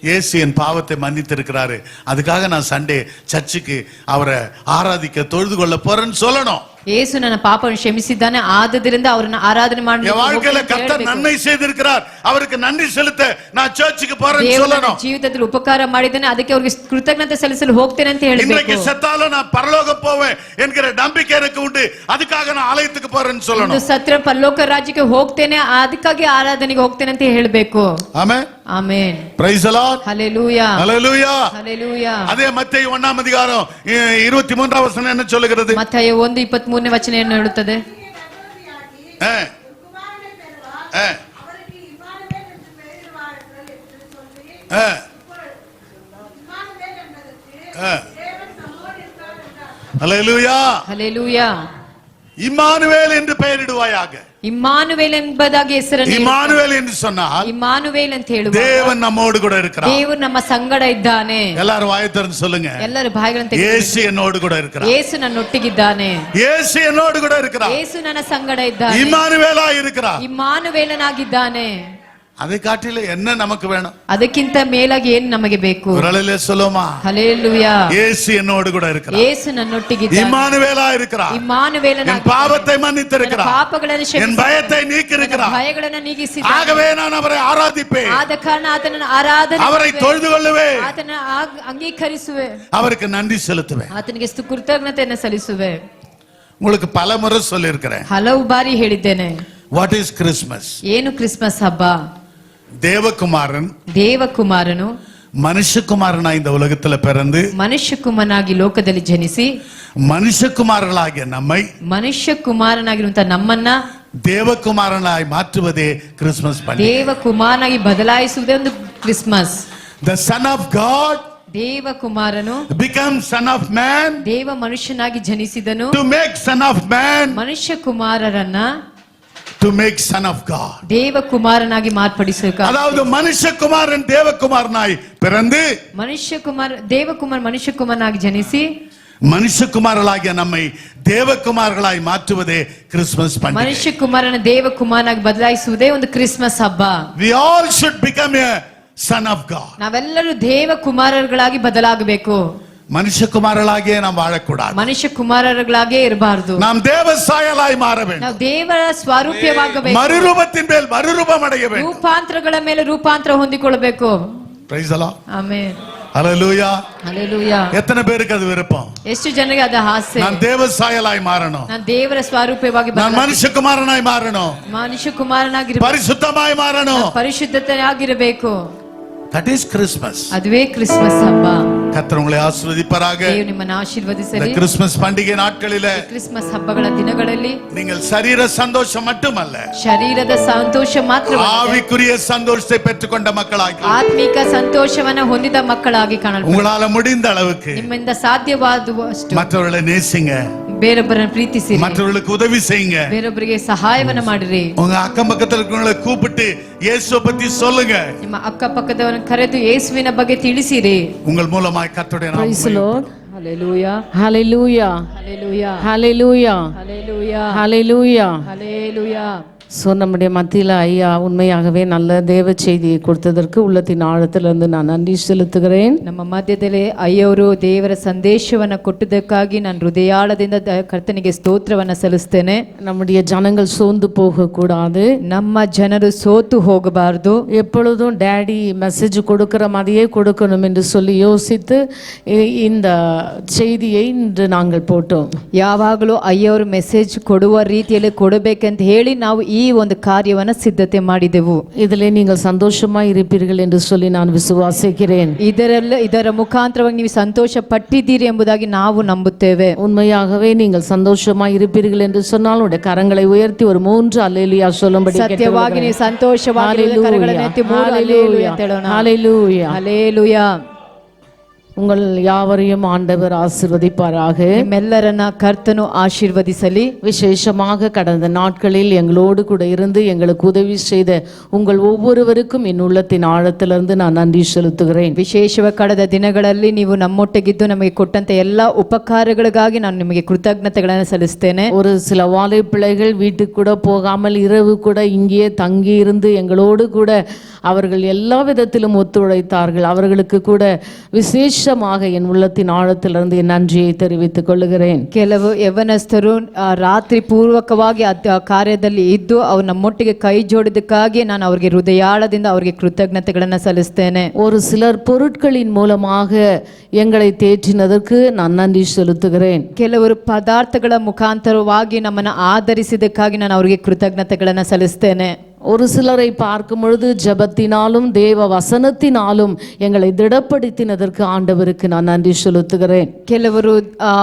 S7: இயேசு என் பாவத்தை மன்னித்திருக்கிறாரு, அதுக்காக நான் சண்டே சர்ச்சுக்கு அவரை ஆராதிக்க தொழுது கொள்ள போறேன்னு சொல்லணும்.
S4: ಯೇಸು ನನ್ನ ಪಾಪವನ್ನು ಕ್ಷಮಿಸಿದ್ದಾನೆ, ಆದದರಿಂದ ಅವರನ್ನು ಆರಾಧನೆ
S7: என் வாழ்க்கையில கர்த்தர் நன்மை செய்திருக்கிறார், அவருக்கு நன்றி செலுத்த நான் சர்ச்சுக்கு போறேன்னு சொல்லணும்.
S4: ಜೀವಿತದಲ್ಲಿ ಉಪಕಾರ ಮಾಡಿದ್ದಾನೆ, ಅದಕ್ಕೆ ಅವರಿಗೆ ಕೃತಜ್ಞತೆ ಸಲ್ಲಿಸಲು ಹೋಗ್ತೇನೆ ಅಂತ
S7: இன்றைக்கு
S4: ಹೇಳಬೇಕು.
S7: செத்தாலும் நான் பரலோகம் போவேன் என்கிற நம்பிக்கை எனக்கு உண்டு, அதுக்காக நான் ஆலயத்துக்கு போறேன்னு சொல்லணும்.
S4: ಸತ್ರ ಪರಲೋಕ ರಾಜ್ಯಕ್ಕೆ ಹೋಗ್ತೇನೆ, ಅದಕ್ಕಾಗಿ ಆರಾಧನೆಗೆ ಹೋಗ್ತೇನೆ ಅಂತ ಹೇಳಬೇಕು.
S7: Amen.
S4: Amen.
S7: Praise the Lord.
S4: Hallelujah.
S7: Hallelujah.
S4: Hallelujah.
S7: அதே மத்தேயு 1 அதிகாரம் 23 வசனம் என்ன சொல்லுகிறது?
S4: ಮತ್ತಾಯ 1:23 ವಚನ ಏನು ಹೇಳುತ್ತದೆ?
S7: அல்லேலூயா.
S4: Hallelujah.
S7: இம்மானுவேல் என்று பெயரிடுவாயாக.
S4: ಇಮ್ಮಾನುವೇಲ್ ಎಂಬುದಾಗಿ ಹೆಸರನ್ನು
S7: இம்மானுவேல் என்று சொன்னால்
S4: ಇಮ್ಮಾನುವೇಲ್ ಅಂತ ಹೇಳುವ
S7: தேவன் நம்மோடு கூட இருக்கிறார்.
S4: ದೇವರು ನಮ್ಮ ಸಂಗಡ ಇದ್ದಾನೆ.
S7: எல்லாரும் வாயை திறந்து சொல்லுங்க.
S4: ಎಲ್ಲರೂ ಬಾಯಿಗಳನ್ನು ತೆಗೆದು
S7: இயேசு என்னோடு கூட இருக்கிறார்.
S4: ಯೇಸು ನನ್ನೊಟ್ಟಿಗಿದ್ದಾನೆ.
S7: இயேசு என்னோடு கூட இருக்கிறார்.
S4: ಯೇಸು ನನ್ನ ಸಂಗಡ ಇದ್ದಾನೆ.
S7: இம்மானுவேலா இருக்கிறார்.
S4: ಇಮ್ಮಾನುವೇಲನಾಗಿದ್ದಾನೆ.
S7: அதை காட்டில என்ன நமக்கு வேணும்?
S4: ಅದಕ್ಕಿಂತ ಮೇಲಾಗಿ ಏನು ನಮಗೆ ಬೇಕು?
S7: ஒருவேளை சொல்லுமா?
S4: ஹல்லேலூயா.
S7: இயேசு என்னோடு கூட இருக்கிறார்.
S4: ಯೇಸು ನನ್ನೊಟ್ಟಿಗಿದ್ದಾನೆ.
S7: இம்மானுவேலா இருக்கிறார்.
S4: ಇಮ್ಮಾನುವೇಲನಾಗಿ
S7: என் பாவத்தை மன்னித்திருக்கிறார்.
S4: ಪಾಪಗಳನ್ನು
S7: என் பயத்தை நீக்கியிருக்கிறார்.
S4: ಭಯಗಳನ್ನು ನೀಗಿಸಿದ್ದಾನೆ.
S7: ஆகவே நான் அவரை ஆராதிப்பேன்.
S4: ಆದ ಕಾರಣ ಆತನನ್ನು ಆರಾಧನೆ
S7: அவரை தொழுது கொள்ளுவேன்.
S4: ಆತನ ಅಂಗೀಕರಿಸುವೆ.
S7: அவருக்கு நன்றி செலுத்துவேன்.
S4: ಆತನಿಗೆ ಕೃತಜ್ಞತೆಯನ್ನು ಸಲ್ಲಿಸುವೆ.
S7: உங்களுக்கு பல முறை சொல்லி இருக்கிறேன்.
S4: ಹಲವು ಬಾರಿ ಹೇಳಿದ್ದೇನೆ.
S7: What is Christmas?
S4: ಏನು ಕ್ರಿಸ್ಮಸ್ ಹಬ್ಬ?
S7: தேவகுமாரன்
S4: ದೇವಕುಮಾರನು
S7: மனுஷகுமாரனாய் இந்த உலகத்துல பிறந்து
S4: ಮನುಷ್ಯಕುಮಾರನಾಗಿ ಲೋಕದಲ್ಲಿ ಜನಿಸಿ
S7: மனுஷகுமாரர்களாகிய நம்மை
S4: ಮನುಷ್ಯಕುಮಾರನಾಗಿರುವಂತ ನಮ್ಮನ್ನ
S7: தேவகுமாரனாய் மாற்றுவதே கிறிஸ்மஸ் பண்டிகை.
S4: ದೇವಕುಮಾರನಾಗಿ ಬದಲಾಯಿಸುವುದೇ ಒಂದು Christmas.
S7: The son of God
S4: ದೇವಕುಮಾರನು
S7: become son of man
S4: ದೇವ ಮನುಷ್ಯನಾಗಿ ಜನಿಸಿದನು.
S7: to make son of man
S4: ಮನುಷ್ಯ ಕುಮಾರರನ್ನ
S7: to make son of God.
S4: ದೇವಕುಮಾರನಾಗಿ ಮಾರ್ಪಡಿಸಬೇಕು.
S7: அதாவது மனுஷகுமாரன் தேவகுமாரனாய் பிறந்து
S4: ದೇವಕುಮಾರ ಮನುಷ್ಯಕುಮಾರನಾಗಿ ಜನಿಸಿ
S7: மனுஷகுமாரர்களாகிய நம்மை தேவகுமாரர்களாய் மாற்றுவதே கிறிஸ்மஸ் பண்டிகை.
S4: ಮನುಷ್ಯಕುಮಾರನ ದೇವಕುಮಾರನಾಗಿ ಬದಲಾಯಿಸುವುದೇ ಒಂದು ಕ್ರಿಸ್ಮಸ್ ಹಬ್ಬ.
S7: We all should become a son of God.
S4: ನಾವೆಲ್ಲರೂ ದೇವಕುಮಾರர்களಾಗಿ ಬದಲಾಗಬೇಕು.
S7: மனுஷகுமாரர்களாகிய நாம் வாழக்கூடாது.
S4: ಮನುಷ್ಯ ಕುಮಾರர்களಾಗೇ ಇರಬಾರದು.
S7: நாம் தேவ சாயலாய் மாற வேண்டும்.
S4: ನಾವು ದೇವರ ಸ್ವರೂಪವಾಗಬೇಕು.
S7: மறுரூபத்தின் மேல் மறுரூபம் அடைய வேண்டும்.
S4: ರೂಪಾಂತರಗಳ ಮೇಲೆ ರೂಪಾಂತರ ಹೊಂದಿಕೊಳ್ಳಬೇಕು.
S7: Praise the Lord.
S4: Amen.
S7: Hallelujah.
S4: Hallelujah.
S7: எத்தனை பேருக்கு அது விருப்பம்?
S4: ಎಷ್ಟು ಜನರಿಗೆ ಅದು ಆಸೆ?
S7: நான் தேவ சாயலாய் மாறணும்.
S4: ನಾನು ದೇವರ ಸ್ವರೂಪವಾಗಿ
S7: நான் மனுஷகுமாரனாய் மாறணும்.
S4: ಮನುಷ್ಯ ಕುಮಾರನಾಗಿರಬೇಕು.
S7: பரிசுத்தமாய் மாறணும்.
S4: ಪರಿಶುದ್ಧತೆಯಾಗಿರಬೇಕು.
S7: That is Christmas.
S4: அதுவே கிறிஸ்மஸ் ಹಬ್ಬ.
S7: கர்த்தர் உங்களை ஆசீர்வதிப்பாராக.
S4: ದೇವರು ನಿಮ್ಮನ್ನು ಆಶೀರ್ವದಿಸಲಿ.
S7: இந்த கிறிஸ்மஸ் பண்டிகை நாட்களிலே
S4: ಕ್ರಿಸ್ಮಸ್ ಹಬ್ಬಗಳ ದಿನಗಳಲ್ಲಿ
S7: நீங்கள் சரீர சந்தோஷம் மட்டுமல்ல
S4: ಶರೀರದ ಸಂತೋಷ ಮಾತ್ರವಲ್ಲ,
S7: ஆவிக்குரிய சந்தோஷத்தை பெற்றுக்கொண்ட மக்களாಗಿ
S4: ಆತ್ಮಿಕ ಸಂತೋಷವನ್ನ ಹೊಂದಿದ ಮಕ್ಕಳಾಗಿ ಕಾಣಲು
S7: உங்களால முடிந்த அளவுக்கு
S4: ನಿಮ್ಮಿಂದ ಸಾಧ್ಯವಾದಷ್ಟು
S7: மற்றவர்களை நேசிங்க,
S4: ಬೇರೊಬ್ಬರನ್ನು ಪ್ರೀತಿಸಿರಿ,
S7: மற்றவர்களுக்கு உதவி செய்யுங்க.
S4: ಬೇರೊಬ್ಬರಿಗೆ ಸಹಾಯವನ್ನ ಮಾಡಿರಿ.
S7: உங்க அக்கம் பக்கத்துல இருக்கிறவங்களை கூப்பிட்டு இயேசுவை பத்தி சொல்லுங்க.
S4: ನಿಮ್ಮ ಅಕ್ಕಪಕ್ಕದವರನ್ನು ಕರೆದು ಯೇಸುವಿನ ಬಗ್ಗೆ ತಿಳಿಸಿರಿ.
S7: உங்கள் மூலமாய் கர்த்தருடைய நாமம்
S5: Praise the Lord.
S4: Hallelujah.
S5: Hallelujah.
S4: Hallelujah.
S5: Hallelujah.
S4: Hallelujah.
S5: Hallelujah.
S4: Hallelujah.
S5: So நம்முடைய மத்தியில் ஐயா உண்மையாகவே நல்ல தேவ செய்தியை கொடுத்ததற்கு உள்ளத்தின் ஆழத்திலிருந்து நான் நன்றி செலுத்துகிறேன்.
S4: ನಮ್ಮ ಮಧ್ಯದಲ್ಲಿ ಅಯ್ಯವರು ದೇವರ ಸಂದೇಶವನ್ನ ಕೊಟ್ಟದಕ್ಕಾಗಿ ನಾನು ಹೃದಯಾಳದಿಂದ ಕರ್ತನಿಗೆ ಸ್ತೋತ್ರವನ್ನ ಸಲ್ಲಿಸ್ತೇನೆ.
S5: நம்முடைய ஜனங்கள் சோர்ந்து போகக்கூடாது.
S4: ನಮ್ಮ ಜನರು ಸೋತು ಹೋಗಬಾರದು.
S5: எப்பொழுதும் டேடி மெசேஜ் கொடுக்கிற மாதிரியே கொடுக்கணும் என்று சொல்லி யோசித்து இந்த செய்தியை இன்று நாங்கள் போட்டோம்.
S4: ಯಾವಾಗಲೂ ಅಯ್ಯವರು ಮೆಸೇಜ್ ಕೊಡುವ ರೀತಿಯಲ್ಲಿ ಕೊಡಬೇಕಂತ ಹೇಳಿ ನಾವು ಈ ಒಂದು ಕಾರ್ಯವನ್ನು ಸಿದ್ಧತೆ ಮಾಡಿದೆವು.
S5: இதிலே நீங்கள் சந்தோஷமாய் இருப்பீர்கள் என்று சொல்லி நான் விசுவாசிக்கிறேன்.
S4: ಇದರ ಮುಖಾಂತರವಾಗಿ ನೀವು ಸಂತೋಷ ಪಟ್ಟಿದ್ದೀರಿ ಎಂಬುದಾಗಿ ನಾವು ನಂಬುತ್ತೇವೆ.
S5: உண்மையாகவே நீங்கள் சந்தோஷமாய் இருப்பீர்கள் என்று சொன்னால் உடைய கரங்களை உயர்த்தி ஒரு 3 அல்லேலூயா சொல்லும்படி
S4: ಸತ್ಯವಾಗಿ ನೀವು ಸಂತೋಷವಾಗಿ ಕರಗಳನ್ನು ಎತ್ತಿ 3 அல்லேலூயா ಹೇಳೋಣ.
S5: ஹalleluya.
S4: ஹalleluya.
S5: உங்கள் யாவரையும் ஆண்டவர் ஆசீர்வதிப்பாராக.
S4: ನಿಮ್ಮೆಲ್ಲರನ್ನ ಕರ್ತನು ಆಶೀರ್ವದಿಸಲಿ.
S5: விசேஷமாக கடந்த நாட்களில் எங்களோடு கூட இருந்து எங்களுக்கு உதவி செய்த உங்கள் ஒவ்வொருவருக்கும் என் உள்ளத்தின் ஆழத்திலிருந்து நான் நன்றி செலுத்துகிறேன்.
S4: ವಿಶೇಷವಾಗಿ ಕಳೆದ ದಿನಗಳಲ್ಲಿ ನೀವು ನಮ್ಮೊಟ್ಟಿಗಿದ್ದು ನಮಗೆ ಕೊಟ್ಟಂತ ಎಲ್ಲ ಉಪಕಾರಗಳಿಗಾಗಿ ನಾನು ನಿಮಗೆ ಕೃತಜ್ಞತೆಗಳನ್ನು ಸಲ್ಲಿಸ್ತೇನೆ.
S5: ஒரு சில வாலை பிள்ளைகள் வீட்டுக்கு கூட போகாமல் இரவு கூட இங்கேயே தங்கி இருந்து எங்களோடு கூட அவர்கள் எல்லா விதத்திலும் ஒத்துழைத்தார்கள். அவர்களுக்கு கூட விசேஷமாக என் உள்ளத்தின் ஆழத்திலிருந்து என் நன்றியை தெரிவித்துக் கொள்கிறேன்.
S4: ಕೆಲವು ಯವನಸ್ಥರು ರಾತ್ರಿ ಪೂರ್ವಕವಾಗಿ ಕಾರ್ಯದಲ್ಲಿ ಇದ್ದು ಅವರು ನಮ್ಮೊಟ್ಟಿಗೆ ಕೈ ಜೋಡಿದಕ್ಕಾಗಿ ನಾನು ಅವರಿಗೆ ಹೃದಯಾಳದಿಂದ ಅವರಿಗೆ ಕೃತಜ್ಞತೆಗಳನ್ನು ಸಲ್ಲಿಸ್ತೇನೆ.
S5: ஒரு சிலர் பொருட்களின் மூலமாக எங்களை தேற்றினதற்கு நான் நன்றி செலுத்துகிறேன்.
S4: ಕೆಲವರು ಪದಾರ್ಥಗಳ ಮುಖಾಂತರವಾಗಿ ನಮ್ಮನ್ನು ಆಧರಿಸಿದಕ್ಕಾಗಿ ನಾನು ಅವರಿಗೆ ಕೃತಜ್ಞತೆಗಳನ್ನು ಸಲ್ಲಿಸ್ತೇನೆ.
S5: ஒரு சிலரை பார்க்கும் பொழுது ஜெபத்தினாலும் தேவ வசனத்தினாலும் எங்களை திடப்படுத்தினதற்கு ஆண்டவருக்கு நான் நன்றி செலுத்துகிறேன்.
S4: ಕೆಲವರು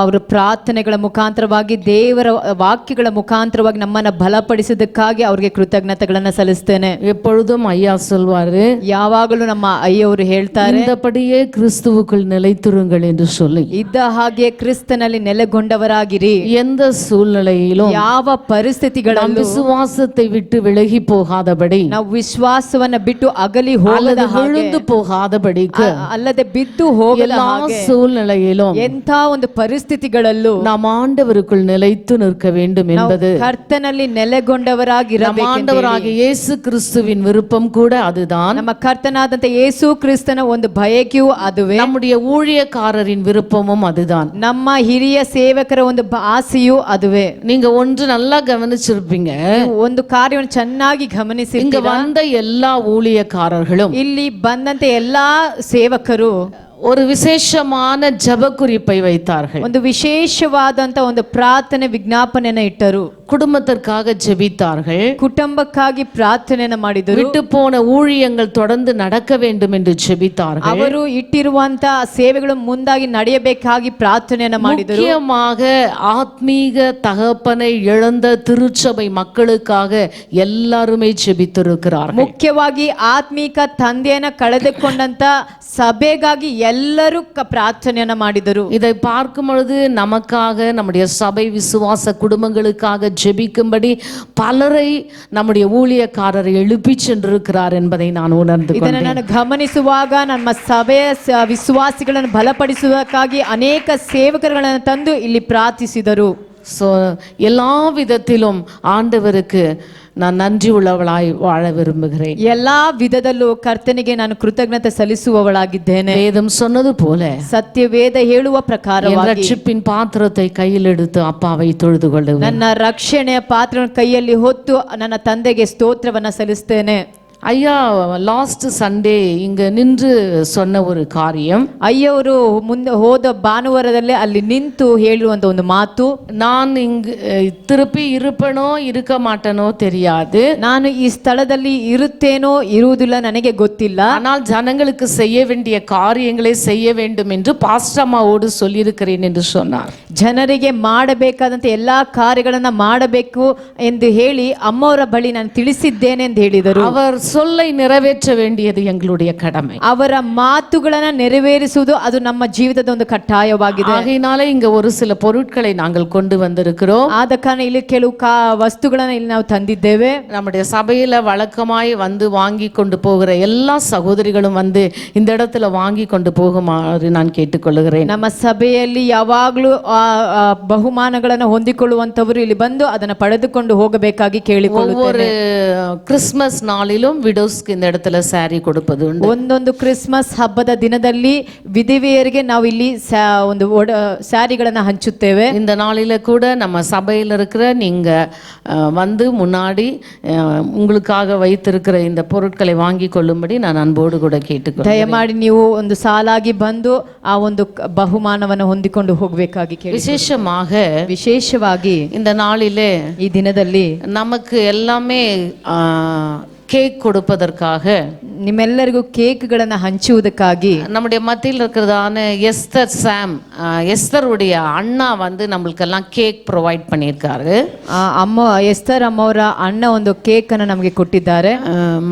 S4: ಅವರ ಪ್ರಾರ್ಥನೆಗಳ ಮುಖಾಂತರವಾಗಿ ದೇವರ ವಾಕ್ಯಗಳ ಮುಖಾಂತರವಾಗಿ ನಮ್ಮನ್ನ ಬಲಪಡಿಸಿದ್ದಕ್ಕಾಗಿ ಅವರಿಗೆ ಕೃತಜ್ಞತೆಗಳನ್ನ ಸಲ್ಲಿಸ್ತೇನೆ.
S5: எப்பொழுதும் ஐயா சொல்வாரு,
S4: ಯಾವಾಗಲೂ ನಮ್ಮ ಅಯ್ಯವರು ಹೇಳ್ತಾರೆ,
S5: இந்தபடியே கிறிஸ்துவுக்குள் நிலைத்திருங்கள் என்று சொல்லி.
S4: ಇದ್ದ ಹಾಗೆ ಕ್ರಿಸ್ತನಲ್ಲಿ ನೆಲೆಗೊಂಡವರಾಗಿರಿ.
S5: எந்த சூழ்நிலையிலும்
S4: ಯಾವ ಪರಿಸ್ಥಿತಿಗಳಲ್ಲೂ
S5: விசுவாசத்தை விட்டு விலகி போகாதபடி,
S4: ನಾವು ವಿಶ್ವಾಸವನ್ನ ಬಿಟ್ಟು ಅಗಲಿ ಹೋಗದ ಹಾಗೆ,
S5: விழுந்து போகாதபடிக்கு,
S4: ಅಲ್ಲದೆ ಬಿದ್ದು ಹೋಗದ
S5: எல்லா
S4: ಹಾಗೆ,
S5: சூழ்நிலையிலும்
S4: ಎಂಥ ಒಂದು ಪರಿಸ್ಥಿತಿಗಳಲ್ಲೂ
S5: நாம் ஆண்டவருக்குள் நிலைத்து நிற்க வேண்டும் என்பது
S4: ಕರ್ತನಲ್ಲಿ ನೆಲೆಗೊಂಡವರಾಗಿರಬೇಕು.
S5: ஆண்டவராகிய இயேசு கிறிஸ்துவின் விருப்பம் கூட அதுதான்.
S4: ನಮ್ಮ ಕರ್ತನಾದಂತ ಯೇಸು ಕ್ರಿಸ್ತನ ಒಂದು ಬಯಕೆಯೂ ಅದುವೇ.
S5: நம்முடைய ஊழியக்காரரின் விருப்பமும் அதுதான்.
S4: ನಮ್ಮ ಹಿರಿಯ ಸೇವಕರ ಒಂದು ಆಸೆಯೂ ಅದುವೇ.
S5: நீங்க ஒன்று நல்லா கவனிச்சிருப்பீங்க,
S4: ಒಂದು ಕಾರ್ಯವನ್ನು ಚೆನ್ನಾಗಿ
S5: இங்க
S4: ಗಮನಿಸಿ,
S5: வந்த எல்லா ஊழியக்காரர்களும்
S4: ಇಲ್ಲಿ ಬಂದಂತೆ ಎಲ್ಲಾ ಸೇವಕರು
S5: ஒரு விசேஷமான ஜெப குறிப்பை வைத்தார்கள்.
S4: ಒಂದು ವಿಶೇಷವಾದಂತ ಒಂದು ಪ್ರಾರ್ಥನೆ ವಿಜ್ಞಾಪನೆಯನ್ನು ಇಟ್ಟರು.
S5: குடும்பத்திற்காக ஜெபித்தார்கள்.
S4: ಕುಟುಂಬಕ್ಕಾಗಿ ಪ್ರಾರ್ಥನೆಯನ್ನು ಮಾಡಿದರು.
S5: விட்டு போன ஊழியங்கள் தொடர்ந்து நடக்க வேண்டும் என்று ஜெபித்தார்கள்.
S4: ಅವರು ಇಟ್ಟಿರುವಂತ ಸೇವೆಗಳು ಮುಂದಾಗಿ ನಡೆಯಬೇಕಾಗಿ ಪ್ರಾರ್ಥನೆಯನ್ನು ಮಾಡಿದರು.
S5: முக்கியமாக ஆத்மீக தகப்பனை இழந்த திருச்சபை மக்களுக்காக எல்லாருமே ஜெபித்திருக்கிறார்கள்.
S4: ಮುಖ್ಯವಾಗಿ ಆತ್ಮೀಕ ತಂದೆಯನ್ನ ಕಳೆದುಕೊಂಡಂತ ಸಭೆಗಾಗಿ ಎಲ್ಲರೂ ಪ್ರಾರ್ಥನೆಯನ್ನ ಮಾಡಿದರು.
S5: இதை பார்க்கும் பொழுது நமக்காக, நம்முடைய சபை விசுவாச குடும்பங்களுக்காக ஜெபிக்கும்படி பலரை நம்முடைய ஊழியக்காரரை எழுப்பி சென்றிருக்கிறார் என்பதை நான் உணர்ந்து
S4: ಇದನ್ನು
S5: கொண்டேன்.
S4: ನಾನು ಗಮನಿಸುವಾಗ ನಮ್ಮ ಸಭೆಯ ವಿಶ್ವಾಸಿಗಳನ್ನು ಬಲಪಡಿಸುವುದಕ್ಕಾಗಿ ಅನೇಕ ಸೇವಕರುಗಳನ್ನು ತಂದು ಇಲ್ಲಿ ಪ್ರಾರ್ಥಿಸಿದರು.
S5: ஸோ எல்லா விதத்திலும் ஆண்டவருக்கு நான் நன்றி உள்ளவளாய் வாழ விரும்புகிறேன்.
S4: ಎಲ್ಲಾ ವಿಧದಲ್ಲೂ ಕರ್ತನಿಗೆ ನಾನು ಕೃತಜ್ಞತೆ ಸಲ್ಲಿಸುವವಳಾಗಿದ್ದೇನೆ.
S5: வேதம் சொன்னது போல
S4: ಸತ್ಯವೇದ ಹೇಳುವ
S5: என்
S4: ಪ್ರಕಾರವಾಗಿ
S5: ரட்சிப்பின் பாத்திரத்தை கையில் எடுத்து அப்பாவை தொழுது கொள்ளுவேன்.
S4: ನನ್ನ ರಕ್ಷಣೆಯ ಪಾತ್ರವನ್ನು ಕೈಯಲ್ಲಿ ಹೊತ್ತು ನನ್ನ ತಂದೆಗೆ ಸ್ತೋತ್ರವನ್ನ ಸಲ್ಲಿಸ್ತೇನೆ.
S5: ஐயா லாஸ்ட் சண்டே இங்க நின்று சொன்ன ஒரு காரியம்,
S4: ಅಯ್ಯವರು ಮುಂದೆ ಹೋದ ಭಾನುವಾರದಲ್ಲೇ ಅಲ್ಲಿ ನಿಂತು ಹೇಳುವಂತ ಒಂದು ಮಾತು,
S5: நான் இங்கு திருப்பி இருப்பனோ இருக்க மாட்டேனோ தெரியாது,
S4: ನಾನು ಈ ಸ್ಥಳದಲ್ಲಿ ಇರುತ್ತೇನೋ ಇರುವುದಿಲ್ಲ ನನಗೆ ಗೊತ್ತಿಲ್ಲ,
S5: ஆனால் ஜனங்களுக்கு செய்ய வேண்டிய காரியங்களை செய்ய வேண்டும் என்று பாஸ்டம்மாவோடு சொல்லியிருக்கிறேன் என்று சொன்னார்.
S4: ಜನರಿಗೆ ಮಾಡಬೇಕಾದಂತ ಎಲ್ಲಾ ಕಾರ್ಯಗಳನ್ನ ಮಾಡಬೇಕು ಎಂದು ಹೇಳಿ ಅಮ್ಮವರ ಬಳಿ ನಾನು ತಿಳಿಸಿದ್ದೇನೆ ಎಂದು ಹೇಳಿದರು.
S5: அவர் சொல்லை நிறைவேற்ற வேண்டியது எங்களுடைய கடமை.
S4: ಅವರ ಮಾತುಗಳನ್ನ ನೆರವೇರಿಸುವುದು ಅದು ನಮ್ಮ ಜೀವಿತದ ಒಂದು ಕಡ್ಡಾಯವಾಗಿದೆ.
S5: ஆகையினாலே இங்க ஒரு சில பொருட்களை நாங்கள் கொண்டு வந்திருக்கிறோம்.
S4: ಆದ ಕಾರಣ ಇಲ್ಲಿ ಕೆಲವು ವಸ್ತುಗಳನ್ನ ಇಲ್ಲಿ ನಾವು ತಂದಿದ್ದೇವೆ.
S5: நம்முடைய சபையில வழக்கமாய் வந்து வாங்கி கொண்டு போகிற எல்லா சகோதரிகளும் வந்து இந்த இடத்துல வாங்கி கொண்டு போகுமாறு நான் கேட்டுக்கொள்கிறேன்.
S4: ನಮ್ಮ ಸಭೆಯಲ್ಲಿ ಯಾವಾಗಲೂ ಬಹುಮಾನಗಳನ್ನು ಹೊಂದಿಕೊಳ್ಳುವಂತವರು ಇಲ್ಲಿ ಬಂದು ಅದನ್ನು ಪಡೆದುಕೊಂಡು ಹೋಗಬೇಕಾಗಿ ಕೇಳಿಕೊಳ್ಳುತ್ತೇನೆ.
S5: ஒவ்வொரு கிறிஸ்மஸ் நாளிலும் விடோஸ்க்கு இந்த இடத்துல சாரி கொடுப்பது உண்டு.
S4: ಒಂದೊಂದು ಕ್ರಿಸ್ಮಸ್ ಹಬ್ಬದ ದಿನದಲ್ಲಿ ವಿಧವೆಯರಿಗೆ ನಾವು ಇಲ್ಲಿ ಒಂದು ಸ್ಯಾರಿಗಳನ್ನು ಹಂಚುತ್ತೇವೆ.
S5: இந்த நாளில கூட நம்ம சபையில் இருக்கிற நீங்க வந்து முன்னாடி உங்களுக்காக வைத்திருக்கிற இந்த பொருட்களை வாங்கி கொள்ளும்படி நான் அன்போடு கூட கேட்டுக்கொள்கிறேன்.
S4: ದಯಮಾಡಿ ನೀವು ಒಂದು ಸಾಲಾಗಿ ಬಂದು ಆ ಒಂದು ಬಹುಮಾನವನ್ನು ಹೊಂದಿಕೊಂಡು ಹೋಗಬೇಕಾಗಿ ಕೇಳಿ.
S5: விசேஷವಾಗಿ இந்த நாளிலே
S4: ಈ ದಿನದಲ್ಲಿ
S5: நமக்கு எல்லாமே கேக் கொடுப்பதற்காக,
S4: ನಿಮ್ಮೆಲ್ಲರಿಗೂ ಕೇಕ್ಗಳನ್ನು ಹಂಚುವುದಕ್ಕಾಗಿ
S5: நம்முடைய மத்தியில் இருக்கிறதான எஸ்தருடைய அண்ணா வந்து நம்மளுக்கெல்லாம் கேக் ப்ரொவைட் பண்ணியிருக்காரு.
S4: ಎಸ್ತರ್ ಅಮ್ಮವರ ಅಣ್ಣ ಒಂದು ಕೇಕ್ ಅನ್ನು ನಮಗೆ ಕೊಟ್ಟಿದ್ದಾರೆ.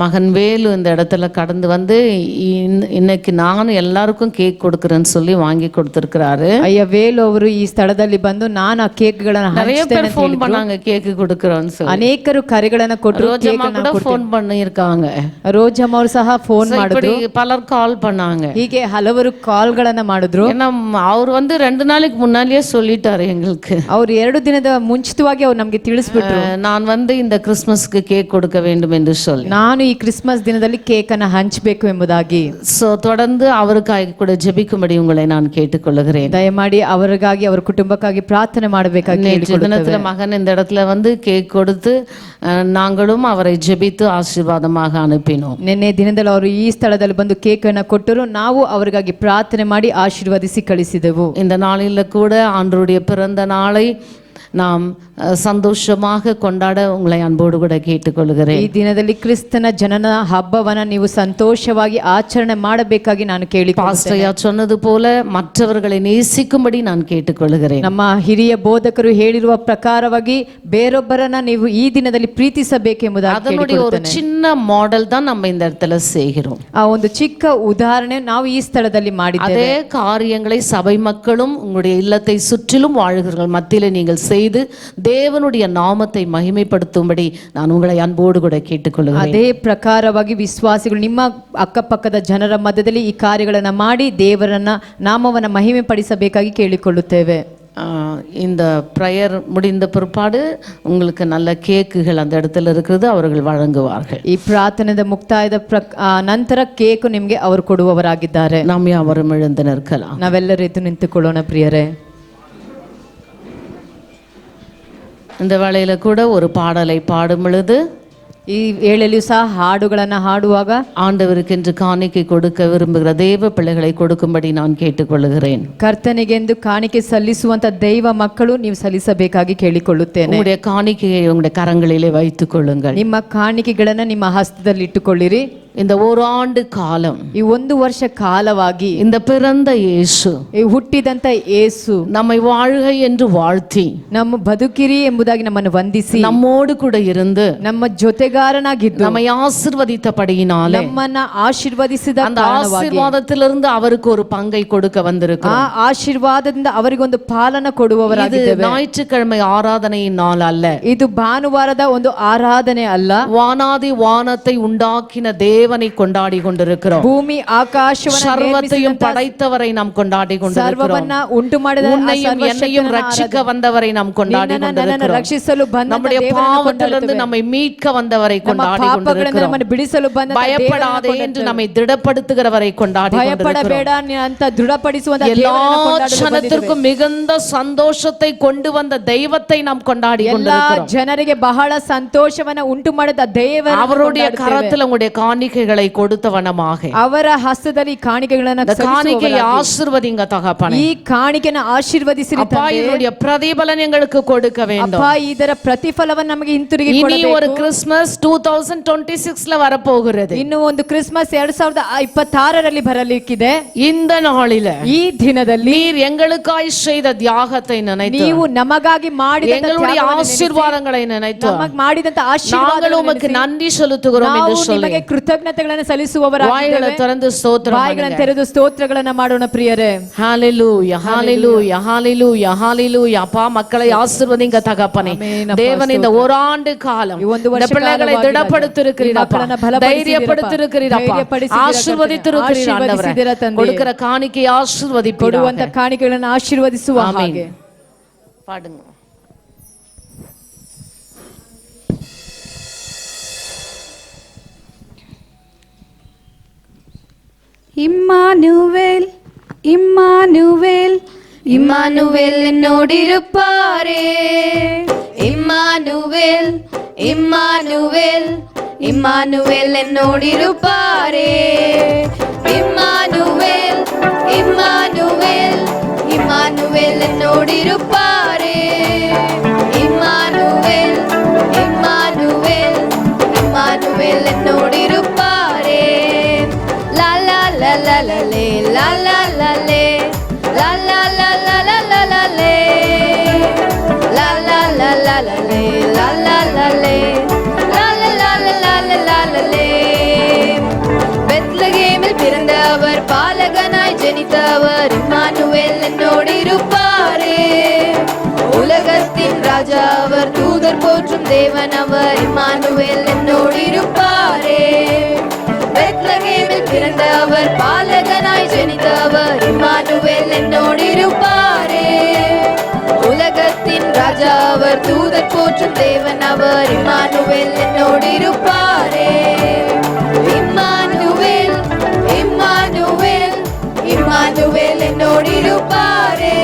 S5: மகன் வேலு இந்த இடத்துல கடந்து வந்து இன்னைக்கு நானும் எல்லாருக்கும் கேக் கொடுக்குறேன்னு சொல்லி வாங்கி கொடுத்துருக்கிறாரு.
S4: ಅಯ್ಯ ವೇಲು ಅವರು ಈ ಸ್ಥಳದಲ್ಲಿ ಬಂದು ನಾನು ಆ ಕೇಕ್ಗಳನ್ನು
S5: நிறைய பேர் ஃபோன் பண்ணாங்க கேக் கொடுக்குறோன்னு சொல்லி.
S4: ಅನೇಕರು ಕರೆಗಳನ್ನು ಕೊಟ್ಟರು.
S5: ரோஜம்மா கூட ஃபோன் பண்ணியிருக்காங்க.
S4: ರೋಜಮ್ಮ ಅವರು ಸಹ ಫೋನ್ ಮಾಡಿದ್ರು.
S5: பலர் கால் பண்ணாங்க.
S4: ಹೀಗೆ ಹಲವರು ಕಾಲ್ಗಳನ್ನ ಮಾಡಿದ್ರು.
S5: ஏன்னா அவர் வந்து 2 நாளைக்கு முன்னாடியே சொல்லிட்டாரு எங்களுக்கு.
S4: ಅವ್ರು 2 ದಿನದ ಮುಂಚಿತವಾಗಿ ಅವ್ರು ನಮಗೆ ತಿಳಿಸ್ಬಿಟ್ರು,
S5: நான் வந்து இந்த கிறிஸ்மஸ்க்கு கேக் கொடுக்க வேண்டும் என்று சொல்லி.
S4: ನಾನು ಈ ಕ್ರಿಸ್ಮಸ್ ದಿನದಲ್ಲಿ ಕೇಕ್ ಅನ್ನು ಹಂಚಬೇಕು ಎಂಬುದಾಗಿ.
S5: சோ தொடர்ந்து அவருக்காக கூட ஜெபிக்கும்படி உங்களை நான் கேட்டுக்கொள்கிறேன்.
S4: ದಯಮಾಡಿ ಅವರಿಗಾಗಿ ಅವರ ಕುಟುಂಬಕ್ಕಾಗಿ ಪ್ರಾರ್ಥನೆ ಮಾಡಬೇಕಾಗಿ
S5: தினத்துல மகன் இந்த இடத்துல வந்து கேக் கொடுத்து நாங்களும் அவரை ஜெபித்து ஆசீர்வாதமாக அனுப்பினோம்.
S4: ನಿನ್ನೆ ದಿನದಲ್ಲಿ ಅವರು ಈ ಸ್ಥಳದಲ್ಲಿ ಬಂದು ಕೇಕ್ ಅನ್ನು ಕೊಟ್ಟರು. ನಾವು ಅವರಿಗಾಗಿ ಪ್ರಾರ್ಥನೆ ಮಾಡಿ ಆಶೀರ್ವದಿಸಿ ಕಳಿಸಿದೆವು.
S5: இந்த நாளில கூட ஆண்டவருடைய பிறந்த நாளை நாம் சந்தோஷமாக கொண்டாட உங்களை அன்போடு கூட கேட்டுக்கொள்கிறேன்.
S4: ಈ ದಿನದಲ್ಲಿ ಕ್ರಿಸ್ತನ ಜನನ ಹಬ್ಬವನ್ನ ನೀವು ಸಂತೋಷವಾಗಿ ಆಚರಣೆ ಮಾಡಬೇಕಾಗಿ ನಾನು
S5: பாஸ்டரையா சொன்னது போல மற்றவர்களை நேசிக்கும்படி நான் கேட்டுக்கொள்கிறேன்.
S4: ನಮ್ಮ ಹಿರಿಯ ಬೋಧಕರು ಹೇಳಿರುವ ಪ್ರಕಾರವಾಗಿ ಬೇರೊಬ್ಬರನ್ನ ನೀವು ಈ ದಿನದಲ್ಲಿ ಪ್ರೀತಿಸಬೇಕೆಂಬುದಾಗಿ
S5: அதனுடைய ஒரு சின்ன மாடல் தான் நம்ம இந்த இடத்துல செய்கிறோம்.
S4: ಆ ಒಂದು ಚಿಕ್ಕ ಉದಾಹರಣೆ ನಾವು ಈ ಸ್ಥಳದಲ್ಲಿ ಮಾಡಿದ್ದೇವೆ.
S5: அதே காரியங்களை சபை மக்களும் உங்களுடைய இல்லத்தை சுற்றிலும் வாழ்கிறவர்கள் மத்தியிலே நீங்கள் செய்து தேவனுடைய நாமத்தை மகிமைப்படுத்தும்படி நான் உங்களை அன்போடு கூட கேட்டுக்கொள்கிறேன்.
S4: ಅದೇ ಪ್ರಕಾರವಾಗಿ ವಿಶ್ವಾಸಿಗಳು ನಿಮ್ಮ ಅಕ್ಕಪಕ್ಕದ ಜನರ ಮಧ್ಯದಲ್ಲಿ ಈ ಕಾರ್ಯಗಳನ್ನು ಮಾಡಿ ದೇವರನ್ನ ನಾಮವನ್ನ ಮಹಿಮೆ ಪಡಿಸಬೇಕಾಗಿ ಕೇಳಿಕೊಳ್ಳುತ್ತೇವೆ.
S5: இந்த ப்ரேயர் முடிந்த பிற்பாடு உங்களுக்கு நல்ல கேக்குகள் அந்த இடத்துல இருக்கிறது, அவர்கள் வழங்குவார்கள்.
S4: ಈ ಪ್ರಾರ್ಥನೆದ ಮುಕ್ತಾಯದ ನಂತರ ಕೇಕು ನಿಮಗೆ ಅವರು ಕೊಡುವವರಾಗಿದ್ದಾರೆ.
S5: நாம் யாவரும் எழுந்து நிற்கலாம்.
S4: ನಾವೆಲ್ಲರೂ ಎದ್ದು ನಿಂತುಕೊಳ್ಳೋಣ ಪ್ರಿಯರೇ.
S5: இந்த வேளையில கூட ஒரு பாடலை பாடும் பொழுது
S4: ಈ ವೇಳೆಯಲ್ಲಿಯೂ ಸಹ ಹಾಡುಗಳನ್ನು ಹಾಡುವಾಗ
S5: ஆண்டவருக்கென்று காணிக்கை கொடுக்க விரும்புகிற தேவ பிள்ளைகளை கொடுக்கும்படி நான் கேட்டுக்கொள்கிறேன்.
S4: ಕರ್ತನಿಗೆಂದು ಕಾಣಿಕೆ ಸಲ್ಲಿಸುವಂತ ದೈವ ಮಕ್ಕಳು ನೀವು ಸಲ್ಲಿಸಬೇಕಾಗಿ ಕೇಳಿಕೊಳ್ಳುತ್ತೇನೆ.
S5: உங்களுடைய காணிக்கையை உங்களுடைய கரங்களிலே வைத்துக் கொள்ளுங்கள்.
S4: ನಿಮ್ಮ ಕಾಣಿಕೆಗಳನ್ನು ನಿಮ್ಮ ಹಸ್ತದಲ್ಲಿ ಇಟ್ಟುಕೊಳ್ಳಿರಿ.
S5: இந்த ஒரு ஆண்டு காலம்,
S4: ಈ ಒಂದು ವರ್ಷ ಕಾಲವಾಗಿ
S5: இந்த பிறந்த இயேசு,
S4: ಈ ಹುಟ್ಟಿದಂತ ಯೇಸು
S5: நம்மை வாழ்க என்று வாழ்த்தி
S4: ನಮ್ಮ ಬದುಕಿರಿ ಎಂಬುದಾಗಿ ನಮ್ಮನ್ನು ವಂದಿಸಿ
S5: நம்மோடு கூட இருந்து
S4: ನಮ್ಮ ಜೊತೆಗಾರನಾಗಿದ್ದು
S5: நம்மை ஆசீர்வதித்தபடியினாலே
S4: ನಮ್ಮನ್ನ ಆಶೀರ್ವದಿಸಿದ
S5: அந்த ஆசீர்வாதத்திலிருந்து அவருக்கு ஒரு பங்கை கொடுக்க
S4: ಆ
S5: வந்திருக்கிறோம்.
S4: ಆಶೀರ್ವಾದದಿಂದ ಅವರಿಗೊಂದು ಪಾಲನ
S5: இது
S4: ಕೊಡುವವರಾಗಿದ್ದೇವೆ.
S5: ஞாயிற்றுக்கிழமை ஆராதனையின் நாள் அல்ல.
S4: ಇದು ಭಾನುವಾರದ ಒಂದು ಆರಾಧನೆ ಅಲ್ಲ.
S5: வானாதி வானத்தை உண்டாக்கின தேவனை கொண்டாடி கொண்டிருக்கிறோம்.
S4: ಭೂಮಿ ಆಕಾಶವನ್ನು
S5: சர்வத்தையும் படைத்தவரை நாம் கொண்டாடி கொண்டிருக்கிறோம்.
S4: ಸರ್ವವನ್ನ ಉಂಟು ಮಾಡಿದ
S5: உன்னையும் என்னையும் ரட்சிக்க வந்தவரை நாம் கொண்டாடி கொண்டிருக்கிறோம்.
S4: ರಕ್ಷಿಸಲು ಬಂದ
S5: நம்முடைய பாவத்திலிருந்து நம்மை மீட்க வந்தவரை கொண்டாடி கொண்டிருக்கிறோம்.
S4: ನಮ್ಮನ್ನು ಬಿಡಿಸಲು ಬಂದ
S5: பயப்படாதே என்று நம்மை திடப்படுத்துகிறவரை கொண்டாடி
S4: ಭಯಪಡಬೇಡ ಅಂತ ದೃಢಪಡಿಸುವಂತ
S5: எல்லா ஜனத்திற்கும் மிகுந்த சந்தோஷத்தை கொண்டு வந்த தெய்வத்தை நாம் கொண்டாடி கொண்டிருக்கிறோம்.
S4: ಜನರಿಗೆ ಬಹಳ ಸಂತೋಷವನ್ನ ಉಂಟು ಮಾಡಿದ ದೇವರ
S5: அவருடைய கரத்தில் உங்களுடைய காணிக்கைகளை கொடுத்த வண்ணமாக
S4: ಅವರ ಹಸ್ತದಲ್ಲಿ ಕಾಣಿಕೆಗಳನ್ನು
S5: காணிக்கையை ஆசீர்வதிங்க தகப்பனே.
S4: ಈ ಕಾಣಿಕೆನ ಆಶೀರ್ವದಿಸಿರಿ
S5: அப்பா, இதனுடைய பிரதிபலன் எங்களுக்கு கொடுக்க வேண்டும்.
S4: ಅಪ್ಪ, ಇದರ ಪ್ರತಿಫಲವನ್ನು ನಮಗೆ ಹಿಂತಿರುಗಿ
S5: இனி ஒரு கிறிஸ்மஸ் 2026ல வரப்போகிறது.
S4: ಇನ್ನು ಒಂದು ಕ್ರಿಸ್ಮಸ್ 2026ರಲ್ಲಿ ಬರಲಿಕ್ಕಿದೆ.
S5: இந்த நாளில
S4: ಈ ದಿನದಲ್ಲಿ
S5: நீர் எங்களுக்காய் செய்த தியாகத்தை நினைத்து,
S4: ನೀವು ನಮಗಾಗಿ ಮಾಡಿದ
S5: எங்களுடைய ஆசீர்வாதங்களை நினைத்து
S4: ನಮಗೆ ಮಾಡಿದಂತ
S5: நாங்கள்
S4: ಆಶೀರ್ವಾದಗಳನ್ನು
S5: உமக்கு நன்றி செலுத்துகிறோம் என்று
S4: ನಾವು
S5: சொல்லி
S4: ನಿಮಗೆ ಕೃತಜ್ಞತೆಗಳನ್ನು
S5: வாய்களை
S4: ಸಲ್ಲಿಸುವವರಾಗಿದ್ದೇವೆ.
S5: திறந்து ஸ்தோத்திரம்
S4: ಬಾಯಿಗಳನ್ನು ತೆರೆದು ಸ್ತೋತ್ರಗಳನ್ನ ಮಾಡೋಣ ಪ್ರಿಯರೇ.
S5: ஹalleluya ஹalleluya ஹalleluya ஹalleluya. அப்பா, மக்களை ஆசீர்வதிங்க தகப்பனே. தேவன் இந்த ஒரு ஆண்டு காலம் இந்த பிள்ளைகளை திடப்படுத்தியிருக்கிறீரப்பா, தைரியப்படுத்தியிருக்கிறீரப்பா, ஆசீர்வதித்திருக்கிறீர் ஆண்டவரே. கொடுக்கிற காணிக்கை ஆசீர்வதிப்பீராக.
S4: ಕೊಡುವಂತ ಕಾಣಿಕೆಗಳನ್ನು ಆಶೀರ್ವದಿಸುವ ಹಾಗೆ
S5: பாடுங்க.
S6: இம்மானுவேல் இம்மானுவேல் இம்மானுவேல் என்னோடிருப்பாரே. இம்மானுவேல் இம்மானுவேல் இம்மானுவேல் என்னோடிருப்பாரே. இம்மானுவேல் இம்மானுவேல் இம்மானுவேல் என்னோடிருப்பாரே. இம்மானுவேல் இம்மானுவேல் இம்மானுவேல் என்னோடிருப்பாரே. லா லா லா லா லா லே லா லா லா லே லா லா லா லா லா லா லா லே லா லா லா லா லா லே லா லா லா லே லா லா லா லா லா லா லா லே. பெத்லகேமில் பிறந்தவர், பாலகனாய் ஜனித்தவர், இம்மானுவேல் என்னோடிருப்பாரே. உலகத்தின் ராஜா அவர், தூதர் போற்றும் தேவன் அவர், இம்மானுவேல் என்னோடிருப்பாரே. பெத்லகேமில் பிறந்தவர், பாலகனாய் ஜனித்தவர், இம்மானுவேல் என்னோடிருப்பாரே. உலகத்தின் ராஜா அவர், தூதர் போற்றும் தேவன் அவர், இம்மானுவேல் என்னோடிருப்பாரே. இம்மானுவேல் இம்மானுவேல் இம்மானுவேல் என்னோடிருப்பாரே.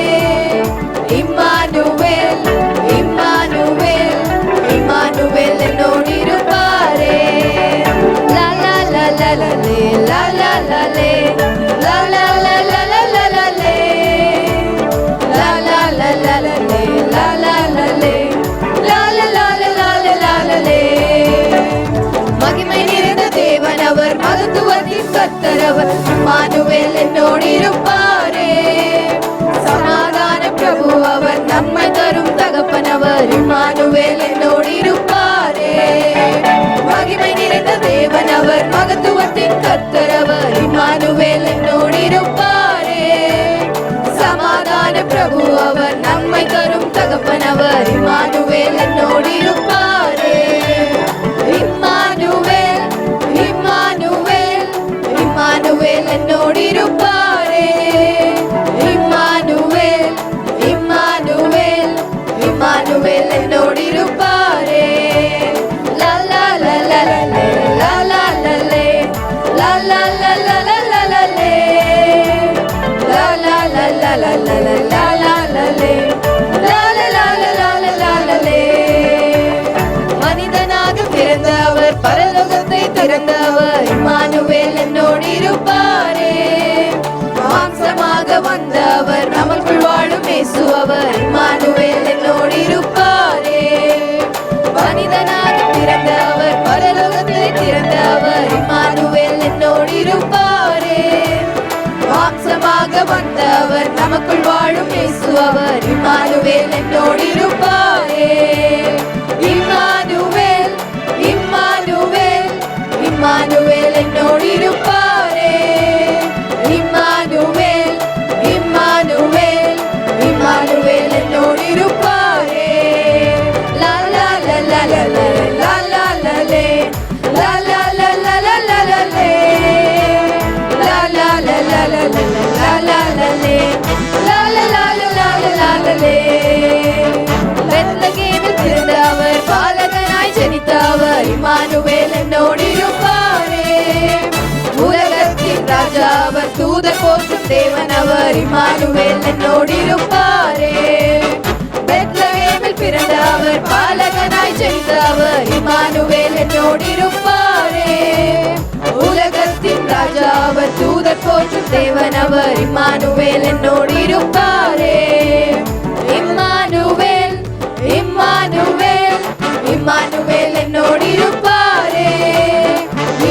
S6: இம்மானுவேல் இம்மானுவேல் இம்மானுவேல் என்னோடிருப்பாரே. லா லா லா லா லா லே லா லா லா லே லா லா லா லா லா லா லா லே லா லா லா லா லா லே லா லா லா லே
S4: இம்மானுவேல் என்னோடு இருப்பாரே. மகிமை நிறைந்த தேவன் அவர், மகத்துவத்தின் கர்த்தர் அவர், இம்மானுவேல் என்னோடு இருப்பாரே. சமாதான பிரபு அவர், நன்மை தரும் தகப்பன் அவர், இம்மானுவேல் என்னோடு இருப்பாரே. இம்மானுவேல் இம்மானுவேல் இம்மானுவேல் என்னோடு இருப்பாரே. இம்மானுவேல் இம்மானுவேல் இம்மானுவேல் என்னோடு இருப்பாரே. லா லா லா லா லா லா லா லா லே, லா லா லா லா லா லா லா லே, லா லா லா லா லா லா லா லா லா லே, லா லா லா லா லா லா லா லே. மனிதனாக பிறந்தவர், பரலோகத்தை திறந்தவர், இம்மானுவேல் என்னோடு இருப்பாரே. மாம்சமாக வந்தவர், நமக்குள் வாழும் இயேசு அவர், இம்மானுவேல் என்னோடு இருப்பாரே. மனிதனாக பிறந்தவர், பரலோகத்தை திறந்தவர், இம்மானுவேல் என்னோடு இருப்பாரே. மாம்சமாக வந்தவர், நமக்குள் வாழும் இயேசு அவர், இம்மானுவேல் என்னோடு இருப்பாரே. இம்மானுவேல் இம்மானுவேல் இம்மானுவேல் என்னோடு இருப்பாரே. இம்மானுவேல் இம்மானுவேல் இம்மானுவேல் என்னோடு இருப்பாரே. லா லா லா லா லா லா லா லா லே, லா லா லா லா லா லா லா லே, லா லா லா லா லா லா லா லா லே, லா லா லா லா லா லா லா லே. பெத்லகேமில் பிறந்தவர், பாலகனாய் ஜனித்தவர், இம்மானுவேல் என்னோடு இருப்பாரே. உலகத்தின் ராஜா அவர், தூதர் போற்றும் தேவன் அவர், இம்மானுவேல் என்னோடு இருப்பாரே. பெத்லகேமில் பிறந்தவர், பாலகனாய் ஜனித்தவர், இம்மானுவேல் என்னோடு இருப்பாரே. உலகத்தின் ராஜா அவர், தூதர் போற்றும் தேவன் அவர், இம்மானுவேல் என்னோடு இருப்பாரே. இம்மானுவேல் இம்மானுவேல் இம்மானுவேல் என்னோடு இருப்பாரே.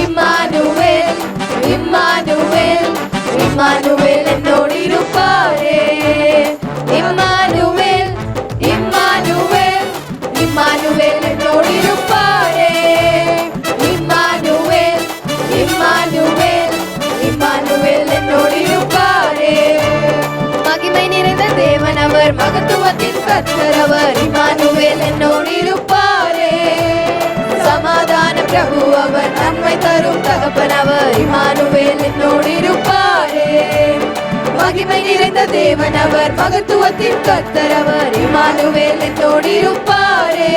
S4: இம்மானுவேல் இம்மானுவேல் இம்மானுவேல் என்னோடு இருப்பாரே. இம்மானுவேல் இம்மானுவேல் இம்மானுவேல் என்னோடு இருப்பாரே. இம்மானுவேல் இம்மானுவேல் இம்மானுவேல் என்னோடு இருப்பாரே. மகிமை நிறைந்த தேவன் அவர், மகத்துவத்தின் கர்த்தர் அவர், இம்மானுவேல் என்னோடு இருப்பாரே. சமாதான பிரபு அவர், நன்மை தரும் தகப்பன் அவர், இம்மானுவேல் என்னோடு இருப்பாரே. மகிமை நிறைந்த தேவன் அவர், மகத்துவத்தின் கர்த்தர் அவர், இம்மானுவேல் என்னோடு இருப்பாரே.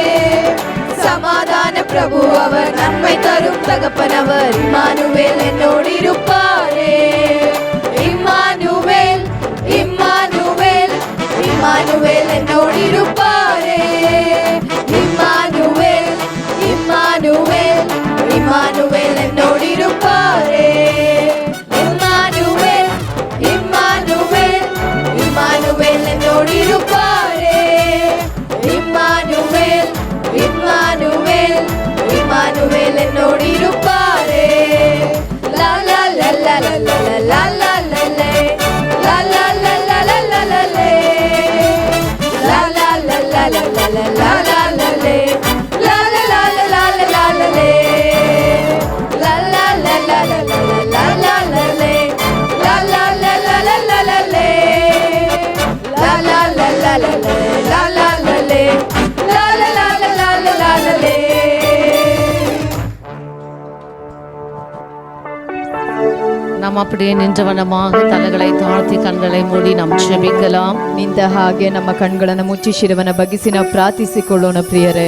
S4: சமாதான பிரபு அவர், நன்மை தரும் தகப்பன் அவர், இம்மானுவேல் என்னோடு இருப்பாரே. இம்மானுவேல் இம்மானுவேல் இம்மானுவேல் என்னோடு இருப்பாரே. இம்மானுவேல் இம்மானுவேல் இம்மானுவேல் என்னோடு இருப்பாரே. இம்மானுவேல் இம்மானுவேல் இம்மானுவேல் என்னோடு இருப்பாரே. இம்மானுவேல் இம்மானுவேல் இம்மானுவேல் என்னோடு இருப்பாரே. லா லா லா லா லா லா லா லா லே, லா லா லா லா லா லா லா லே, லா லா லா லா லா லா லா லா லா லே, லா லா லா லா லா லா லா லே, லா லா லா லா லா லா லா லா லே, லா லா லா லா லா லா லா லே, லா லா லா லா லா லா லா லா லே, லா லா லா லா லா லா லா லே.
S5: நாம் அப்படியே நின்றவனமாக தலைகளை தாழ்த்தி கண்களை மூடி நாம் ஜெபிக்கலாம்.
S4: ನಿಂತ ಹಾಗೆ ನಮ್ಮ ಕಣ್ಗಳನ್ನು ಮುಚ್ಚಿ ಶಿರವನ್ನು ಬಗ್ಗಿಸಿ ನಾವು ಪ್ರಾರ್ಥಿಸಿಕೊಳ್ಳೋಣ. ಪ್ರಿಯರೇ,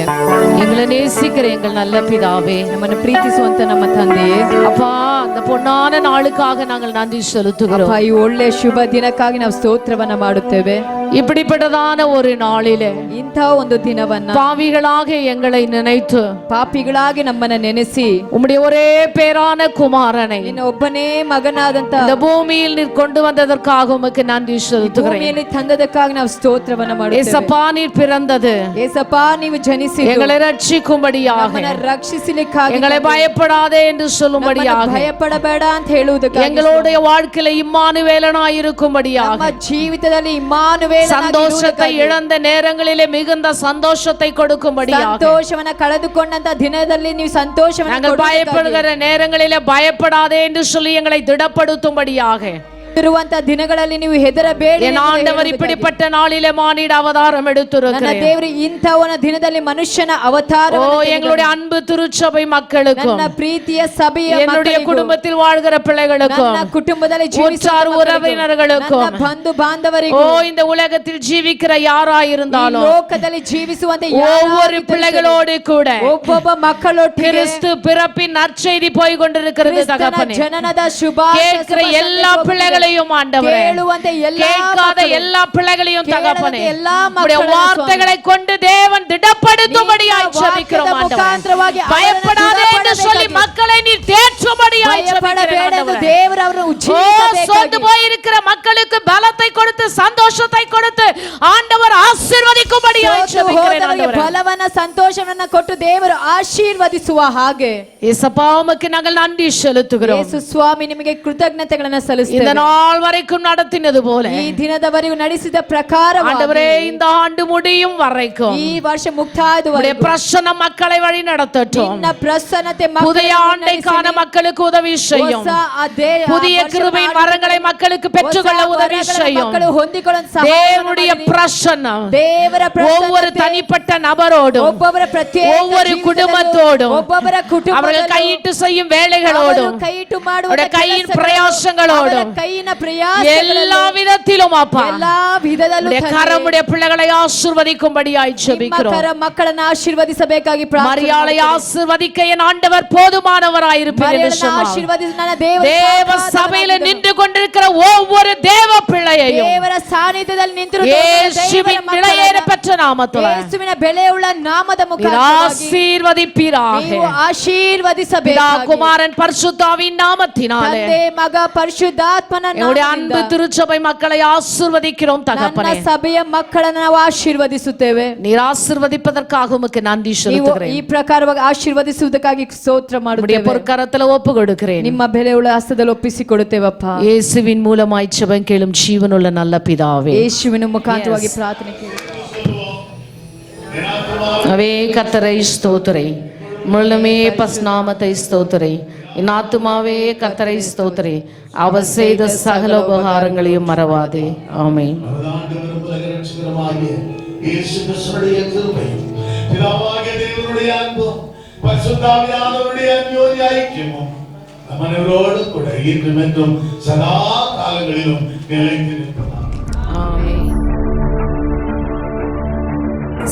S5: எங்களை நேசிக்கிற எங்கள் நல்ல பிதாவே,
S4: ನಮ್ಮನ್ನು ಪ್ರೀತಿಸುವಂತ ನಮ್ಮ ತಂದೆಯೇ,
S5: அப்பா அந்த பொன்னான நாளுக்காக நாங்கள் நன்றி செலுத்துகிறோம்.
S4: ಈ ಒಳ್ಳೆ ಶುಭ ದಿನಕ್ಕಾಗಿ ನಾವು ಸ್ತೋತ್ರವನ್ನ ಮಾಡುತ್ತೇವೆ.
S5: இப்படிப்பட்டதான ஒரு நாளிலே
S4: ಇಂಥ ಒಂದು ದಿನವನ್ನ
S5: பாவிகளாக எங்களை நினைத்து
S4: ಪಾಪಿಗಳಾಗಿ ನಮ್ಮನ್ನ ನೆನೆಸಿ
S5: உம்முடைய ஒரே பேரான குமாரனை
S4: ನಿನ್ನ ಒಬ್ಬನೇ ಮಗನಾದಂತ
S5: இந்த பூமியில் நீர் கொண்டு வந்ததற்காக உமக்கு நன்றி செலுத்துகிறேன்.
S4: ಭೂಮಿಯಲ್ಲಿ ತಂದದಕ್ಕಾಗಿ ನಾವು ಸ್ತೋತ್ರವನ್ನ ಮಾಡುತ್ತೇವೆ.
S5: ஏசப்பா நீர் பிறந்தது
S4: ಏಸಪ್ಪ ನೀವು ಜನಿಸಿ
S5: எங்களை ரட்சிக்கும்படியாக,
S4: ನಮ್ಮನ್ನ ರಕ್ಷಿಸಲಿಕ್ಕಾಗಿ,
S5: எங்களை பயப்படாதே என்று சொல்லும்படியாக,
S4: ಭಯಪಡ ಪಡಬೇಡ ಅಂತ ಹೇಳುವುದಕ್ಕಾಗಿ
S5: எங்களுடைய வாழ்க்கையில இம்மானுவேலனாய் இருக்கும்படியாக
S4: ನಮ್ಮ ಜೀವಿತದಲ್ಲಿ ಇಮ್ಮಾನುವೇಲನಾಗಿ
S5: சந்தோஷத்தை இழந்த நேரங்களிலே மிகுந்த சந்தோஷத்தை கொடுக்கும்படியாக
S4: ಸಂತೋಷವನ್ನ ಕಳೆದುಕೊಂಡಂತ ದಿನದಲ್ಲಿ ನೀವು ಸಂತೋಷವನ್ನ
S5: நாங்கள் பயப்படுகிற நேரங்களிலே பயப்படாதே என்று சொல்லி எங்களை திடப்படுத்தும்படியாக
S4: ಇರುವಂತ ದಿನಗಳಲ್ಲಿ ನೀವು ಹೆದರಬೇಡಿ
S5: என் ஆண்டவர் இப்படிப்பட்ட நாளிலே மானிட அவதாரம்
S4: ನನ್ನ
S5: எடுத்திருக்கிறார்.
S4: ದೇವರು ಇಂಥವನ ದಿನದಲ್ಲಿ ಮನುಷ್ಯನ ಅವತಾರ
S5: ஓ எங்களுடைய அன்பு திருச்சபை மக்களுக்கும்
S4: ನನ್ನ ಪ್ರೀತಿಯ ಸಭೆಯ
S5: என்னுடைய
S4: ಮಕ್ಕಳಿಗೂ,
S5: குடும்பத்தில் வாழ்கிற பிள்ளைகளுக்கும்
S4: ನನ್ನ ಕುಟುಂಬದಲ್ಲಿ ಜೀವಿಸುವ
S5: உற்றார்
S4: ಮಕ್ಕಳಿಗೂ,
S5: உறவினர்களுக்கும்
S4: ನನ್ನ ಬಂಧು ಬಾಂಧವರಿಗೂ,
S5: ஓ இந்த உலகத்தில் ஜீவிக்கிற
S4: ಈ
S5: யாராயிருந்தாலும்
S4: ಲೋಕದಲ್ಲಿ ಜೀವಿಸುವಂತೆ
S5: ஒவ்வொரு பிள்ளைகளோடு கூட
S4: ಒಬ್ಬೊಬ್ಬ ಮಕ್ಕಳೊಟ್ಟಿಗೆ
S5: கிறிஸ்து பிறப்பின் நற்செய்தி போய் கொண்டிருக்கிறது
S4: ಕ್ರಿಸ್ತನ
S5: தகப்பனே.
S4: ಜನನದ ಶುಭ
S5: கேட்கிற எல்லா பிள்ளைகளையும் ஆண்டவரே,
S4: ಕೇಳುವಂತೆ ಎಲ್ಲಾ
S5: கேட்காத
S4: ಮಕ್ಕಳು,
S5: எல்லா பிள்ளைகளையும் தகப்பனே,
S4: ಕೇಳದ ಎಲ್ಲಾ
S5: உம்முடைய
S4: ಮಕ್ಕಳನ್ನು
S5: வார்த்தைகளை கொண்டு தேவன் திடப்படுத்தும்படியாய்
S4: ನಿಮ್ಮ
S5: ஜெபிக்கிறோம்
S4: ವಾಕ್ಯದ
S5: ஆண்டவரே.
S4: ಮುಖಾಂತರವಾಗಿ ಅವರನ್ನು
S5: பயப்படாதே என்று சொல்லி
S4: ದೃಢಪಡಬೇಕಾಗಿ,
S5: மக்களை நீர் தேற்றும்படியாய்
S4: ಭಯಪಡಬೇಡ
S5: ஜெபிக்கிறேன்
S4: ಎಂದು
S5: ஆண்டவரே.
S4: ದೇವರು ಅವರನ್ನು
S5: ஓ
S4: ಉಜ್ಜೀವಿಸಬೇಕಾಗಿ,
S5: சோர்ந்து போயிருக்கிற மக்களுக்கு பலத்தை கொடுத்து சந்தோஷத்தை கொடுத்து ஆண்டவர் ஆசீர்வதிக்கும்படியாய்
S4: ಸೋತು
S5: ஜெபிக்கிறேன்
S4: ಹೋದವರಿಗೆ
S5: ஆண்டவரே.
S4: ಬಲವನ್ನ ಸಂತೋಷವನ್ನ ಕೊಟ್ಟು ದೇವರು ಆಶೀರ್ವದಿಸುವ ಹಾಗೆ
S5: இயேசப்பா உமக்கு நாங்கள் நன்றி செலுத்துகிறோம்.
S4: ಯೇಸು ಸ್ವಾಮಿ ನಿಮಗೆ ಕೃತಜ್ಞತೆಗಳನ್ನ
S5: இந்த
S4: ಸಲ್ಲಿಸುತ್ತೇವೆ.
S5: நாள் வரைக்கும் நடத்தினது போல
S4: ಈ ದಿನದವರೆಗೂ ನಡೆಸಿದ ಪ್ರಕಾರವಾಗಿ
S5: ஆண்டவரே இந்த ஆண்டு முடியும் வரைக்கும்
S4: ಈ ವರ್ಷ
S5: உம்முடைய
S4: ಮುಕ್ತಾಯದವರೆಗೂ
S5: பிரசன்னம் மக்களை வழி நடத்தட்டும்.
S4: ನಿನ್ನ ಪ್ರಸನ್ನತೆ
S5: புதிய ஆண்டை காண மக்களுக்கு உதவி செய்யும். புதிய கிருபை வரங்களை மக்களுக்கு பெற்றுக்கொள்ள உதவி செய்யும். தேவனுடைய பிரசன்னம்
S4: ದೇವರ
S5: ஒவ்வொரு தனிப்பட்ட நபரோடும்
S4: ಒಬ್ಬೊಬ್ಬರ ಪ್ರತ್ಯೇಕ
S5: ஒவ்வொரு
S4: ಜೀವಿತದಲ್ಲೂ,
S5: குடும்பத்தோடும்
S4: ಒಬ್ಬೊಬ್ಬರ
S5: அவர்கள்
S4: ಕುಟುಂಬದಲ್ಲೂ,
S5: கையிட்டு செய்யும் வேலைகளோடும்
S4: ಅವರು ಕೈಯಿಟ್ಟು ಮಾಡುವ
S5: அவருடைய கையின்
S4: ಕೆಲಸಗಳು,
S5: பிரயாசங்களோடும்
S4: ಅವರ ಕೈಯಿನ ಪ್ರಯಾಸಗಳಲ್ಲೂ,
S5: எல்லா விதத்திலும் அப்பா
S4: ಎಲ್ಲಾ ವಿಧದಲ್ಲೂ
S5: உம்முடைய
S4: ತಂದೆ,
S5: கரமுடைய பிள்ளைகளை ஆசீர்வதிக்கும்படியாய்
S4: ನಿಮ್ಮ
S5: ஜெபிக்கிறோம்.
S4: ಕರ ಮಕ್ಕಳನ್ನ ಆಶೀರ್ವದಿಸಬೇಕಾಗಿ ಪ್ರಾರ್ಥನೆ
S5: மரியாளை
S4: ಮಾಡುತ್ತೇವೆ.
S5: ஆசீர்வதிக்க என் ஆண்டவர் போதுமானவராயிருப்பார் என்று
S4: ಮರಿಯಳನ್ನ
S5: சொன்னார்.
S4: ಆಶೀರ್ವದಿಸಿ ನನ್ನ ದೇವರು
S5: தேவ
S4: ಸಾಕಾದವನಾಗಿದ್ದನು.
S5: சபையில நின்று கொண்டிருக்கிற ஒவ்வொரு தேவ பிள்ளையையும்
S4: ದೇವರ ಸಾನ್ನಿಧ್ಯದಲ್ಲಿ ನಿಂತಿರುವ
S5: இயேசுவின் விலையேற பெற்ற நாமத்தில்
S4: ಯೇಸುವಿನ ಬೆಲೆಯುಳ್ಳ ನಾಮದ
S5: நீர்
S4: ಮುಖಾಂತರವಾಗಿ
S5: ஆசீர்வதிப்பீராக.
S4: ನೀವು
S5: பிதா
S4: ಆಶೀರ್ವದಿಸಬೇಕಾಗಿ
S5: குமாரன் பரிசுத்தாவின் நாமத்தினாலே
S4: ತಂದೆ மக ಪರಿಶುದ್ಧಾತ್ಮನ
S5: என்னுடைய அன்பு
S4: ನಾಮದಿಂದ
S5: திருச்சபை மக்களை ஆசீர்வதிக்கிறோம்
S4: ನನ್ನ
S5: தகப்பனே.
S4: ಸಭೆಯ ಮಕ್ಕಳನ್ನು ನಾವು ಆಶೀರ್ವದಿಸುತ್ತೇವೆ.
S5: நீர் ஆசீர்வதிப்பதற்காக உமக்கு நன்றி
S4: ನೀವು
S5: செலுத்துகிறேன்.
S4: ಈ ಪ್ರಕಾರವಾಗಿ ಆಶೀರ್ವದಿಸುವುದಕ್ಕಾಗಿ ಸ್ತೋತ್ರ
S5: உம்முடைய
S4: ಮಾಡುತ್ತೇವೆ.
S5: பொற்கரத்துல ஒப்பு கொடுக்கிறேன்.
S4: ನಿಮ್ಮ ಬೆಲೆಯುಳ್ಳ ಹಸ್ತದಲ್ಲಿ ಒಪ್ಪಿಸಿಕೊಡುತ್ತೇವಪ್ಪ.
S5: இயேசுவின் மூலமாய் ஜெபம் கேளும் ஜீவனுள்ள நல்ல பிதாவே.
S4: ಯೇಸುವಿನ ಮುಖಾಂತರವಾಗಿ ಪ್ರಾರ್ಥನೆ ಕೇಳಿ.
S5: அவே கர்த்தரை ஸ்தோத்திரை, முழுமே பஸ்நாமத்தை ஸ்தோத்திரை. என் ஆத்துமாவே கர்த்தரை ஸ்தோத்திரை, அவர் செய்த சகல உபகாரங்களையும் மறவாதே. ஆமென்.
S7: இயேசு கிறிஸ்துவின் கிருபையும் பிதாவாகிய தேவனுடைய அன்பும் பரிசுத்தாவியானவருடைய அந்யோன்ய ஐக்கியமும் நம் அனைவரோடும் கூட இன்றும் என்றும் சதா காலங்களிலும் நிலைத்து நிற்பதாக.
S5: ஆமென்.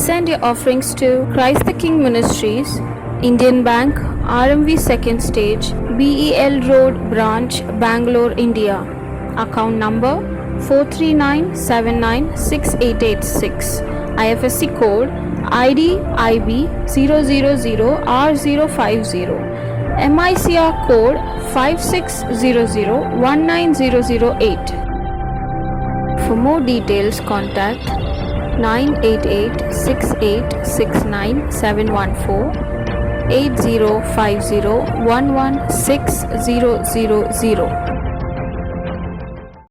S8: Send your offerings to Christ the King Ministries, Indian Bank, RMV Second Stage, BEL Road Branch, Bangalore, India. Account number 439796886. IFSC code ID IB 000R050. MICR code 5600190008. For more details, contact 988-6869-714, 8050-11600.